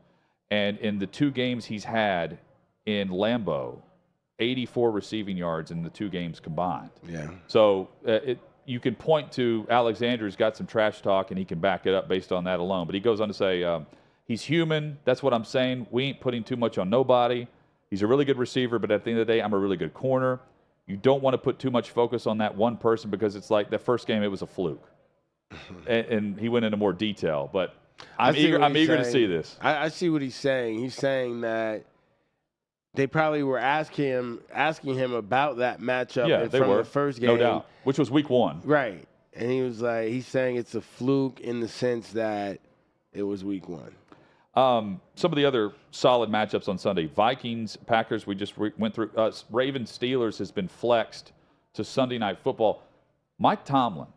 And in the 2 games he's had in Lambeau, 84 receiving yards in the 2 games combined. Yeah. So you can point to Alexander's got some trash talk, and he can back it up based on that alone. But he goes on to say, he's human. That's what I'm saying. We ain't putting too much on nobody. He's a really good receiver, but at the end of the day, I'm a really good corner. You don't want to put too much focus on that one person because it's like the first game, it was a fluke. and he went into more detail. But I'm eager to see this. I see what he's saying. He's saying that they probably were asking him about that matchup from the first game. No doubt, which was week 1. Right. And he was like, he's saying it's a fluke in the sense that it was week 1. Some of the other solid matchups on Sunday. Vikings, Packers, we just went through. Ravens, Steelers has been flexed to Sunday Night Football. Mike Tomlin,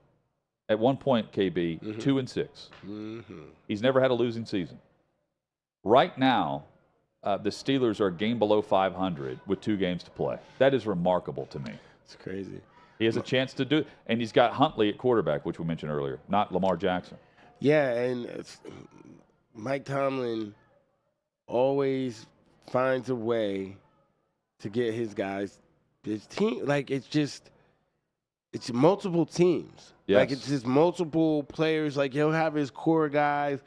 at one point, KB, 2-6. He's never had a losing season. Right now, the Steelers are a game below 500 with 2 games to play. That is remarkable to me. It's crazy. He has a chance to do it. And he's got Huntley at quarterback, which we mentioned earlier, not Lamar Jackson. Yeah, and Mike Tomlin always finds a way to get his guys, his team. Like, it's multiple teams. Yes. Like, it's just multiple players. Like, he'll have his core guys.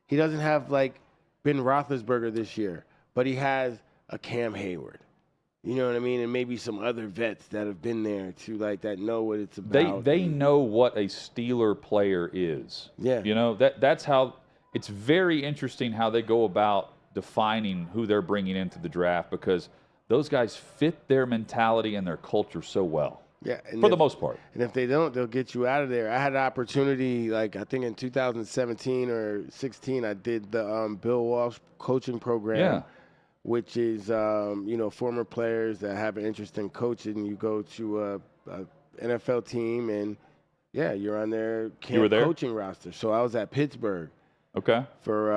He doesn't have, like, Ben Roethlisberger this year, but he has a Cam Hayward. You know what I mean? And maybe some other vets that have been there too, like that know what it's about. They know what a Steeler player is. Yeah. You know, that's how it's very interesting how they go about defining who they're bringing into the draft because those guys fit their mentality and their culture so well. Yeah, for the most part. And if they don't, they'll get you out of there. I had an opportunity, like I think in 2017 or 16, I did the Bill Walsh coaching program, which is former players that have an interest in coaching. You go to a NFL team, and you're on their camp coaching roster. So I was at Pittsburgh. Okay. For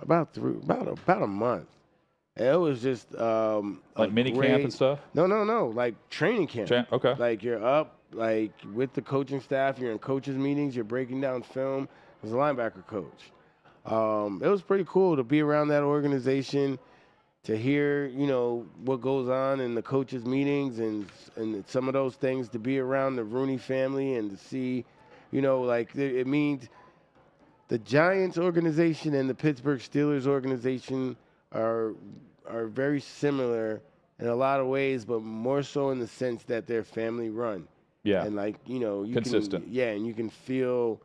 about a month. It was just like mini camp and stuff? No, like training camp. Okay. Like you're up, like with the coaching staff, you're in coaches meetings, you're breaking down film as a linebacker coach. It was pretty cool to be around that organization, to hear, what goes on in the coaches meetings and some of those things, to be around the Rooney family and to see, it means the Giants organization and the Pittsburgh Steelers organization are very similar in a lot of ways, but more so in the sense that they're family run. Yeah. And you consistent. And you can feel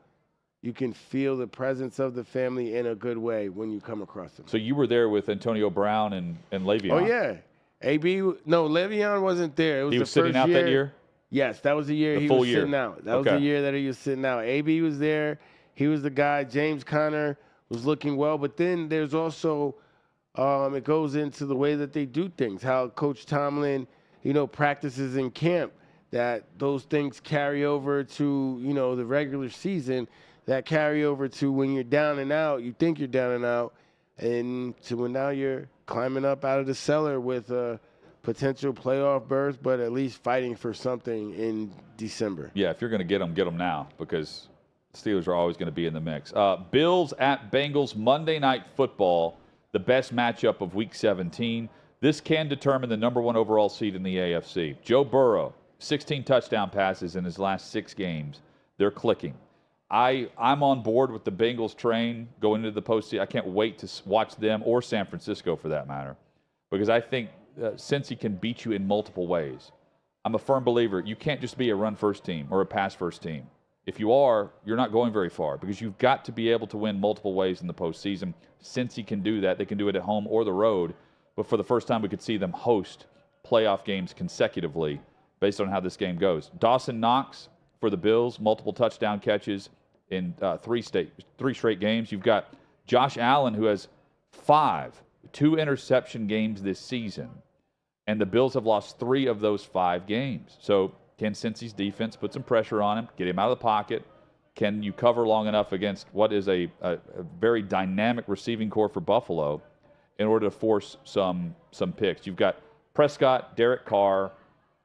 the presence of the family in a good way when you come across them. So you were there with Antonio Brown and Le'Veon. Oh yeah. Le'Veon wasn't there. It was he was sitting out that year? Yes, that was the year he was sitting out. That was the year that he was sitting out. AB was there. He was the guy. James Conner was looking well. But then there's also, it goes into the way that they do things, how Coach Tomlin, practices in camp, that those things carry over to, the regular season, that carry over to when you're down and out, you think you're down and out, and to when now you're climbing up out of the cellar with a potential playoff berth, but at least fighting for something in December. Yeah, if you're going to get them now, because Steelers are always going to be in the mix. Bills at Bengals, Monday Night Football, the best matchup of Week 17. This can determine the number 1 overall seed in the AFC. Joe Burrow, 16 touchdown passes in his last 6 games. They're clicking. I'm on board with the Bengals train going into the postseason. I can't wait to watch them or San Francisco for that matter, because I think since he can beat you in multiple ways. I'm a firm believer you can't just be a run-first team or a pass-first team. If you are, you're not going very far because you've got to be able to win multiple ways in the postseason. Since he can do that, they can do it at home or the road. But for the first time, we could see them host playoff games consecutively based on how this game goes. Dawson Knox for the Bills, multiple touchdown catches in three straight games. You've got Josh Allen, who has 2 interception games this season, and the Bills have lost 3 of those 5 games. So can Cincy's defense put some pressure on him, get him out of the pocket? Can you cover long enough against what is a very dynamic receiving core for Buffalo in order to force some picks? You've got Prescott, Derek Carr,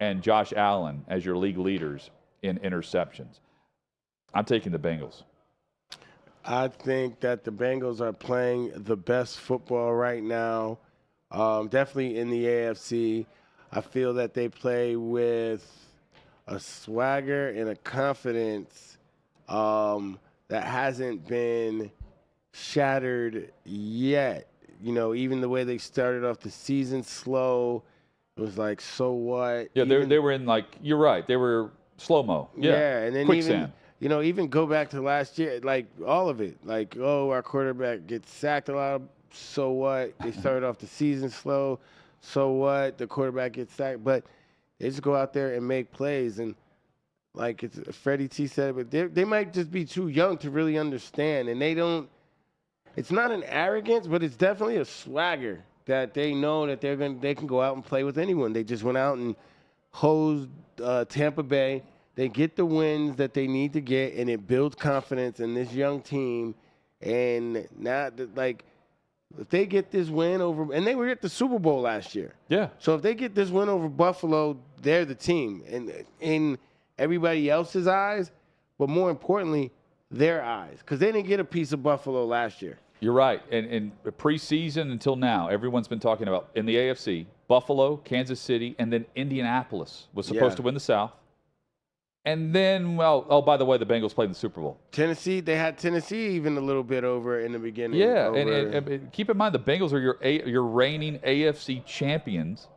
and Josh Allen as your league leaders in interceptions. I'm taking the Bengals. I think that the Bengals are playing the best football right now, definitely in the AFC. I feel that they play with a swagger and a confidence that hasn't been shattered yet. You know, even the way they started off the season slow, it was like, so what? Yeah, they were in, like, you're right, they were slow-mo. Yeah, and then quicksand. even go back to last year, like all of it. Like, our quarterback gets sacked a lot. So what? They started off the season slow. So what? The quarterback gets sacked. But they just go out there and make plays. And like Freddie T said, but they might just be too young to really understand. And they don't. It's not an arrogance, but it's definitely a swagger that they know that they can go out and play with anyone. They just went out and hosed Tampa Bay. They get the wins that they need to get, and it builds confidence in this young team. And now, like, if they get this win over, and they were at the Super Bowl last year. Yeah. So if they get this win over Buffalo, they're the team. And in everybody else's eyes, but more importantly, their eyes. Because they didn't get a piece of Buffalo last year. You're right. And preseason until now, everyone's been talking about, in the AFC, Buffalo, Kansas City, and then Indianapolis was supposed to win the South. And then, by the way, the Bengals played in the Super Bowl. Tennessee, they had Tennessee even a little bit over in the beginning. Yeah, and keep in mind, the Bengals are your reigning AFC champions,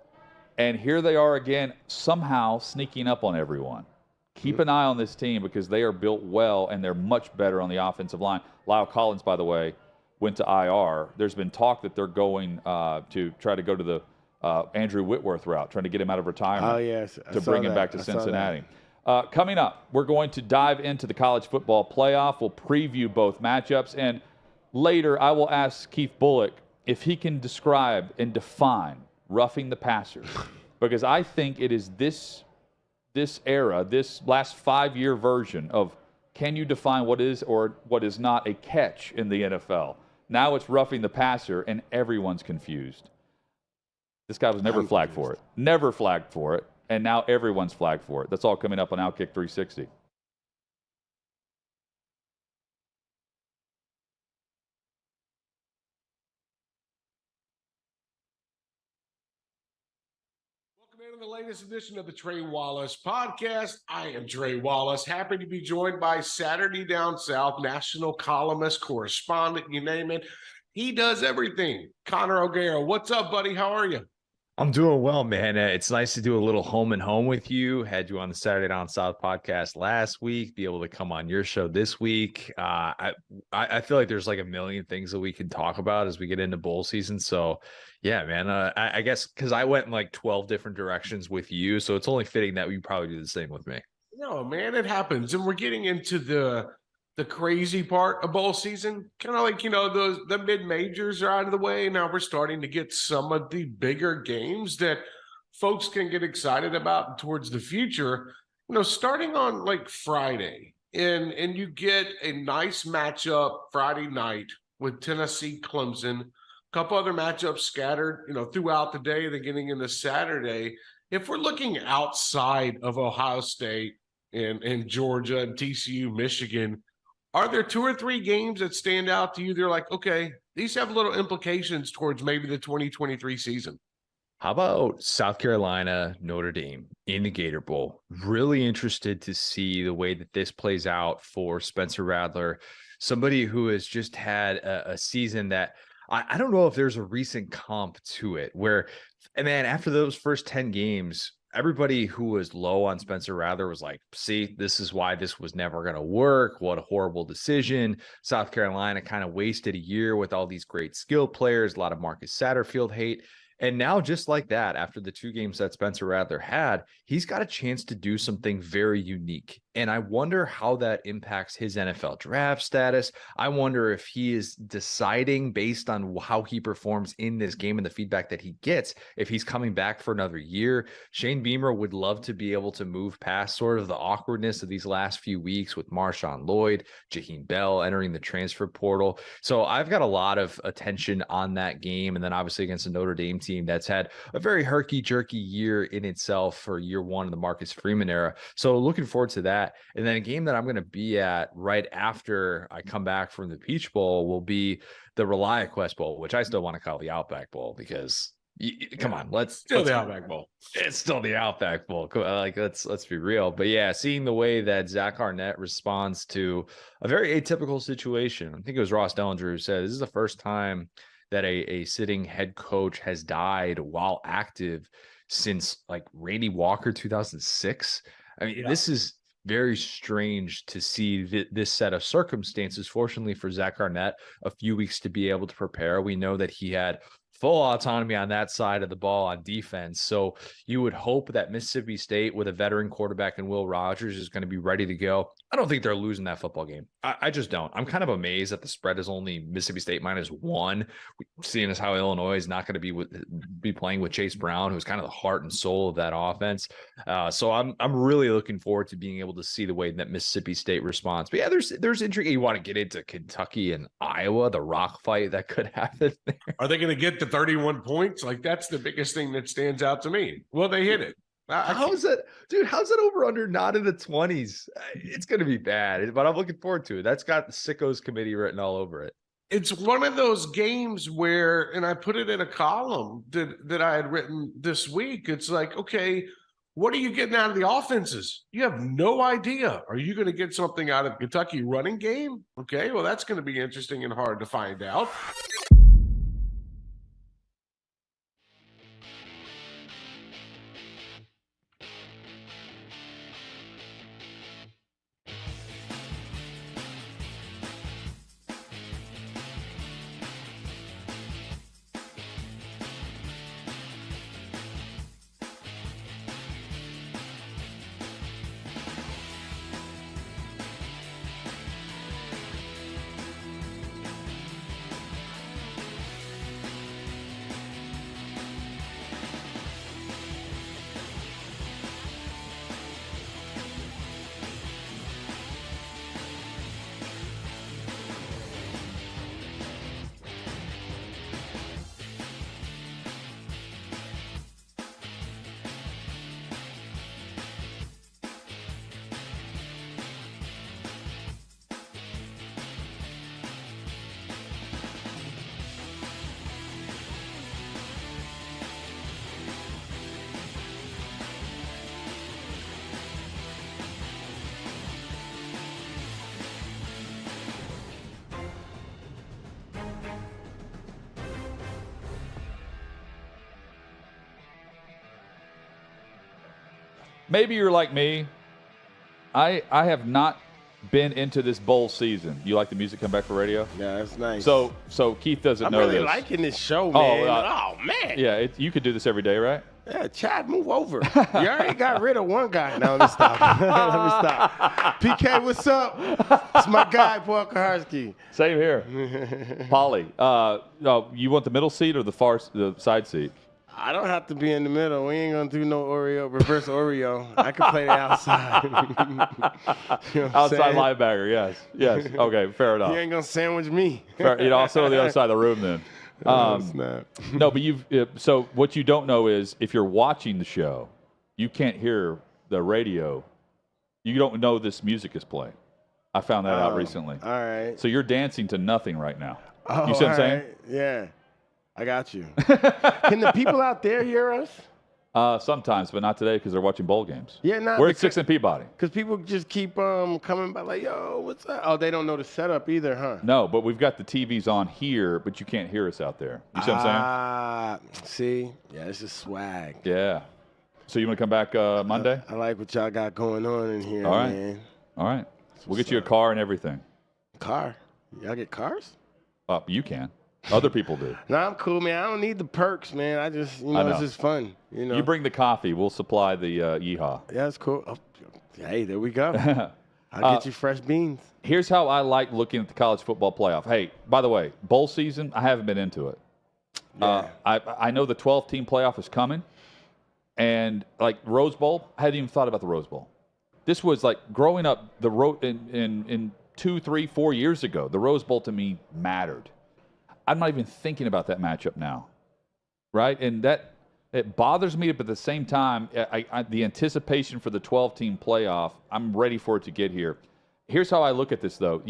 and here they are again, somehow sneaking up on everyone. Keep an eye on this team because they are built well, and they're much better on the offensive line. Lyle Collins, by the way, went to IR. There's been talk that they're going to try to go to the Andrew Whitworth route, trying to get him out of retirement. Oh, yes. To bring him back to Cincinnati. Coming up, we're going to dive into the college football playoff. We'll preview both matchups. And later, I will ask Keith Bulluck if he can describe and define roughing the passer. Because I think it is this era, this last 5-year version of can you define what is or what is not a catch in the NFL. Now it's roughing the passer, and everyone's confused. This guy was never flagged for it. Never flagged for it. And now everyone's flagged for it. That's all coming up on OutKick 360. Welcome into the latest edition of the Trey Wallace podcast. I am Trey Wallace, happy to be joined by Saturday Down South national columnist, correspondent, you name it. He does everything. Connor O'Gara, what's up, buddy? How are you? I'm doing well, man. It's nice to do a little home and home with you. Had you on the Saturday Down South podcast last week, be able to come on your show this week. I feel like there's like a million things that we can talk about as we get into bowl season. So yeah, man, I guess because I went in like 12 different directions with you. So it's only fitting that we probably do the same with me. No, man, it happens. And we're getting into the crazy part of bowl season, kind of like, the mid-majors are out of the way. Now we're starting to get some of the bigger games that folks can get excited about towards the future, starting on like Friday. And you get a nice matchup Friday night with Tennessee, Clemson, a couple other matchups scattered, throughout the day, then getting into Saturday. If we're looking outside of Ohio State and Georgia and TCU, Michigan, are there 2 or 3 games that stand out to you? They're like, okay, these have little implications towards maybe the 2023 season. How about South Carolina, Notre Dame in the Gator Bowl? Really interested to see the way that this plays out for Spencer Rattler, somebody who has just had a season that I don't know if there's a recent comp to it where, and man, after those first 10 games, everybody who was low on Spencer Rattler was like, see, this is why this was never going to work. What a horrible decision. South Carolina kind of wasted a year with all these great skill players, a lot of Marcus Satterfield hate. And now, just like that, after the 2 games that Spencer Rattler had, he's got a chance to do something very unique. And I wonder how that impacts his NFL draft status. I wonder if he is deciding based on how he performs in this game and the feedback that he gets, if he's coming back for another year. Shane Beamer would love to be able to move past sort of the awkwardness of these last few weeks with Marshawn Lloyd, Jaheim Bell entering the transfer portal. So I've got a lot of attention on that game. And then obviously against the Notre Dame team that's had a very herky-jerky year in itself for year one of the Marcus Freeman era. So looking forward to that. And then a game that I'm going to be at right after I come back from the Peach Bowl will be the ReliaQuest Bowl, which I still want to call the Outback Bowl because come on, let's the Outback Bowl. It's still the Outback Bowl. Like let's be real. But yeah, seeing the way that Zach Arnett responds to a very atypical situation. I think it was Ross Dellinger who said this is the first time that a sitting head coach has died while active since like Randy Walker 2006. I mean, this is very strange to see this set of circumstances. Fortunately for Zach Arnett, a few weeks to be able to prepare. We know that he had full autonomy on that side of the ball on defense. So you would hope that Mississippi State with a veteran quarterback in Will Rogers is going to be ready to go. I don't think they're losing that football game. I just don't. I'm kind of amazed that the spread is only Mississippi State -1, seeing as how Illinois is not going to be playing with Chase Brown, who's kind of the heart and soul of that offense. So I'm really looking forward to being able to see the way that Mississippi State responds. But yeah, there's intrigue. You want to get into Kentucky and Iowa, the rock fight that could happen there. Are they going to get to 31 points? Like, that's the biggest thing that stands out to me. Well, they hit it. How's that over under not in the 20s? It's going to be bad, but I'm looking forward to it. That's got the Sickos committee written all over it. It's one of those games where, and I put it in a column that I had written this week. It's like, okay, what are you getting out of the offenses? You have no idea. Are you going to get something out of the Kentucky running game? Okay, well, that's going to be interesting and hard to find out. Maybe you're like me. I have not been into this bowl season. You like the music come back for radio? Yeah, that's nice. So Keith doesn't know really this. liking this show, man. Oh man. Yeah, you could do this every day, right? Yeah, Chad, move over. You already got rid of one guy. No, let me stop. Let me stop. PK, what's up? It's my guy, Paul Kaharski. Same here. Polly, no, you want the middle seat or the side seat? I don't have to be in the middle. We ain't gonna do no reverse Oreo. I can play the outside. You know outside linebacker, yes. Okay, fair enough. You ain't gonna sandwich me. Fair, also on the other side of the room then. No, but so what you don't know is if you're watching the show, you can't hear the radio. You don't know this music is playing. I found that out recently. All right. So you're dancing to nothing right now. Oh, you see what I'm saying? Yeah. I got you. Can the people out there hear us? Sometimes, but not today because they're watching bowl games. Yeah, we're at 6 and Peabody. Because people just keep coming by like, yo, what's up? Oh, they don't know the setup either, huh? No, but we've got the TVs on here, but you can't hear us out there. You see what I'm saying? See? Yeah, it's just swag. Yeah. So you want to come back Monday? I like what y'all got going on in here, All right. man. All right. We'll get you a car and everything. Car? Y'all get cars? You can. Other people do. No, I'm cool, man. I don't need the perks, man. I just, it's just fun. You bring the coffee. We'll supply the yeehaw. Yeah, that's cool. Oh, hey, there we go. I'll get you fresh beans. Here's how I like looking at the college football playoff. Hey, by the way, bowl season, I haven't been into it. Yeah. I know the 12-team playoff is coming. And, like, Rose Bowl, I hadn't even thought about the Rose Bowl. This was, like, growing up in 2, 3, 4 years ago, the Rose Bowl to me mattered. I'm not even thinking about that matchup now, right? And it bothers me, but at the same time, the anticipation for the 12-team playoff, I'm ready for it to get here. Here's how I look at this, though.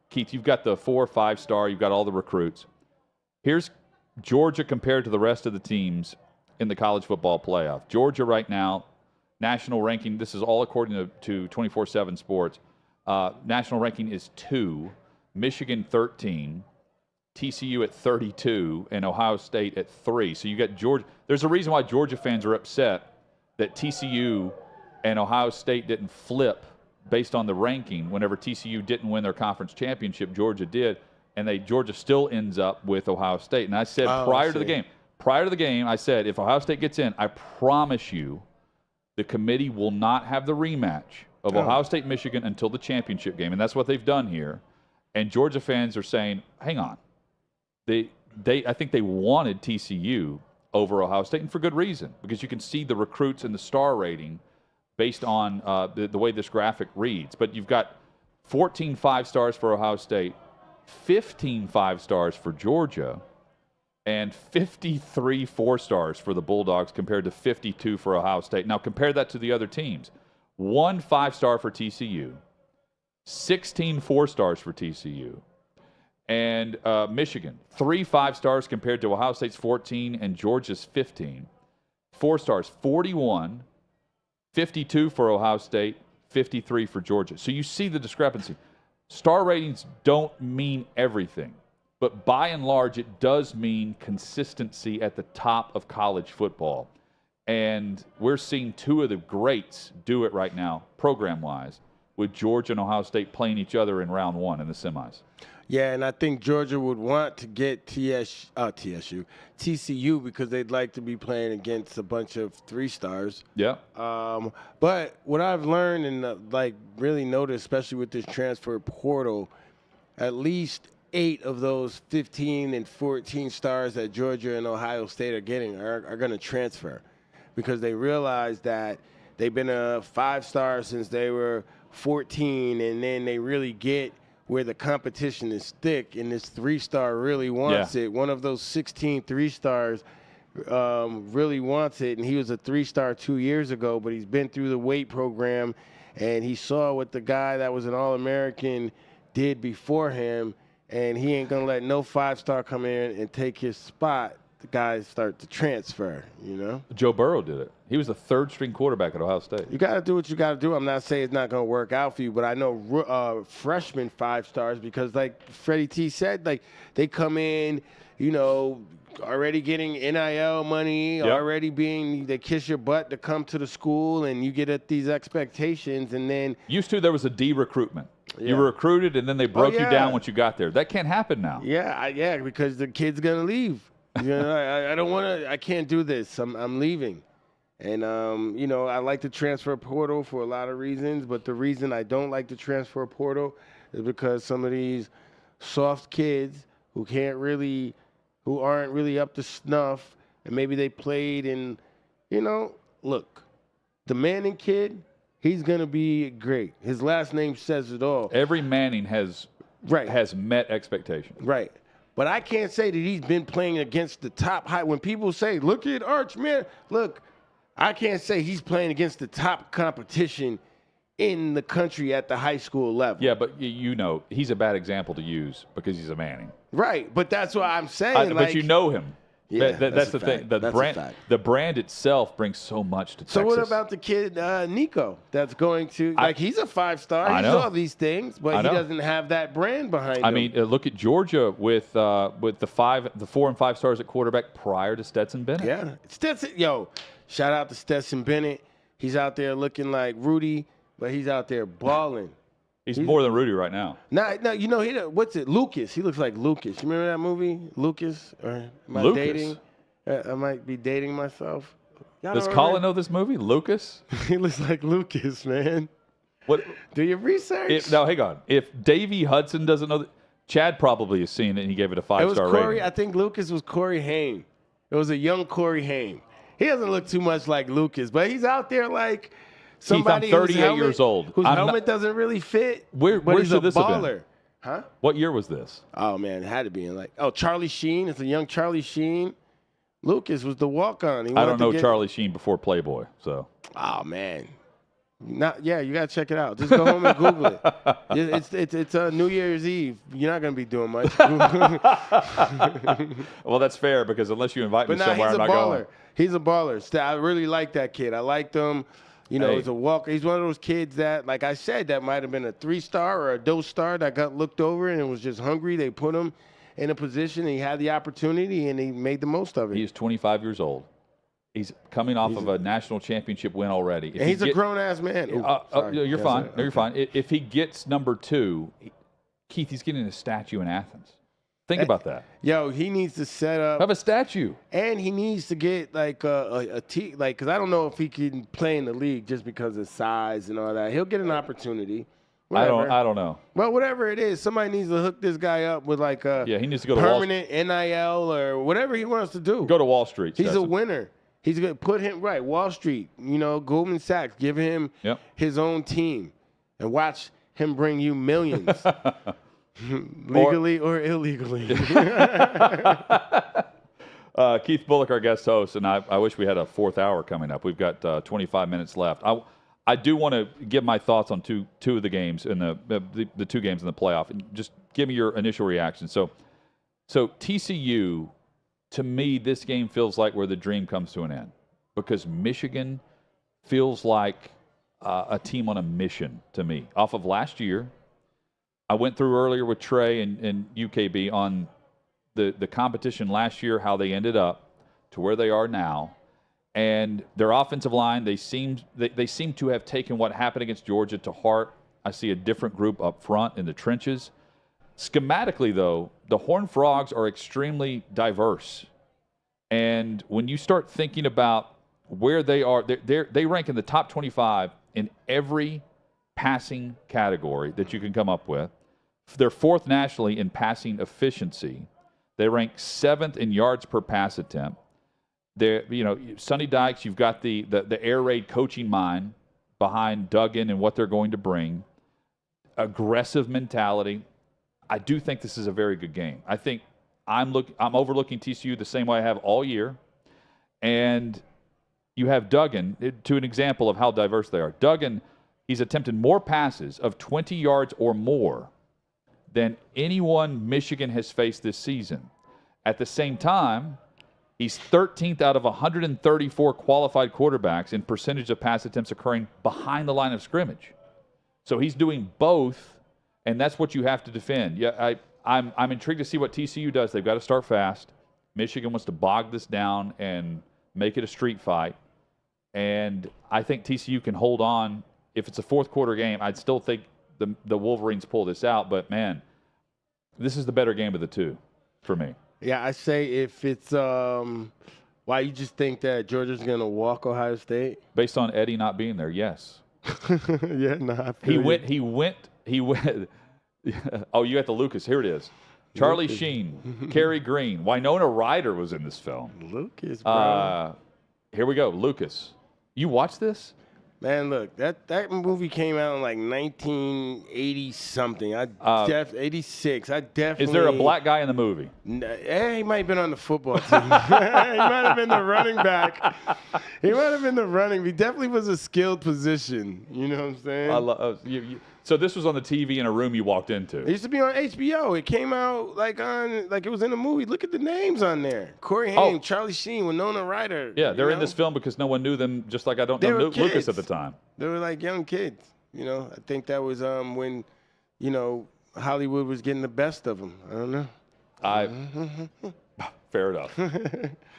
Keith, you've got the 4 or 5-star. You've got all the recruits. Here's Georgia compared to the rest of the teams in the college football playoff. Georgia right now, national ranking, this is all according to 24/7 Sports. National ranking is 2, Michigan 13, TCU at 32, and Ohio State at 3. So you got Georgia. There's a reason why Georgia fans are upset that TCU and Ohio State didn't flip based on the ranking. Whenever TCU didn't win their conference championship, Georgia did, and Georgia still ends up with Ohio State. And I said prior to the game, I said if Ohio State gets in, I promise you the committee will not have the rematch of Ohio State Michigan until the championship game, and that's what they've done here. And Georgia fans are saying, hang on. I think they wanted TCU over Ohio State, and for good reason, because you can see the recruits and the star rating based on the way this graphic reads. But you've got 14 5-stars for Ohio State, 15 5-stars for Georgia, and 53 4-stars for the Bulldogs compared to 52 for Ohio State. Now compare that to the other teams. 1 5-star for TCU, 16 4-stars for TCU. And Michigan, 3 5-stars compared to Ohio State's 14 and Georgia's 15. 4-stars, 41, 52 for Ohio State, 53 for Georgia. So you see the discrepancy. Star ratings don't mean everything, but by and large, it does mean consistency at the top of college football. And we're seeing 2 of the greats do it right now, program-wise, with Georgia and Ohio State playing each other in round 1 in the semis. Yeah, and I think Georgia would want to get TCU because they'd like to be playing against a bunch of 3-stars. Yeah. But what I've learned and really noticed, especially with this transfer portal, at least 8 of those 15 and 14 stars that Georgia and Ohio State are getting are going to transfer because they realize that they've been a 5-star since they were 14, and then they really get where the competition is thick, and this 3-star really wants it. One of those 16 3-stars really wants it, and he was a 3-star 2 years ago, but he's been through the weight program, and he saw what the guy that was an All-American did before him, and he ain't going to let no 5-star come in and take his spot. The guys start to transfer, Joe Burrow did it. He was the 3rd-string quarterback at Ohio State. You got to do what you got to do. I'm not saying it's not going to work out for you, but I know freshman 5-stars because, like Freddie T said, they come in, already getting NIL money, already they kiss your butt to come to the school, and you get at these expectations, and then used to there was a D-recruitment. Yeah. You were recruited, and then they broke you down once you got there. That can't happen now. Yeah, because the kid's going to leave. I don't want to. I can't do this. I'm leaving, and I like the transfer portal for a lot of reasons. But the reason I don't like the transfer portal is because some of these soft kids who aren't really up to snuff, and maybe they played in, look, the Manning kid, he's gonna be great. His last name says it all. Every Manning has met expectations. Right. But I can't say that he's been playing against the top high. When people say, look at Arch, man, look, I can't say he's playing against the top competition in the country at the high school level. Yeah, but he's a bad example to use because he's a Manning. Right, but that's what I'm saying. But you know him. Yeah, that's the thing. The brand itself brings so much to Texas. So what about the kid Nico that's going to he's a 5-star. He saw these things, but he doesn't have that brand behind him. I mean, look at Georgia with the 4 and 5 stars at quarterback prior to Stetson Bennett. Yeah, Stetson. Shout out to Stetson Bennett. He's out there looking like Rudy, but he's out there balling. He's more than Rudy right now. No, you know, what's it? Lucas. He looks like Lucas. You remember that movie, Lucas? Or am I Lucas? dating? I might be dating myself. Does Colin know this movie, Lucas? He looks like Lucas, man. What? Do your research. No, hang on. If Davey Hudson doesn't know, Chad probably has seen it, and he gave it a 5-star rating. I think Lucas was Corey Haim. It was a young Corey Haim. He doesn't look too much like Lucas, but he's out there like somebody Keith, I'm 38 years old. Whose helmet doesn't really fit. Where should this have been? Huh? What year was this? Oh, man, it had to be in Charlie Sheen. It's a young Charlie Sheen. Lucas was the walk-on. I don't know Charlie Sheen before Playboy, so. Oh, man. You got to check it out. Just go home and Google it. It's New Year's Eve. You're not going to be doing much. Well, that's fair because unless you invite me somewhere, I'm not going. He's a baller. I really like that kid. I liked him. You know, he's a walker. He's one of those kids that, like I said, that might have been a 3-star or a dose star that got looked over and was just hungry. They put him in a position. And he had the opportunity, and he made the most of it. He's 25 years old. He's coming off of a national championship win already. And he's a grown-ass man. You're fine. No, you're fine. If he gets number 2, Keith, he's getting a statue in Athens. Think about that. Yo, he needs to set up. Have a statue. And he needs to get like because I don't know if he can play in the league just because of size and all that. He'll get an opportunity. Whatever. I don't know. Well, whatever it is, somebody needs to hook this guy up with like a he needs to go to permanent NIL or whatever he wants to do. Go to Wall Street. He's a winner. He's going to put him right. Wall Street, Goldman Sachs, give him his own team and watch him bring you millions. Legally or illegally. Keith Bulluck, our guest host, and I wish we had a 4th hour coming up. We've got 25 minutes left. I do want to give my thoughts on two of the games in the 2 games in the playoff, and just give me your initial reaction. So TCU, to me, this game feels like where the dream comes to an end because Michigan feels like a team on a mission to me. Off of last year, I went through earlier with Trey and UKB on the competition last year, how they ended up to where they are now. And their offensive line, they seem to have taken what happened against Georgia to heart. I see a different group up front in the trenches. Schematically, though, the Horned Frogs are extremely diverse. And when you start thinking about where they are, they rank in the top 25 in every passing category that you can come up with. They're 4th nationally in passing efficiency. They rank 7th in yards per pass attempt. They're, Sonny Dykes, you've got the air raid coaching mind behind Duggan and what they're going to bring. Aggressive mentality. I do think this is a very good game. I think I'm overlooking TCU the same way I have all year. And you have Duggan, to an example of how diverse they are. Duggan, he's attempted more passes of 20 yards or more than anyone Michigan has faced this season. At the same time, he's 13th out of 134 qualified quarterbacks in percentage of pass attempts occurring behind the line of scrimmage. So he's doing both, and that's what you have to defend. Yeah, I'm intrigued to see what TCU does. They've got to start fast. Michigan wants to bog this down and make it a street fight. And I think TCU can hold on. If it's a 4th quarter game, I'd still think the Wolverines pull this out. But, man, this is the better game of the 2 for me. Yeah, I say if it's why you just think that Georgia's going to walk Ohio State? Based on Eddie not being there, yes. Yeah, no. He went. Oh, you got the Lucas. Here it is. Charlie Lucas. Sheen, Kerry Green, Winona Ryder was in this film. Lucas, bro. Here we go. Lucas, you watched this? Man, look, that movie came out in like 1980 something. 86. I definitely. Is there a black guy in the movie? He might have been on the football team. He might have been the running back. He might have been the running. He definitely was a skilled position. You know what I'm saying? I love you. So this was on the TV in a room you walked into. It used to be on HBO. It came out like it was in a movie. Look at the names on there: Corey Haim, Charlie Sheen, Winona Ryder. Yeah, they're in this film because no one knew them. Just like I don't know Lucas at the time. They were like young kids. I think that was when, Hollywood was getting the best of them. I don't know. Fair enough.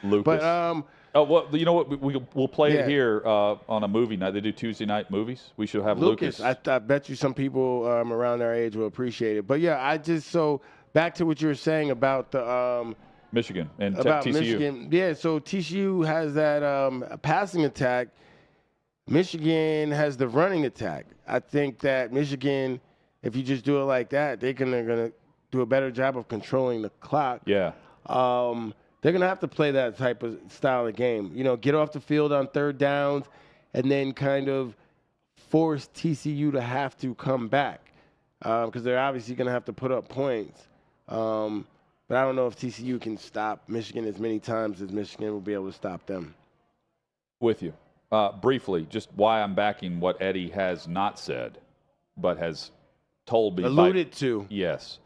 Lucas. But oh, well, you know what? We'll play it Yeah. here on a movie night. They do Tuesday night movies. We should have Lucas. I bet you some people around our age will appreciate it. But yeah, so back to what you were saying about the Michigan and about TCU. Michigan. Yeah, so TCU has that passing attack. Michigan has the running attack. I think that Michigan, if you just do it like that, they're gonna do a better job of controlling the clock. Yeah. They're going to have to play that type of style of game. You know, get off the field on third downs and then kind of force TCU to have to come back because they're obviously going to have to put up points. But I don't know if TCU can stop Michigan as many times as Michigan will be able to stop them. With you. Briefly, just why I'm backing what Eddie has not said, but has told me. Alluded to. Yes.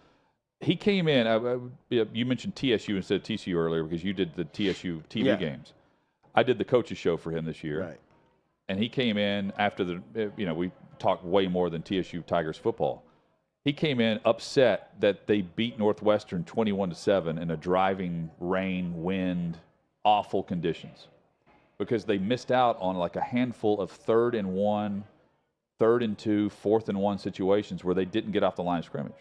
He came in. You mentioned TSU instead of TCU earlier because you did the TSU TV games. I did the coaches show for him this year. Right. And he came in after we talked way more than TSU Tigers football. He came in upset that they beat Northwestern 21-7 in a driving rain, wind, awful conditions because they missed out on like a handful of 3rd and 1, 3rd and 2, 4th and 1 situations where they didn't get off the line of scrimmage.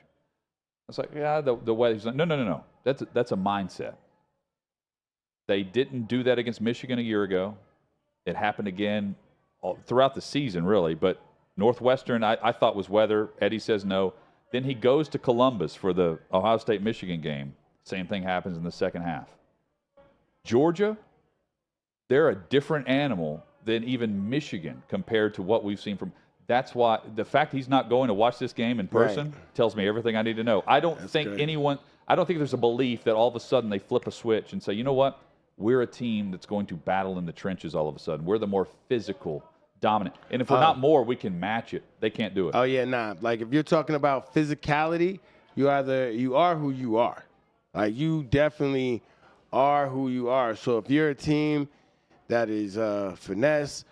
It's like, yeah, the way he's like, no. That's a mindset. They didn't do that against Michigan a year ago. It happened again throughout the season, really. But Northwestern, I thought was weather. Eddie says no. Then he goes to Columbus for the Ohio State-Michigan game. Same thing happens in the second half. Georgia, they're a different animal than even Michigan compared to what we've seen from. That's why the fact he's not going to watch this game in person tells me everything I need to know. I don't think there's a belief that all of a sudden they flip a switch and say, you know what? We're a team that's going to battle in the trenches all of a sudden. We're the more physical, dominant. And if we're not more, we can match it. They can't do it. Oh, yeah, nah. Like, if you're talking about physicality, you are who you are. Like, you definitely are who you are. So if you're a team that is finesse,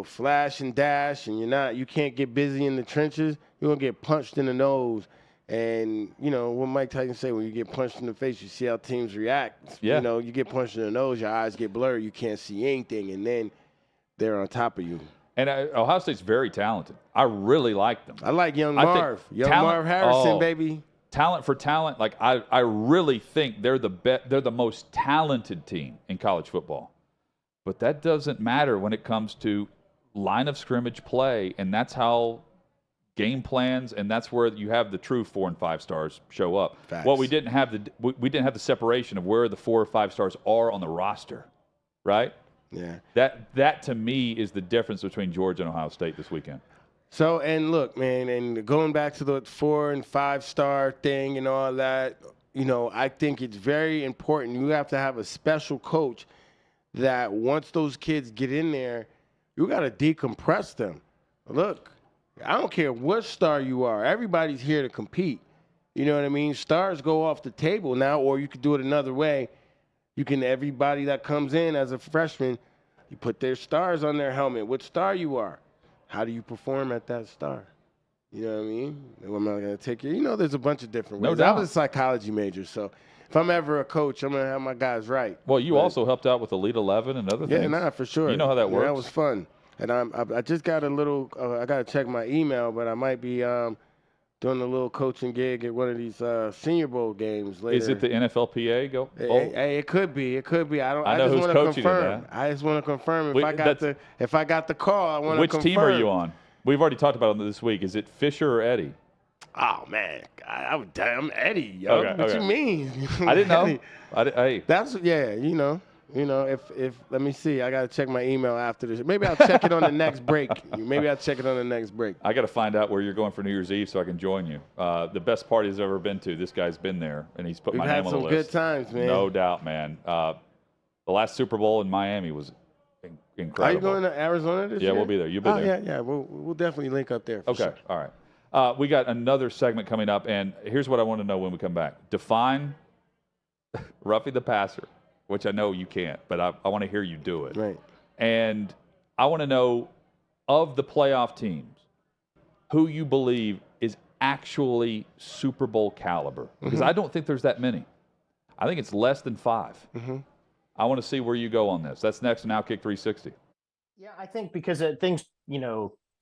flash and dash, and you can't get busy in the trenches, you're gonna get punched in the nose. And what Mike Tyson say, when you get punched in the face, you see how teams react. Yeah. You get punched in the nose, your eyes get blurry, you can't see anything, and then they're on top of you. And Ohio State's very talented. I really like them. I like young Marv. Marv Harrison, baby. Talent for talent. Like I really think they're the most talented team in college football. But that doesn't matter when it comes to line of scrimmage play, and that's how game plans, and that's where you have the true 4 and 5 stars show up. Facts. Well, we didn't have the separation of where the 4 or 5 stars are on the roster, right? Yeah. That to me is the difference between Georgia and Ohio State this weekend. So, and look, man, and going back to the 4 and 5 star thing and all that, I think it's very important. You have to have a special coach that once those kids get in there, you got to decompress them. Look, I don't care what star you are. Everybody's here to compete. You know what I mean? Stars go off the table now, or you could do it another way. Everybody that comes in as a freshman, you put their stars on their helmet, what star you are. How do you perform at that star? You know what I mean? I'm not going to take you. There's a bunch of different ways. No doubt. I was a psychology major, so if I'm ever a coach, I'm going to have my guys right. Well, you also helped out with Elite 11 and other things. Yeah, nah, for sure. You know how that works. That was fun. And I just got a little, I got to check my email, but I might be doing a little coaching gig at one of these Senior Bowl games later. Is it the NFLPA? Hey, it could be. It could be. I know just who's want to coaching confirm. that. I just want to confirm if I got the call. I want to confirm. Which team are you on? We've already talked about it this week. Is it Fisher or Eddie? Oh man, I'm Eddie. Yo. Okay, what you mean? I didn't know. Hey. That's if let me see. I got to check my email after this. Maybe I'll check it on the next break. I got to find out where you're going for New Year's Eve so I can join you. The best party he's ever been to. This guy's been there, and he's put my name on the list. We've had some good times, man. No doubt, man. The last Super Bowl in Miami was incredible. Are you going to Arizona this year? Yeah, we'll be there. You'll be there. Yeah. We'll definitely link up there. For sure. All right. We got another segment coming up, and here's what I want to know when we come back. Define Ruffy the passer, which I know you can't, but I want to hear you do it. Right. And I want to know, of the playoff teams, who you believe is actually Super Bowl caliber. Because I don't think there's that many. I think it's less than 5. Mm-hmm. I want to see where you go on this. That's next on OutKick 360. Yeah, I think because things,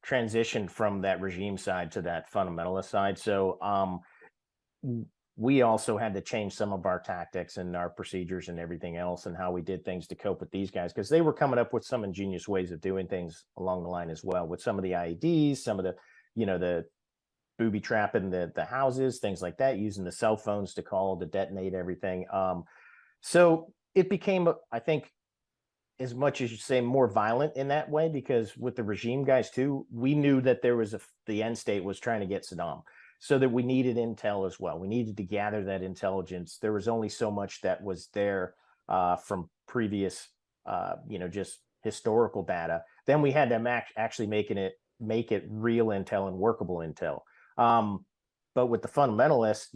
transitioned from that regime side to that fundamentalist side. So we also had to change some of our tactics and our procedures and everything else and how we did things to cope with these guys, because they were coming up with some ingenious ways of doing things along the line as well, with some of the IEDs, some of the, the booby trapping the houses, things like that, using the cell phones to call to detonate everything. So it became, I think, as much as you say, more violent in that way, because with the regime guys too, we knew that there was the end state was trying to get Saddam, so that we needed intel as well. We needed to gather that intelligence. There was only so much that was there from previous, just historical data. Then we had to actually make it real intel and workable intel. But with the fundamentalists,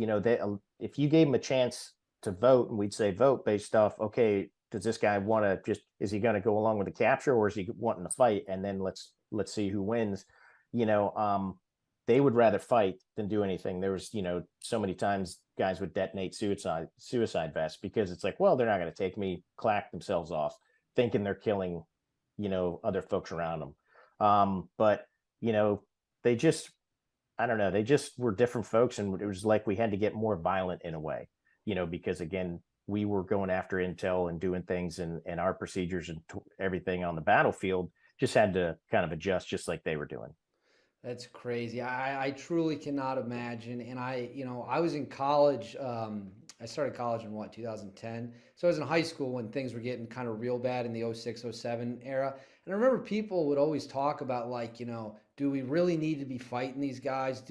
if you gave them a chance to vote, and we'd say vote based off, okay, does this guy want to is he going to go along with the capture, or is he wanting to fight? And then let's see who wins. They would rather fight than do anything. There was, so many times guys would detonate suicide vests, because it's like, well, they're not going to take me, clack themselves off, thinking they're killing, other folks around them. But, they just, I don't know, they just were different folks. And it was like we had to get more violent in a way, because again, we were going after intel and doing things, and our procedures and everything on the battlefield just had to kind of adjust, just like they were doing. That's crazy. I truly cannot imagine. And I was in college. I started college in 2010. So I was in high school when things were getting kind of real bad in the 06, 07 era. And I remember people would always talk about, like, do we really need to be fighting these guys?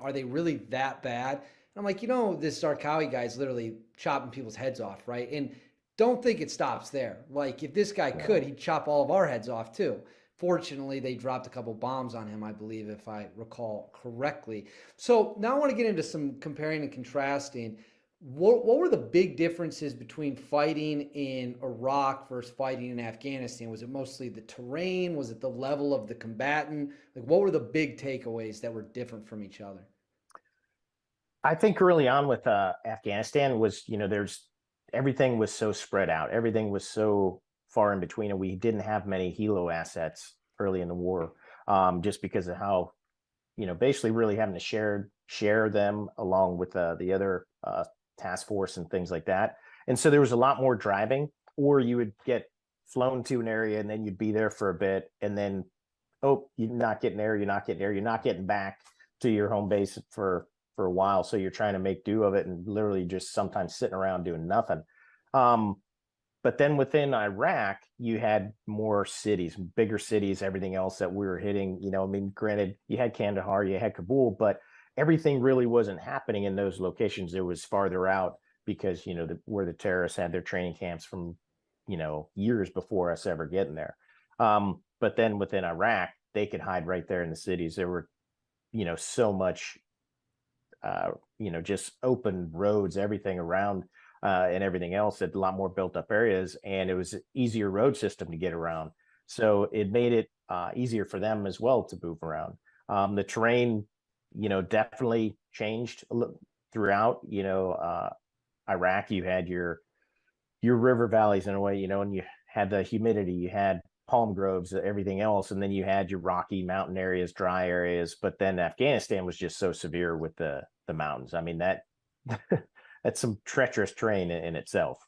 Are they really that bad? And I'm like, this Zarqawi guy's literally chopping people's heads off, right? And don't think it stops there. Like, if this guy could, he'd chop all of our heads off too. Fortunately, they dropped a couple bombs on him, I believe, if I recall correctly. So now I want to get into some comparing and contrasting. What were the big differences between fighting in Iraq versus fighting in Afghanistan? Was it mostly the terrain? Was it the level of the combatant? Like, what were the big takeaways that were different from each other? I think early on with Afghanistan was, everything was so spread out. Everything was so far in between, and we didn't have many helo assets early in the war, just because of how, basically really having to share them along with the other task force and things like that. And so there was a lot more driving, or you would get flown to an area and then you'd be there for a bit, and then, you're not getting there, you're not getting back to your home base for a while. So you're trying to make do of it, and literally just sometimes sitting around doing nothing. But then within Iraq, you had more cities, bigger cities, everything else that we were hitting. Granted, you had Kandahar, you had Kabul, but everything really wasn't happening in those locations. It was farther out, because, where the terrorists had their training camps from, years before us ever getting there. But then within Iraq, they could hide right there in the cities. There were, so much, just open roads, everything around. And everything else, at a lot more built up areas, and it was an easier road system to get around. So it made it easier for them as well to move around. The terrain, definitely changed throughout. Iraq, you had your river valleys in a way, and you had the humidity, you had palm groves, everything else, and then you had your rocky mountain areas, dry areas. But then Afghanistan was just so severe with the mountains. I mean, that that's some treacherous terrain in itself.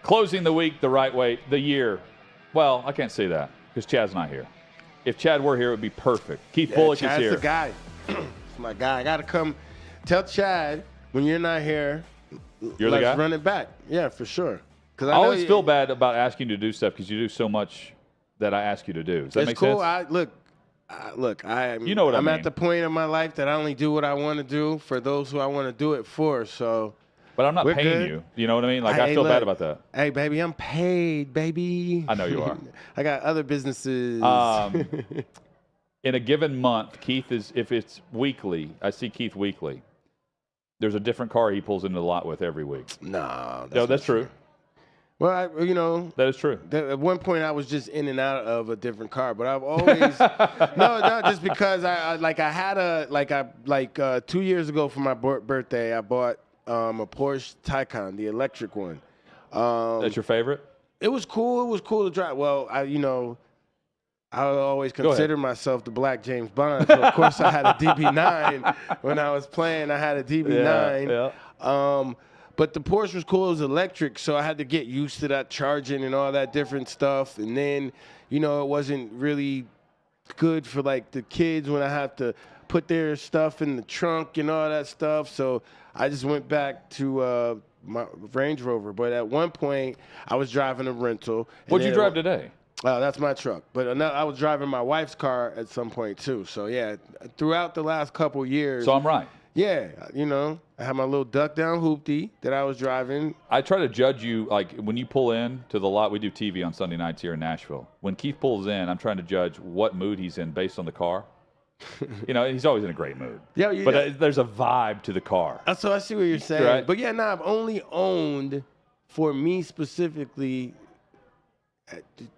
Closing the week the right way, the year. Well, I can't say that because Chad's not here. If Chad were here, it would be perfect. Keith Bulluck Chad's is here. the guy. It's my guy. I got to come tell Chad when you're not here, You're the guy? run it back. Yeah, for sure. I always feel bad about asking you to do stuff because you do so much that I ask you to do. Does that make cool. sense? I'm You know what I I'm mean. at the point in my life that I only do what I want to do for those who I want to do it for. So, but I'm not we're paying good. you. You know what I mean? Like I feel bad about that. Hey, baby, I'm paid, baby. I know you are. I got other businesses. In a given month, Keith is, if it's weekly, I see Keith weekly. There's a different car he pulls into the lot with every week. No, that's true. Well, that is true. At one point, I was just in and out of a different car, but I've always no, just because I had 2 years ago for my birthday, I bought a Porsche Taycan, the electric one. That's your favorite? It was cool. It was cool to drive. Well, I always consider myself the Black James Bond. So of course, I had a DB9 when I was playing. I had a DB9. Yeah. But the Porsche was cool. It was electric, so I had to get used to that charging and all that different stuff. And then, it wasn't really good for like the kids when I have to put their stuff in the trunk and all that stuff. So I just went back to my Range Rover. But at one point, I was driving a rental. What'd you drive today? That's my truck. But I was driving my wife's car at some point too. So yeah, throughout the last couple years. So I'm right. Yeah, I had my little duck down hoopty that I was driving. I try to judge you, like when you pull in to the lot, we do TV on Sunday nights here in Nashville. When Keith pulls in, I'm trying to judge what mood he's in based on the car. He's always in a great mood. Yeah, but there's a vibe to the car. So I see what you're saying. Right. But yeah, I've only owned, for me specifically,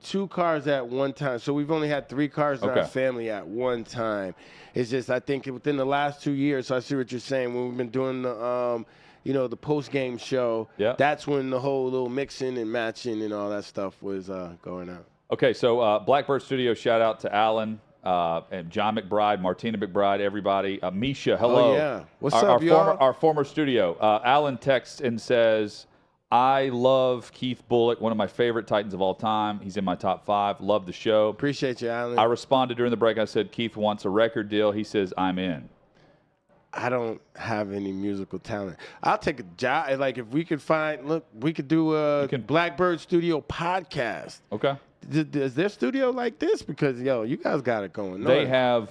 2 cars at one time. So we've only had 3 cars in our family at one time. It's just, I think within the last 2 years, so I see what you're saying, when we've been doing the, the post-game show, that's when the whole little mixing and matching and all that stuff was going on. Okay, so Blackbird Studio, shout out to Alan and John McBride, Martina McBride, everybody. Misha, hello. Oh, yeah. What's up, y'all? Our former studio. Alan texts and says, I love Keith Bulluck, one of my favorite Titans of all time. He's in my top 5. Love the show. Appreciate you, Alan. I responded during the break. I said, Keith wants a record deal. He says, I'm in. I don't have any musical talent. I'll take a job. Like, if we could we could do a Blackbird Studio podcast. Okay. Is their studio like this? Because, you guys got it going on. They have,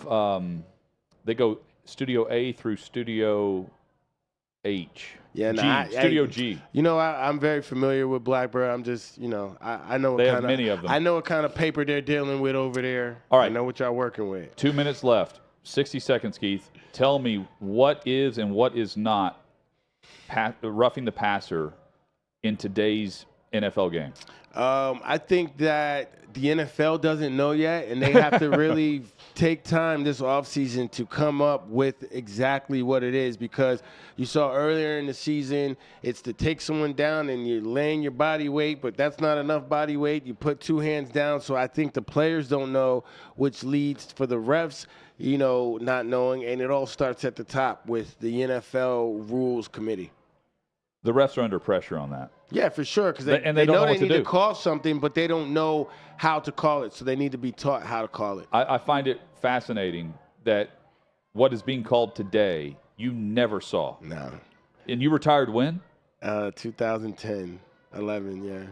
they go Studio A through Studio H. Yeah, Studio G. I'm very familiar with Blackbird. I'm just, I know what they have many of them. I know what kind of paper they're dealing with over there. All right. I know what y'all working with. 2 minutes left. 60 seconds, Keith. Tell me what is and what is not roughing the passer in today's NFL game. I think that the NFL doesn't know yet, and they have to really take time this offseason to come up with exactly what it is, because you saw earlier in the season, it's to take someone down and you're laying your body weight, but that's not enough body weight. You put 2 hands down. So I think the players don't know, which leads for the refs, not knowing, and it all starts at the top with the NFL Rules Committee. The refs are under pressure on that. Yeah, for sure, because they don't know know they what need to do. to call something, but they don't know how to call it, so they need to be taught how to call it. I find it fascinating that what is being called today, you never saw. No. And you retired when? 2010, 11, yeah.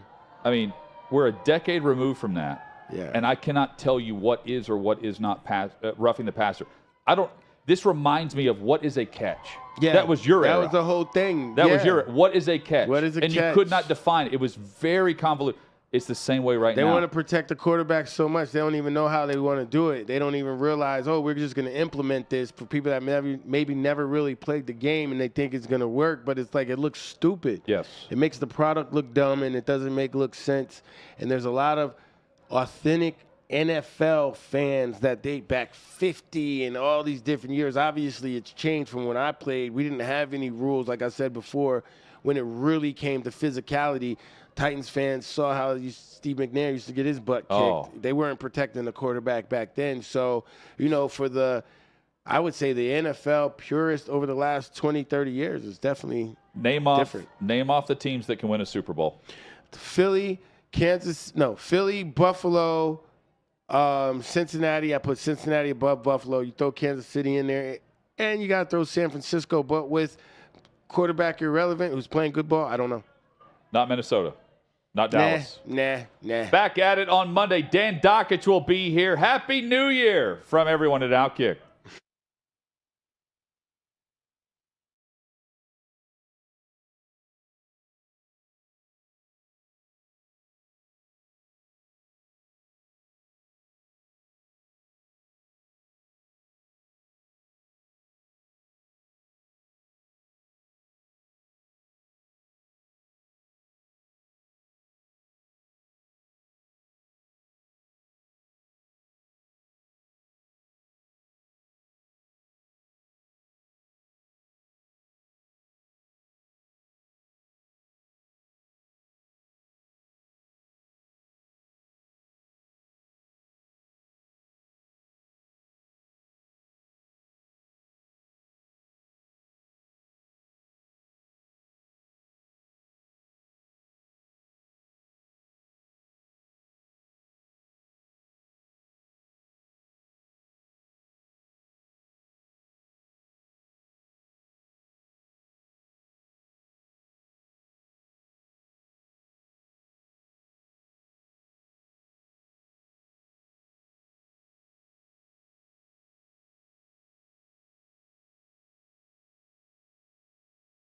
I mean, we're a decade removed from that. Yeah. And I cannot tell you what is or what is not roughing the passer. This reminds me of what is a catch. Yeah, that was your era. That was the whole thing. That was your what is a catch? What is a catch? And you could not define it. It was very convoluted. It's the same way right now. They want to protect the quarterback so much, they don't even know how they want to do it. They don't even realize, we're just going to implement this for people that maybe never really played the game and they think it's going to work, but it's like it looks stupid. Yes. It makes the product look dumb and it doesn't look sense. And there's a lot of authentic NFL fans that date back 50 and all these different years. Obviously, it's changed from when I played. We didn't have any rules, like I said before, when it really came to physicality. Titans fans saw how Steve McNair used to get his butt kicked. They weren't protecting the quarterback back then. So, I would say the NFL purist over the last 20, 30 years is definitely different. Name off the teams that can win a Super Bowl. Philly, Buffalo, Cincinnati. I put Cincinnati above Buffalo. You throw Kansas City in there, and you got to throw San Francisco, but with quarterback irrelevant who's playing good ball. I don't know. Not Minnesota. Not Dallas. Nah. Back at it on Monday. Dan Dockich will be here. Happy New Year from everyone at OutKick.